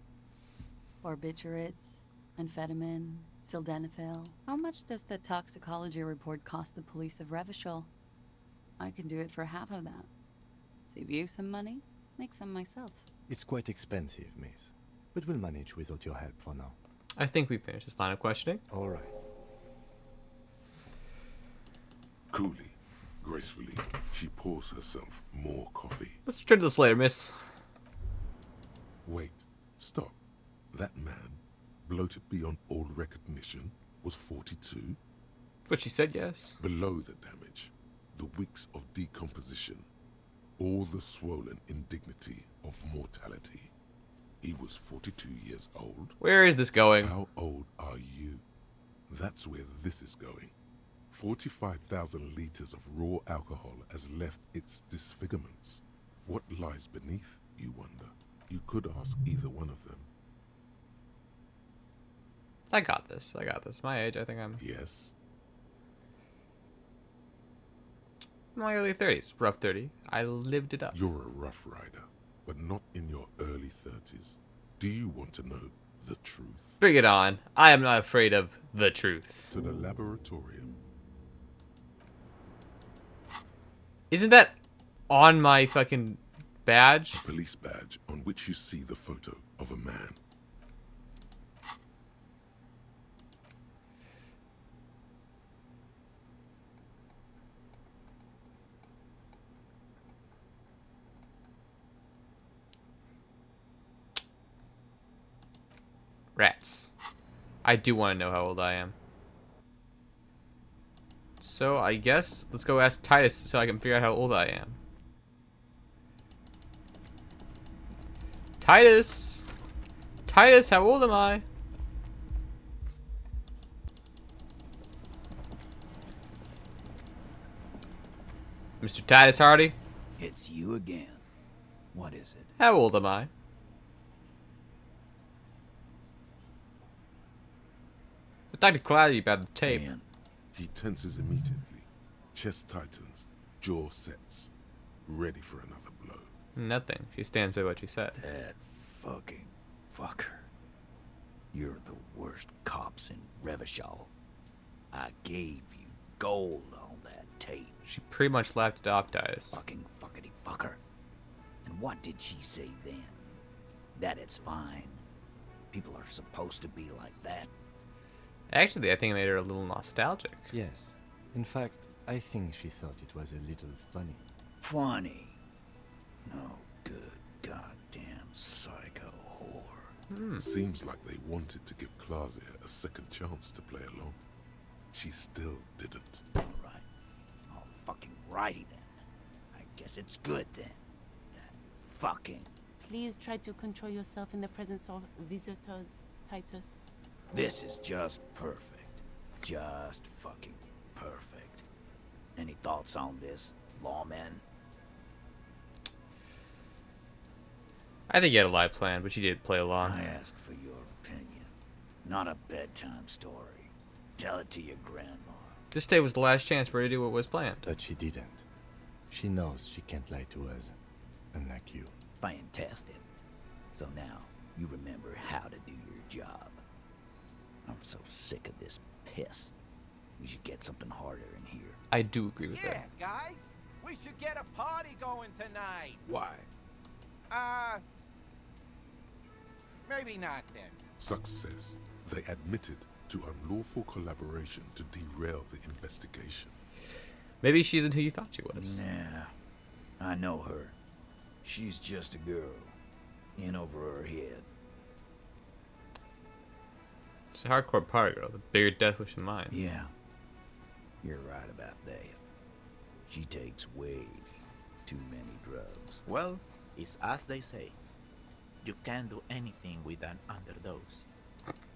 Barbiturates, amphetamine, sildenafil. How much does the toxicology report cost the police of Revachol? I can do it for half of that. Save you some money, make some myself. It's quite expensive, miss. But we'll manage without your help for now. I think we finished this line of questioning. All right. Coolly, gracefully, she pours herself more coffee. Let's return to this later, miss. Wait, stop. That man, bloated beyond all recognition, was 42? But she said yes. Below the damage, the weeks of decomposition, all the swollen indignity of mortality. He was 42 years old. Where is this going? How old are you? That's where this is going. 45,000 liters of raw alcohol has left its disfigurements. What lies beneath, you wonder? You could ask either one of them. I got this. I got this. My age, I think I'm... Yes. My early 30s. Rough 30. I lived it up. You're a rough rider, but not in your early 30s. Do you want to know the truth? Bring it on. I am not afraid of the truth. To the laboratorium. Isn't that on my fucking badge? A police badge on which you see the photo of a man. Rats. I do want to know how old I am. So I guess let's go ask Titus so I can figure out how old I am. Titus! Titus, how old am I? Mr. Titus Hardy? It's you again. What is it? How old am I? Dr. Cloudy about the tape. Man. He tenses immediately. Chest tightens. Jaw sets. Ready for another blow. Nothing. She stands by what she said. That fucking fucker. You're the worst cops in Revachol. I gave you gold on that tape. She pretty much laughed it off, Titus. Fucking fuckity fucker. And what did she say then? That it's fine. People are supposed to be like that. Actually, I think it made her a little nostalgic. Yes. In fact, I think she thought it was a little funny. Funny? No good goddamn psycho whore. Seems like they wanted to give Klasia a second chance to play along. She still didn't. Alright. All fucking righty then. Yes, it's good then. Fucking. Please try to control yourself in the presence of visitors, Titus. This is just perfect. Just fucking perfect. Any thoughts on this, lawman? I think you had a live plan, but you did play along. I ask for your opinion, not a bedtime story. Tell it to your grandma. This day was the last chance for her to do what was planned. But she didn't. She knows she can't lie to us, unlike you. Fantastic. So now, you remember how to do your job. I'm so sick of this piss. We should get something harder in here. I do agree with Yeah, that. guys, we should get a party going tonight. Why? Maybe not then. Success. They admitted to unlawful collaboration to derail the investigation. Maybe she isn't who you thought she was. Nah, I know her. She's just a girl. In over her head. She's a hardcore party girl, the bigger death wish in mind. Yeah, you're right about that. She takes way too many drugs. Well, it's as they say. You can't do anything with an underdose.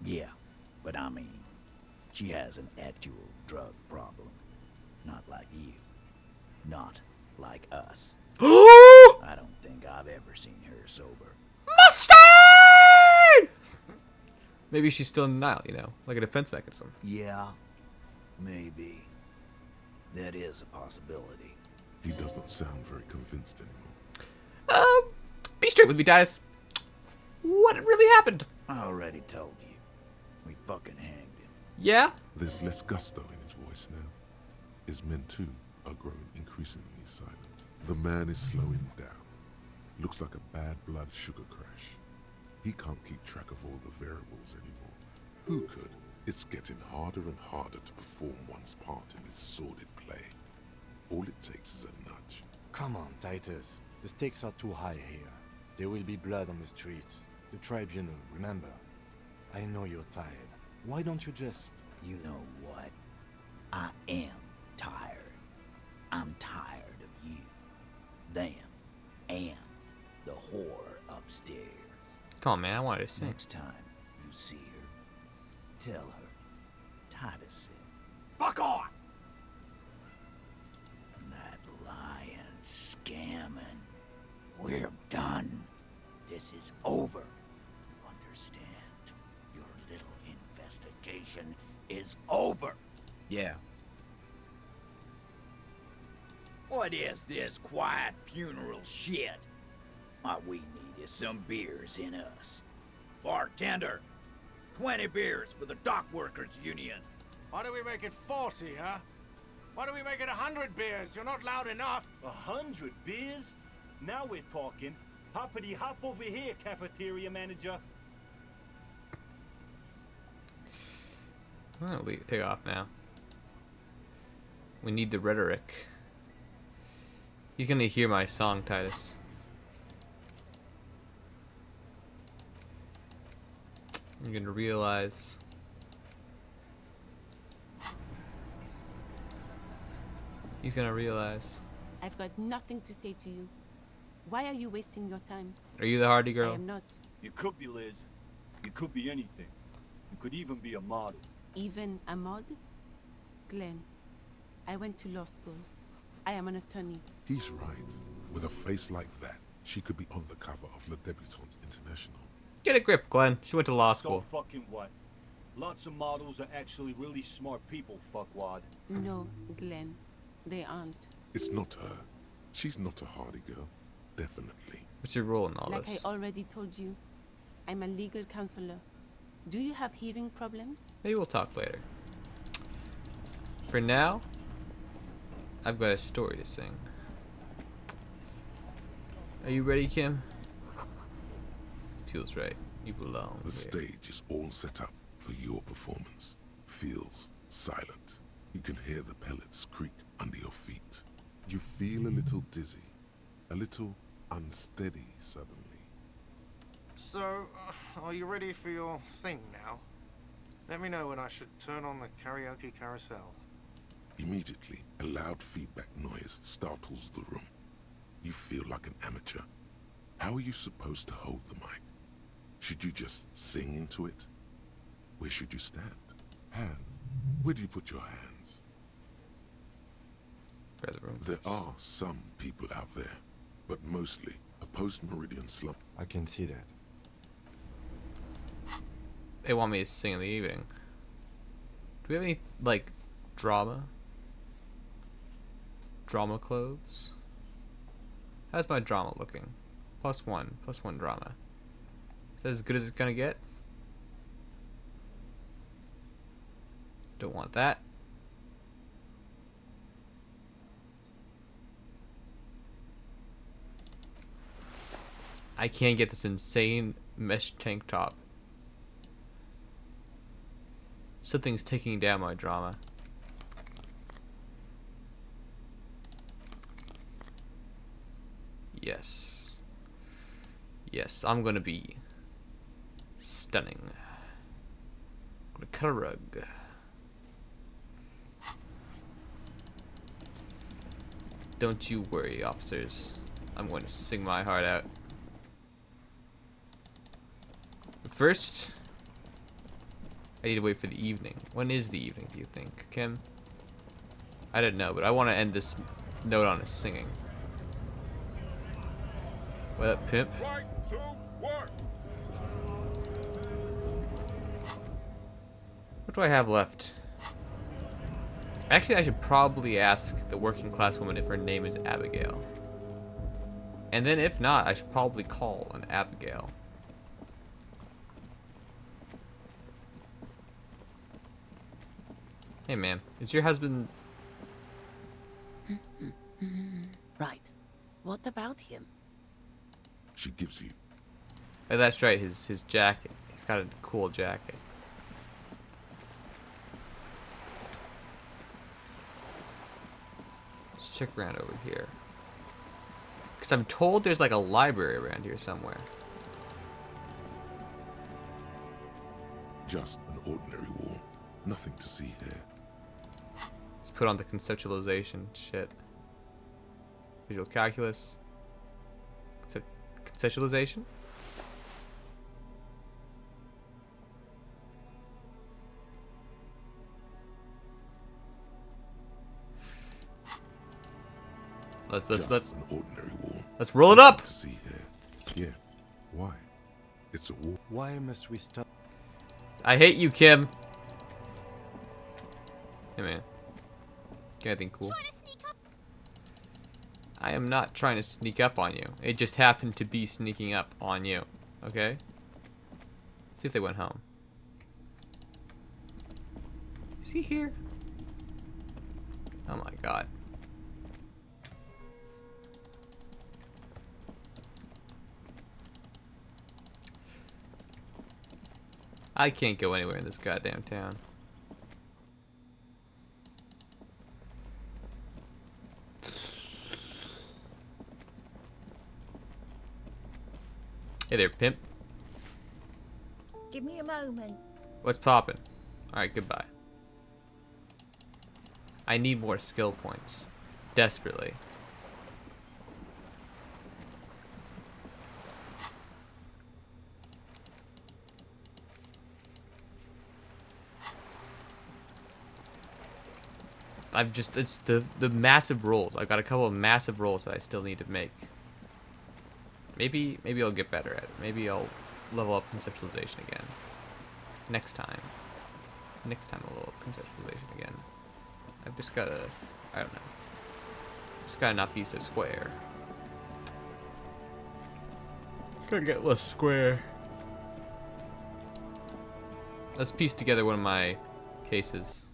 Yeah, but I mean, she has an actual drug problem. Not like you. Not like us. I don't think I've ever seen her sober. Mustard! Maybe she's still in denial, you know, like a defense mechanism. Yeah, maybe. That is a possibility. He does not sound very convinced anymore. Be straight with me, Titus. What really happened? I already told you. We fucking hanged him. Yeah? There's less gusto in his voice now. His men, too, are growing increasingly silent. The man is slowing down. Looks like a bad blood sugar crash. He can't keep track of all the variables anymore. Who could? It's getting harder and harder to perform one's part in this sordid play. All it takes is a nudge. Come on, Titus. The stakes are too high here. There will be blood on the streets. The tribunal, remember? I know you're tired. Why don't you just... You know what? I am tired. I'm tired of you, them, and the whore upstairs. Come on, man. I wanted to sing. Next time you see her, tell her Titus said, Fuck off! that lying, scamming. We're done. This is over. You understand? Your little investigation is over. Yeah. What is this quiet funeral shit? What we need is some beers in us. Bartender, 20 beers for the Dock Workers Union. Why do we make it 40, huh? Why do we make it 100 beers? You're not loud enough. 100 beers? Now we're talking. Hoppity hop over here, cafeteria manager. Oh, we take off now. We need the rhetoric. You're gonna hear my song, Titus. You're gonna realize. He's gonna realize. I've got nothing to say to you. Why are you wasting your time? Are you the hardy I girl? am not. You could be Liz. You could be anything. You could even be a model. Even a mod? Glenn, I went to law school. I am an attorney. He's right. With a face like that, she could be on the cover of Le Debutante International. Get a grip, Glenn. She went to law school. So fucking what? Lots of models are actually really smart people, fuckwad. No, Glenn, they aren't. It's not her. She's not a hardy girl. Definitely. What's your role in all Like this? I already told you, I'm a legal counselor. Do you have hearing problems? Maybe we'll talk later. For now, I've got a story to sing. Are you ready, Kim? Feels right. You belong The here. stage is all set up for your performance. Feels silent. You can hear the pellets creak under your feet. You feel a little dizzy, a little unsteady suddenly. So, are you ready for your thing now? Let me know when I should turn on the karaoke carousel. Immediately, a loud feedback noise startles the room. You feel like an amateur. How are you supposed to hold the mic? Should you just sing into it? Where should you stand? Hands. Where do you put your hands? There are some people out there, but mostly a post-meridian slump. I can see that. They want me to sing in the evening. Do we have any, like, drama? Drama clothes? How's my drama looking? +1. +1 drama. Is that as good as it's gonna get? Don't want that. I can't get this insane mesh tank top. Something's taking down my drama. Yes. Yes, I'm gonna be stunning. I'm gonna cut a rug. Don't you worry, officers. I'm going to sing my heart out. But first, I need to wait for the evening. When is the evening, do you think, Kim? I don't know, but I want to end this note on a singing. What up, pimp? Right to work. What do I have left? Actually, I should probably ask the working class woman if her name is Abigail. And then if not, I should probably call an Abigail. Hey, ma'am, is your husband... Right. What about him? She gives you. Oh, that's right, his jacket. He's got a cool jacket. Let's check around over here. Because I'm told there's like a library around here somewhere. Just an ordinary wall. Nothing to see here. Let's put on the conceptualization shit. Visual calculus. Conceptualization? Let's an ordinary wall. Let's roll it up. To see here. Yeah. Why? It's a wall. Why must we stop? I hate you, Kim. Hey, man. Got anything cool? I am not trying to sneak up on you. It just happened to be sneaking up on you. Okay? See if they went home. Is he here? Oh my god. I can't go anywhere in this goddamn town. Hey there, pimp. Give me a moment. What's poppin'? Alright, goodbye. I need more skill points. Desperately. It's the massive rolls. I've got a couple of massive rolls that I still need to make. Maybe I'll get better at it. Maybe I'll level up conceptualization again. Next time. Next time I'll level up conceptualization again. I've just gotta, I don't know. Just gotta not be so square. Gotta get less square. Let's piece together one of my cases.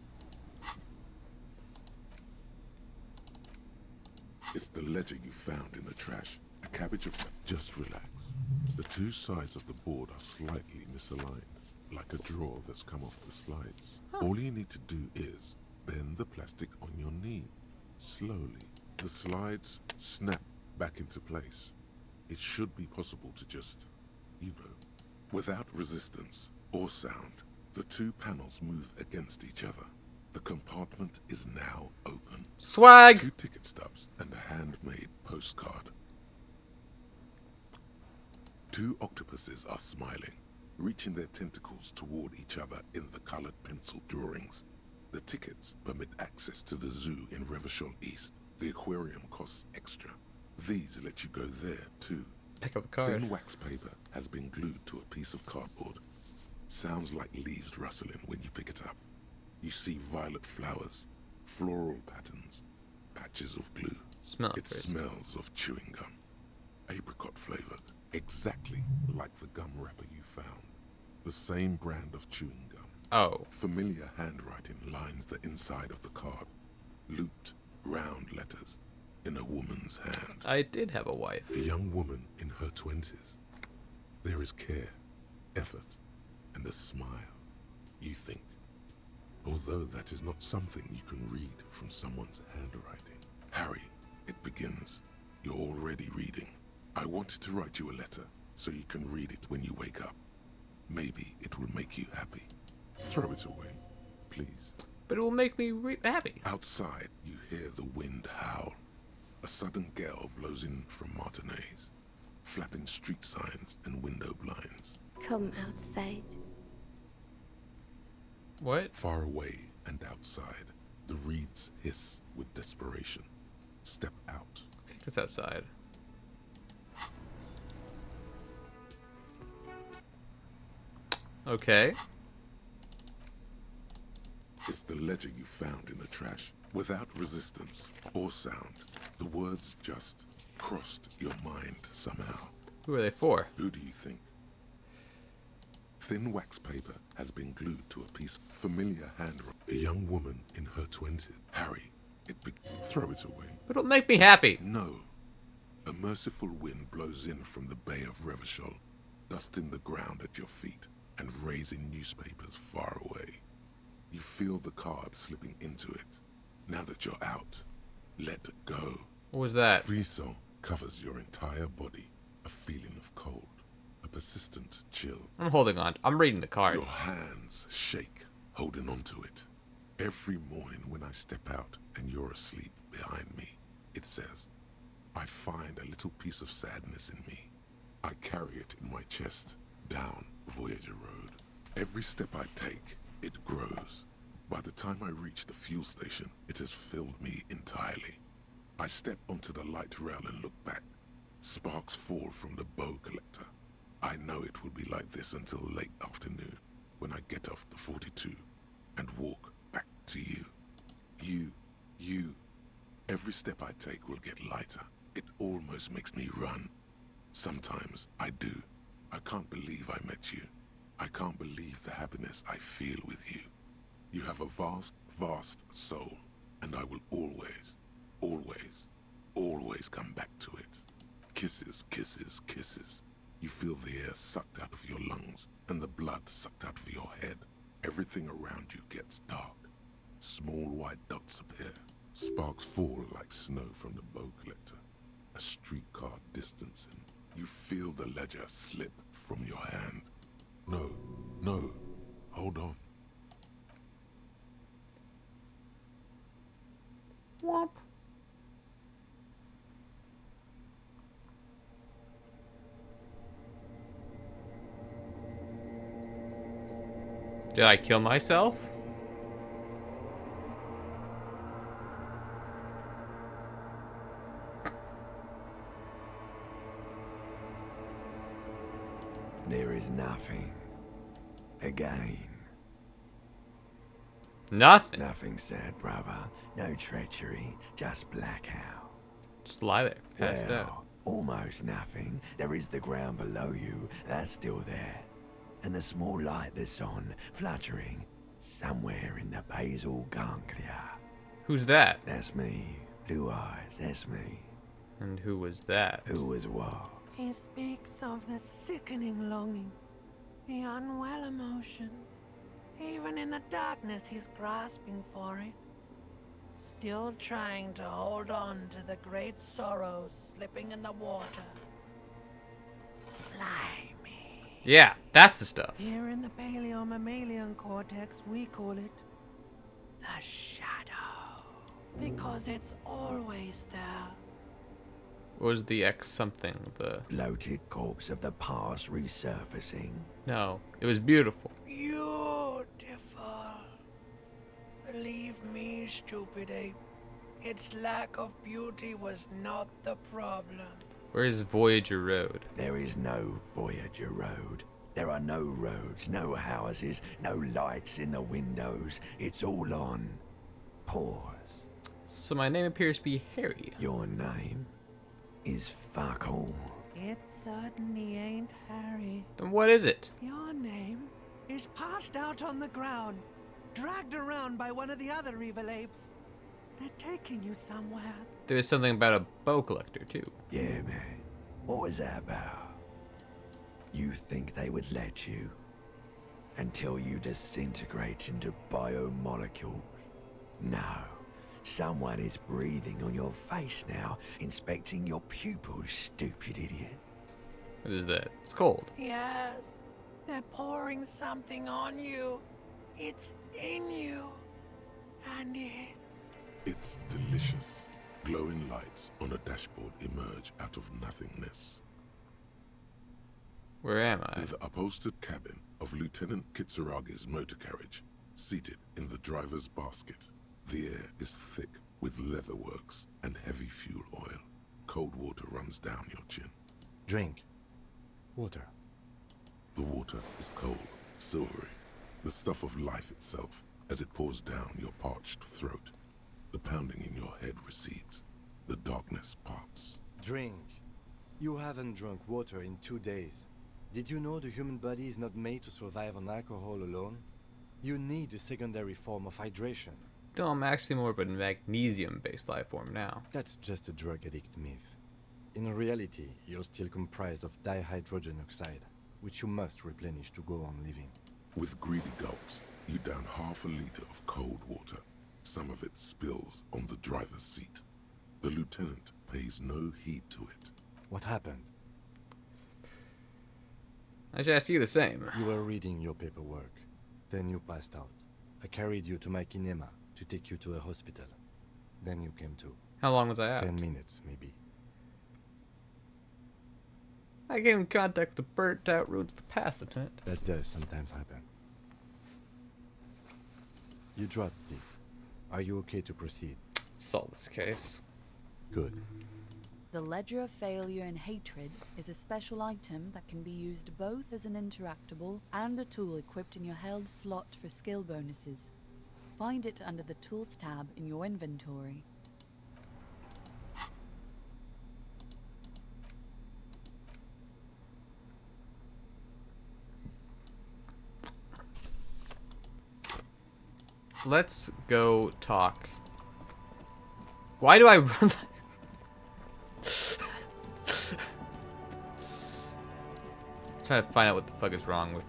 It's the ledger you found in the trash. A cabbage of... Just relax. The two sides of the board are slightly misaligned, like a drawer that's come off the slides. All you need to do is bend the plastic on your knee. Slowly. The slides snap back into place. It should be possible to just, you know, without resistance or sound. The two panels move against each other. The compartment is now open. Swag! 2 ticket stubs and a handmade postcard. Two octopuses are smiling, reaching their tentacles toward each other in the colored pencil drawings. The tickets permit access to the zoo in Revachol East. The aquarium costs extra. These let you go there too. Pick up the card. Thin wax paper has been glued to a piece of cardboard. Sounds like leaves rustling when you pick it up. You see violet flowers, floral patterns, patches of glue. Smell it It first. smells of chewing gum. Apricot flavored, exactly like the gum wrapper you found. The same brand of chewing gum. Oh. Familiar handwriting lines the inside of the card. Looped, round letters in a woman's hand. I did have a wife. A young woman in her 20s. There is care, effort, and a smile, you think. Although that is not something you can read from someone's handwriting. Harry, it begins. You're already reading. I wanted to write you a letter so you can read it when you wake up. Maybe it will make you happy. Throw it away, please. But it will make me happy. Outside, you hear the wind howl. A sudden gale blows in from Martinez, flapping street signs and window blinds. Come outside. What? Far away and outside, the reeds hiss with desperation. Step out. Okay, it's outside. Okay. It's the ledger you found in the trash. Without resistance or sound, the words just crossed your mind somehow. Who are they for? Who do you think? Thin wax paper has been glued to a piece of familiar handwriting. A young woman in her 20s. Harry, throw it away. But it'll make me happy. No. A merciful wind blows in from the Bay of Revachol, dusting the ground at your feet and raising newspapers far away. You feel the card slipping into it. Now that you're out, let go. What was that? Frisson covers your entire body. A feeling of cold. A persistent chill. I'm holding on. I'm reading the card. Your hands shake, holding onto it. Every morning when I step out and you're asleep behind me, it says, I find a little piece of sadness in me. I carry it in my chest, down Voyager Road. Every step I take, it grows. By the time I reach the fuel station, it has filled me entirely. I step onto the light rail and look back. Sparks fall from the bow collector. I know it will be like this until late afternoon, when I get off the 42 and walk back to you. You. Every step I take will get lighter. It almost makes me run. Sometimes I do. I can't believe I met you. I can't believe the happiness I feel with you. You have a vast, vast soul, and I will always, always, always come back to it. Kisses, kisses, kisses. You feel the air sucked out of your lungs and the blood sucked out of your head. Everything around you gets dark. Small white dots appear. Sparks fall like snow from the bow collector. A streetcar distancing. You feel the ledger slip from your hand. No, hold on. Womp. Did I kill myself? There is nothing. Again. Nothing. Nothing sad, brother. No treachery. Just blackout. Just lie there, passed out. Almost nothing. There is the ground below you. That's still there. And the small light that's on, fluttering, somewhere in the basal ganglia. Who's that? That's me. Blue eyes, that's me. And who was that? Who was what? He speaks of the sickening longing, the unwell emotion. Even in the darkness, he's grasping for it. Still trying to hold on to the great sorrow slipping in the water. Slimy. Yeah, that's the stuff. Here in the paleo-mammalian cortex, we call it the shadow. Because it's always there. What was the X something? The bloated corpse of the past resurfacing. no, it was beautiful. Beautiful. Believe me, stupid ape. Its lack of beauty was not the problem. Where's Voyager Road? There is no Voyager Road. There are no roads, no houses, no lights in the windows. It's all on pause. So my name appears to be Harry. Your name is fuck all. It certainly ain't Harry. Then what is it? Your name is passed out on the ground, dragged around by one of the other evil apes. They're taking you somewhere. There was something about a bow collector too. Yeah, man. What was that about? You think they would let you? Until you disintegrate into biomolecules? No. Someone is breathing on your face now, inspecting your pupils, stupid idiot. What is that? It's cold. Yes, they're pouring something on you. It's in you. And It's delicious. Glowing lights on a dashboard emerge out of nothingness. Where am I? The upholstered cabin of Lieutenant Kitsuragi's motor carriage, seated in the driver's basket. The air is thick with leatherworks and heavy fuel oil. Cold water runs down your chin. Drink. Water. The water is cold, silvery, the stuff of life itself as it pours down your parched throat. The pounding in your head recedes. The darkness parts. Drink. You haven't drunk water in 2 days. Did you know the human body is not made to survive on alcohol alone? You need a secondary form of hydration. No, I'm actually more of a magnesium-based life form now. That's just a drug addict myth. In reality, you're still comprised of dihydrogen oxide, which you must replenish to go on living. With greedy gulps, you down half a liter of cold water. Some of it spills on the driver's seat. The lieutenant pays no heed to it. What happened? I should ask you the same. You were reading your paperwork. Then you passed out. I carried you to my kinema to take you to a hospital. Then you came to. How long was I out? 10 minutes, maybe. I came in contact with the burnt out roots of the past, Lieutenant. That does sometimes happen. You dropped this. Are you okay to proceed? Solve this case. Good. The Ledger of Failure and Hatred is a special item that can be used both as an interactable and a tool equipped in your held slot for skill bonuses. Find it under the Tools tab in your inventory. Let's go talk. Why do I run Trying to find out what the fuck is wrong with...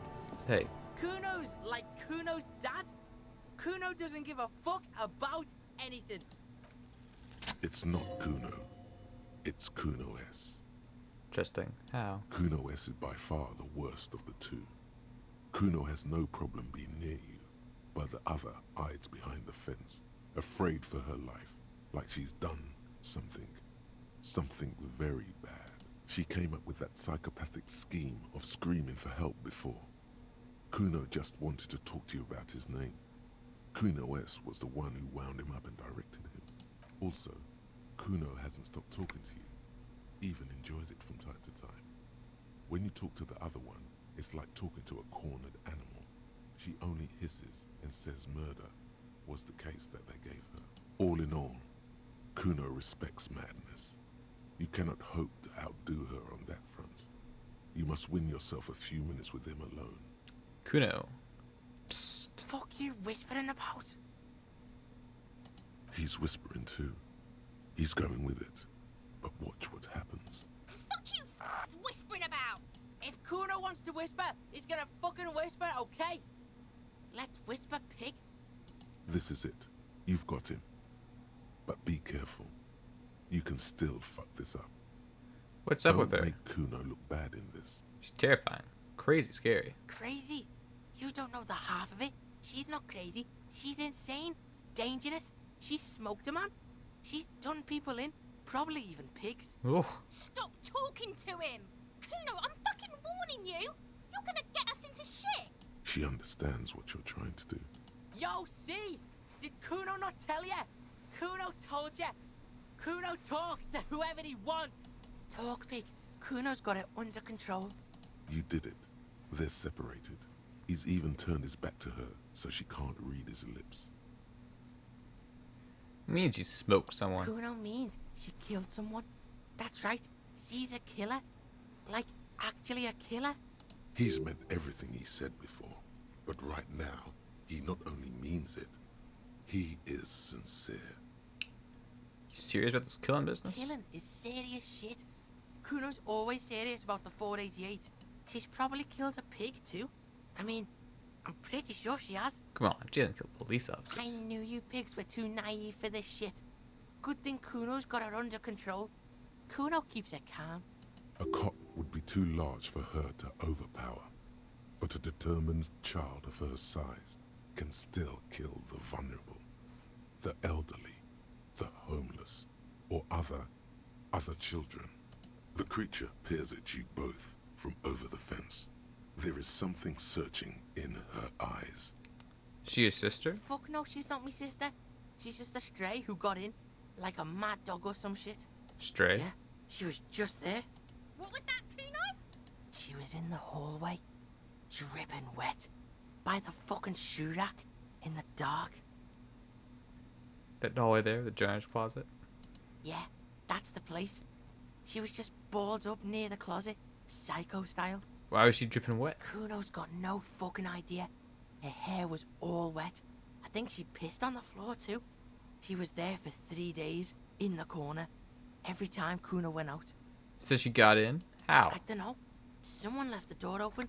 Hey. Kuno's like Kuno's dad? Kuno doesn't give a fuck about anything. It's not Kuno. It's Kuno S. Interesting. How? Kuno S is by far the worst of the two. Kuno has no problem being near you, but the other hides behind the fence, afraid for her life, like she's done something very bad. She came up with that psychopathic scheme of screaming for help before. Kuno just wanted to talk to you about his name. Kuno S was the one who wound him up and directed him. Also, Kuno hasn't stopped talking to you, even enjoys it from time to time. When you talk to the other one, it's like talking to a cornered animal. She only hisses and says murder was the case that they gave her. All in all, Kuno respects madness. You cannot hope to outdo her on that front. You must win yourself a few minutes with him alone. Kuno. Psst. Fuck you whispering about? He's whispering too. He's going with it. But watch what happens. Fuck you whispering about? If Kuno wants to whisper, he's gonna fucking whisper, okay? Let's whisper, pig. This is it. You've got him. But be careful. You can still fuck this up. What's up with her? Don't make Kuno look bad in this. She's terrifying. Crazy scary. Crazy? You don't know the half of it. She's not crazy. She's insane. Dangerous. She's smoked a man. She's done people in. Probably even pigs. Oh. Stop talking to him! Kuno, I'm fucking warning you! You're gonna get us into shit! She understands what you're trying to do. Yo, see? Did Kuno not tell ya? Kuno told ya. Kuno talks to whoever he wants. Talk, pig. Kuno's got it under control. You did it. They're separated. He's even turned his back to her, so she can't read his lips. Means you smoked someone. Kuno means she killed someone. That's right. She's a killer. Like, actually a killer. He's meant everything he said before, but right now, he not only means it, he is sincere. You serious about this killing business? Killing is serious shit. Kuno's always serious about the 488. She's probably killed a pig too. I mean, I'm pretty sure she has. Come on, she didn't kill police officers. I knew you pigs were too naive for this shit. Good thing Kuno's got her under control. Kuno keeps her calm. A cop would be too large for her to overpower, but a determined child of her size can still kill the vulnerable, the elderly, the homeless, or other children. The creature peers at you both from over the fence. There is something searching in her eyes. She your sister? Fuck no, she's not my sister. She's just a stray who got in, like a mad dog or some shit. Stray? Yeah, she was just there. What was that, Kuno? She was in the hallway, dripping wet, by the fucking shoe rack, in the dark. That hallway there, the janitor's closet? Yeah, that's the place. She was just balled up near the closet, psycho style. Why was she dripping wet? Kuno's got no fucking idea. Her hair was all wet. I think she pissed on the floor too. She was there for 3 days, in the corner, every time Kuno went out. So she got in? How? I don't know. Someone left the door open.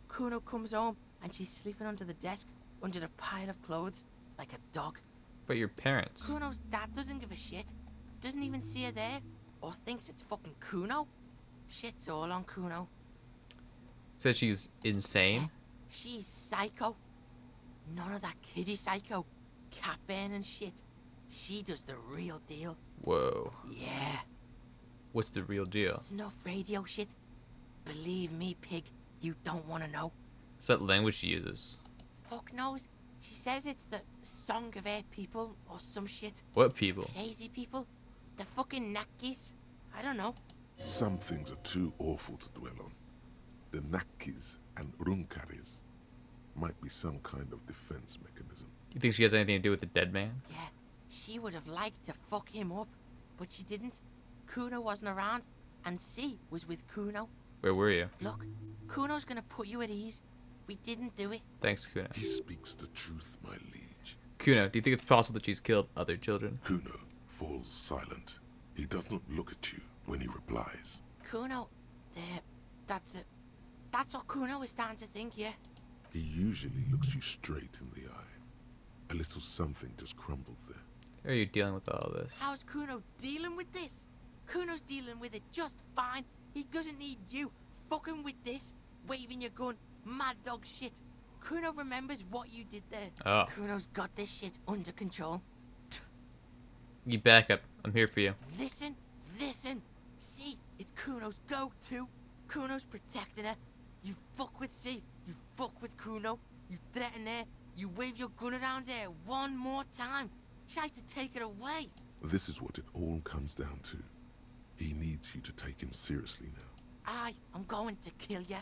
Kuno comes home and she's sleeping under the desk, under the pile of clothes, like a dog. But your parents? Kuno's dad doesn't give a shit. Doesn't even see her there, or thinks it's fucking Kuno. Shit's all on Kuno. Says she's insane? She's psycho. None of that kiddie psycho, cat burning shit. She does the real deal. Whoa. Yeah. What's the real deal? Snuff radio shit. Believe me, pig, you don't want to know. What's that language she uses? Fuck knows. She says it's the song of her people or some shit. What people? Crazy people. The fucking Nakis. I don't know. Some things are too awful to dwell on. The Nakis and Runkaris might be some kind of defense mechanism. Do you think she has anything to do with the dead man? Yeah, she would have liked to fuck him up, but she didn't. Kuno wasn't around, and C was with Kuno. Where were you? Look, Kuno's gonna put you at ease. We didn't do it. Thanks, Kuno. He speaks the truth, my liege. Kuno, do you think it's possible that she's killed other children? Kuno falls silent. He does not look at you when he replies. Kuno, that's it. That's what Kuno is starting to think, yeah. He usually looks you straight in the eye. A little something just crumbled there. How are you dealing with all this? How's Kuno dealing with this? Kuno's dealing with it just fine. He doesn't need you fucking with this, waving your gun, mad dog shit. Kuno remembers what you did there. Oh. Kuno's got this shit under control. You back up. I'm here for you. Listen. C is Kuno's go-to. Kuno's protecting her. You fuck with C, you fuck with Kuno. You threaten her, you wave your gun around her one more time. Try to take it away. This is what it all comes down to. He needs you to take him seriously now. I'm going to kill you.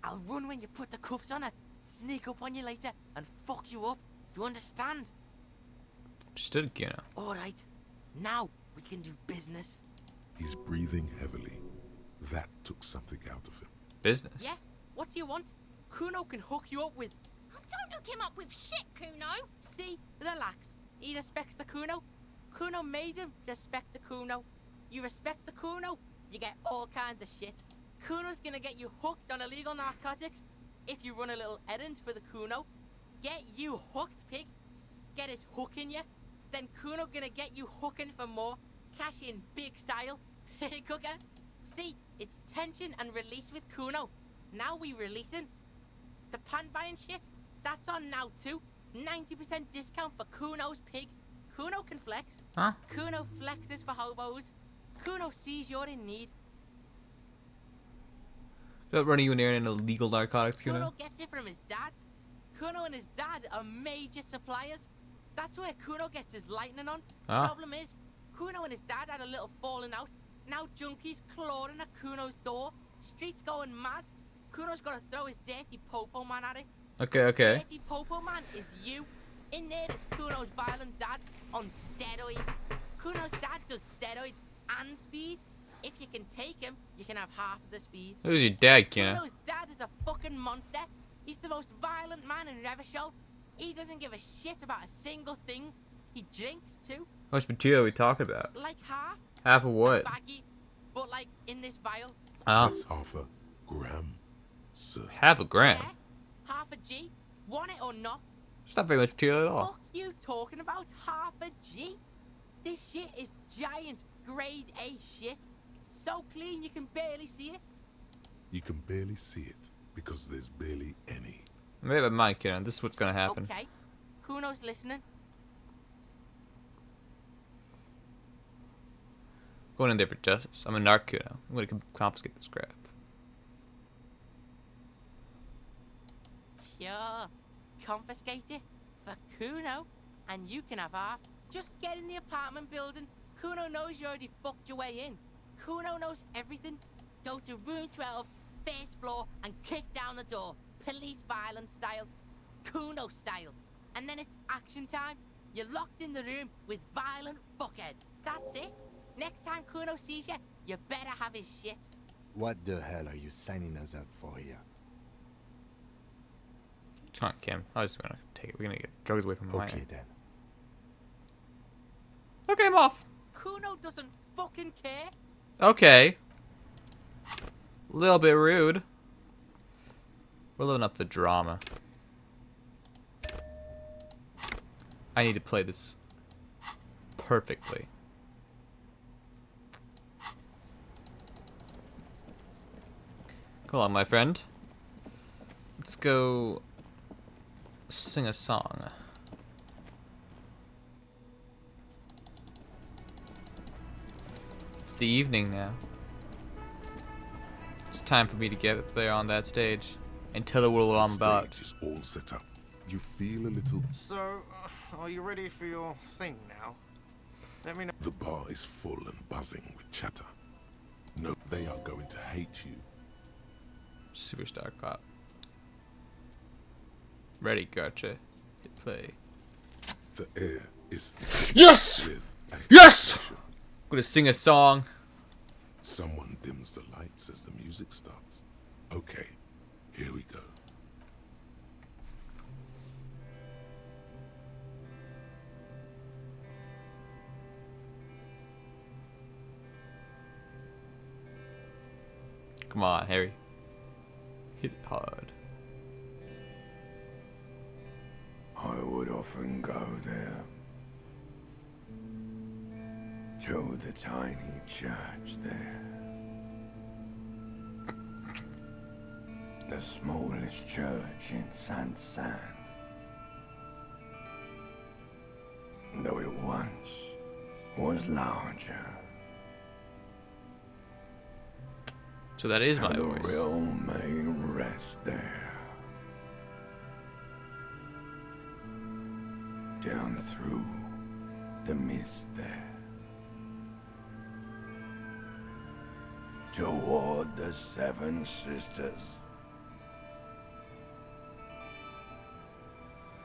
I'll run when you put the cuffs on her, sneak up on you later, and fuck you up. You understand? Understood, Kuno. Alright, now we can do business. He's breathing heavily. That took something out of him. Business? Yeah? What do you want? Kuno can hook you up with... Don't hook him up with shit, Kuno. See? Relax. He respects the Kuno. Kuno made him respect the Kuno. You respect the Kuno, you get all kinds of shit. Kuno's gonna get you hooked on illegal narcotics if you run a little errand for the Kuno. Get you hooked, pig. Get his hook in you. Then Kuno gonna get you hooking for more. Cash in big style. Pig hooker. See, it's tension and release with Kuno. Now we releasing. The pant buying shit, that's on now too. 90% discount for Kuno's pig. Kuno can flex. Huh? Kuno flexes for hobos. Kuno sees you're in need. Not running you an errand in illegal narcotics, Kuno Kuno. gets it from his dad. Kuno and his dad are major suppliers. That's where Kuno gets his lightning on. Ah. Problem is, Kuno and his dad had a little falling out. Now junkies clawing at Kuno's door. Streets going mad. Kuno's got to throw his dirty popo man at it. Okay, okay. Dirty popo man is you. In there is Kuno's violent dad on steroids. Kuno's dad does steroids and speed. If you can take him, you can have half of the speed. Who's your dad, Kuno? Kuno's dad is a fucking monster. He's the most violent man in Revachol. He doesn't give a shit about a single thing. He drinks too. How much material are we talking about? Like half. Half of what? Baggy, but like in this vial. Ah. That's half a gram, sir. Half a gram? Yeah, half a G. Want it or not? It's not very much material at all. Fuck you talking about half a G? This shit is giant grade A shit. So clean you can barely see it. You can barely see it because there's barely any. Maybe my mind, Kuno. This is what's gonna happen. Okay. Kuno's listening. Going in there for justice. I'm a narc, Kuno. I'm gonna confiscate this crap. Sure. Confiscate it for Kuno, and you can have half. Just get in the apartment building. Kuno knows you already fucked your way in. Kuno knows everything. Go to room 12, first floor, and kick down the door. Police violence style. Kuno style. And then it's action time. You're locked in the room with violent fuckheads. That's it. Next time Kuno sees you, you better have his shit. What the hell are you signing us up for here? Come on, Kim. I just wanna take it. We're gonna get drugs away from my Okay then. Okay, I'm off. Kuno doesn't fucking care. Okay. A little bit rude. We're living up the drama. I need to play this perfectly. Come on, my friend. Let's go sing a song. It's the evening now. It's time for me to get up there on that stage and tell the world what I'm about. The stage is all set up. You feel a little. So, are you ready for your thing now? Let me know. The bar is full and buzzing with chatter. No, they are going to hate you. Superstar cop. Ready, gotcha. Hit play. The air is Yes! with Yes! anticipation. I'm gonna sing a song. Someone dims the lights as the music starts. Okay, here we go. Come on, Harry. Hit it hard. I would often go there to the tiny church there. The smallest church in Saint San. Though it once was larger. So that is my And the voice. realm may rest there. Down through the mist there. Toward the Seven Sisters.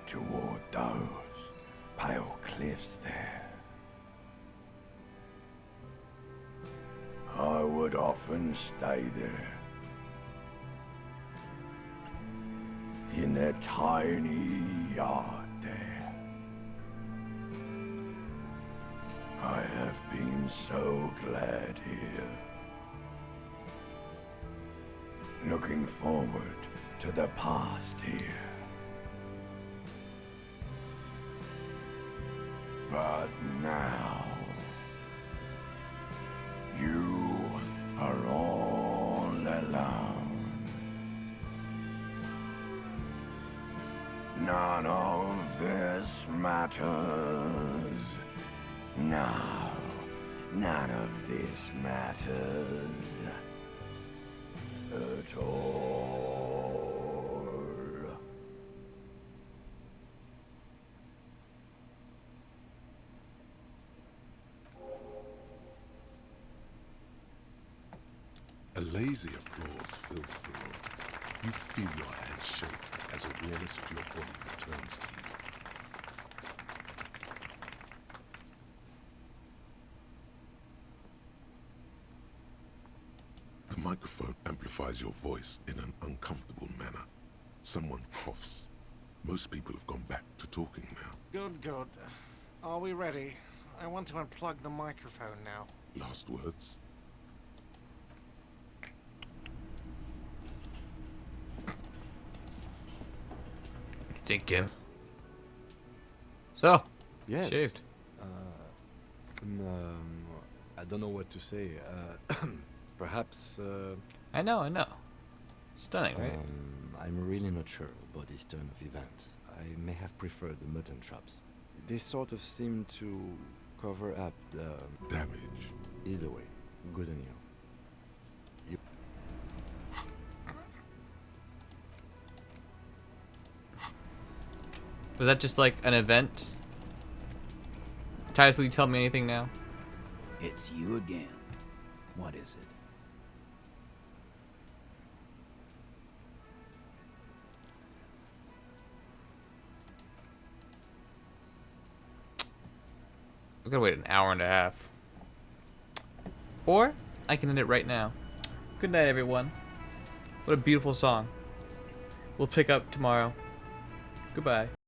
Toward those pale cliffs there. I would often stay there. In that tiny yard there. I have been so glad here. Looking forward to the past here. But now, you are all alone. None of this matters. Now None of this matters at all. A lazy applause fills the room. You feel your hands shake as awareness of your body returns to you. The microphone amplifies your voice in an uncomfortable manner. Someone coughs. Most people have gone back to talking now. Good, good. Are we ready? I want to unplug the microphone now. Last words? Thinking. So, Yes. shaved. I don't know what to say. Perhaps. I know. Stunning, right? I'm really not sure about this turn of events. I may have preferred the mutton chops. They sort of seem to cover up the damage. Either way, good on you. Was that just like an event? Titus, will you tell me anything now? It's you again. What is it? We're gonna wait an hour and a half. Or I can end it right now. Good night, everyone. What a beautiful song. We'll pick up tomorrow. Goodbye.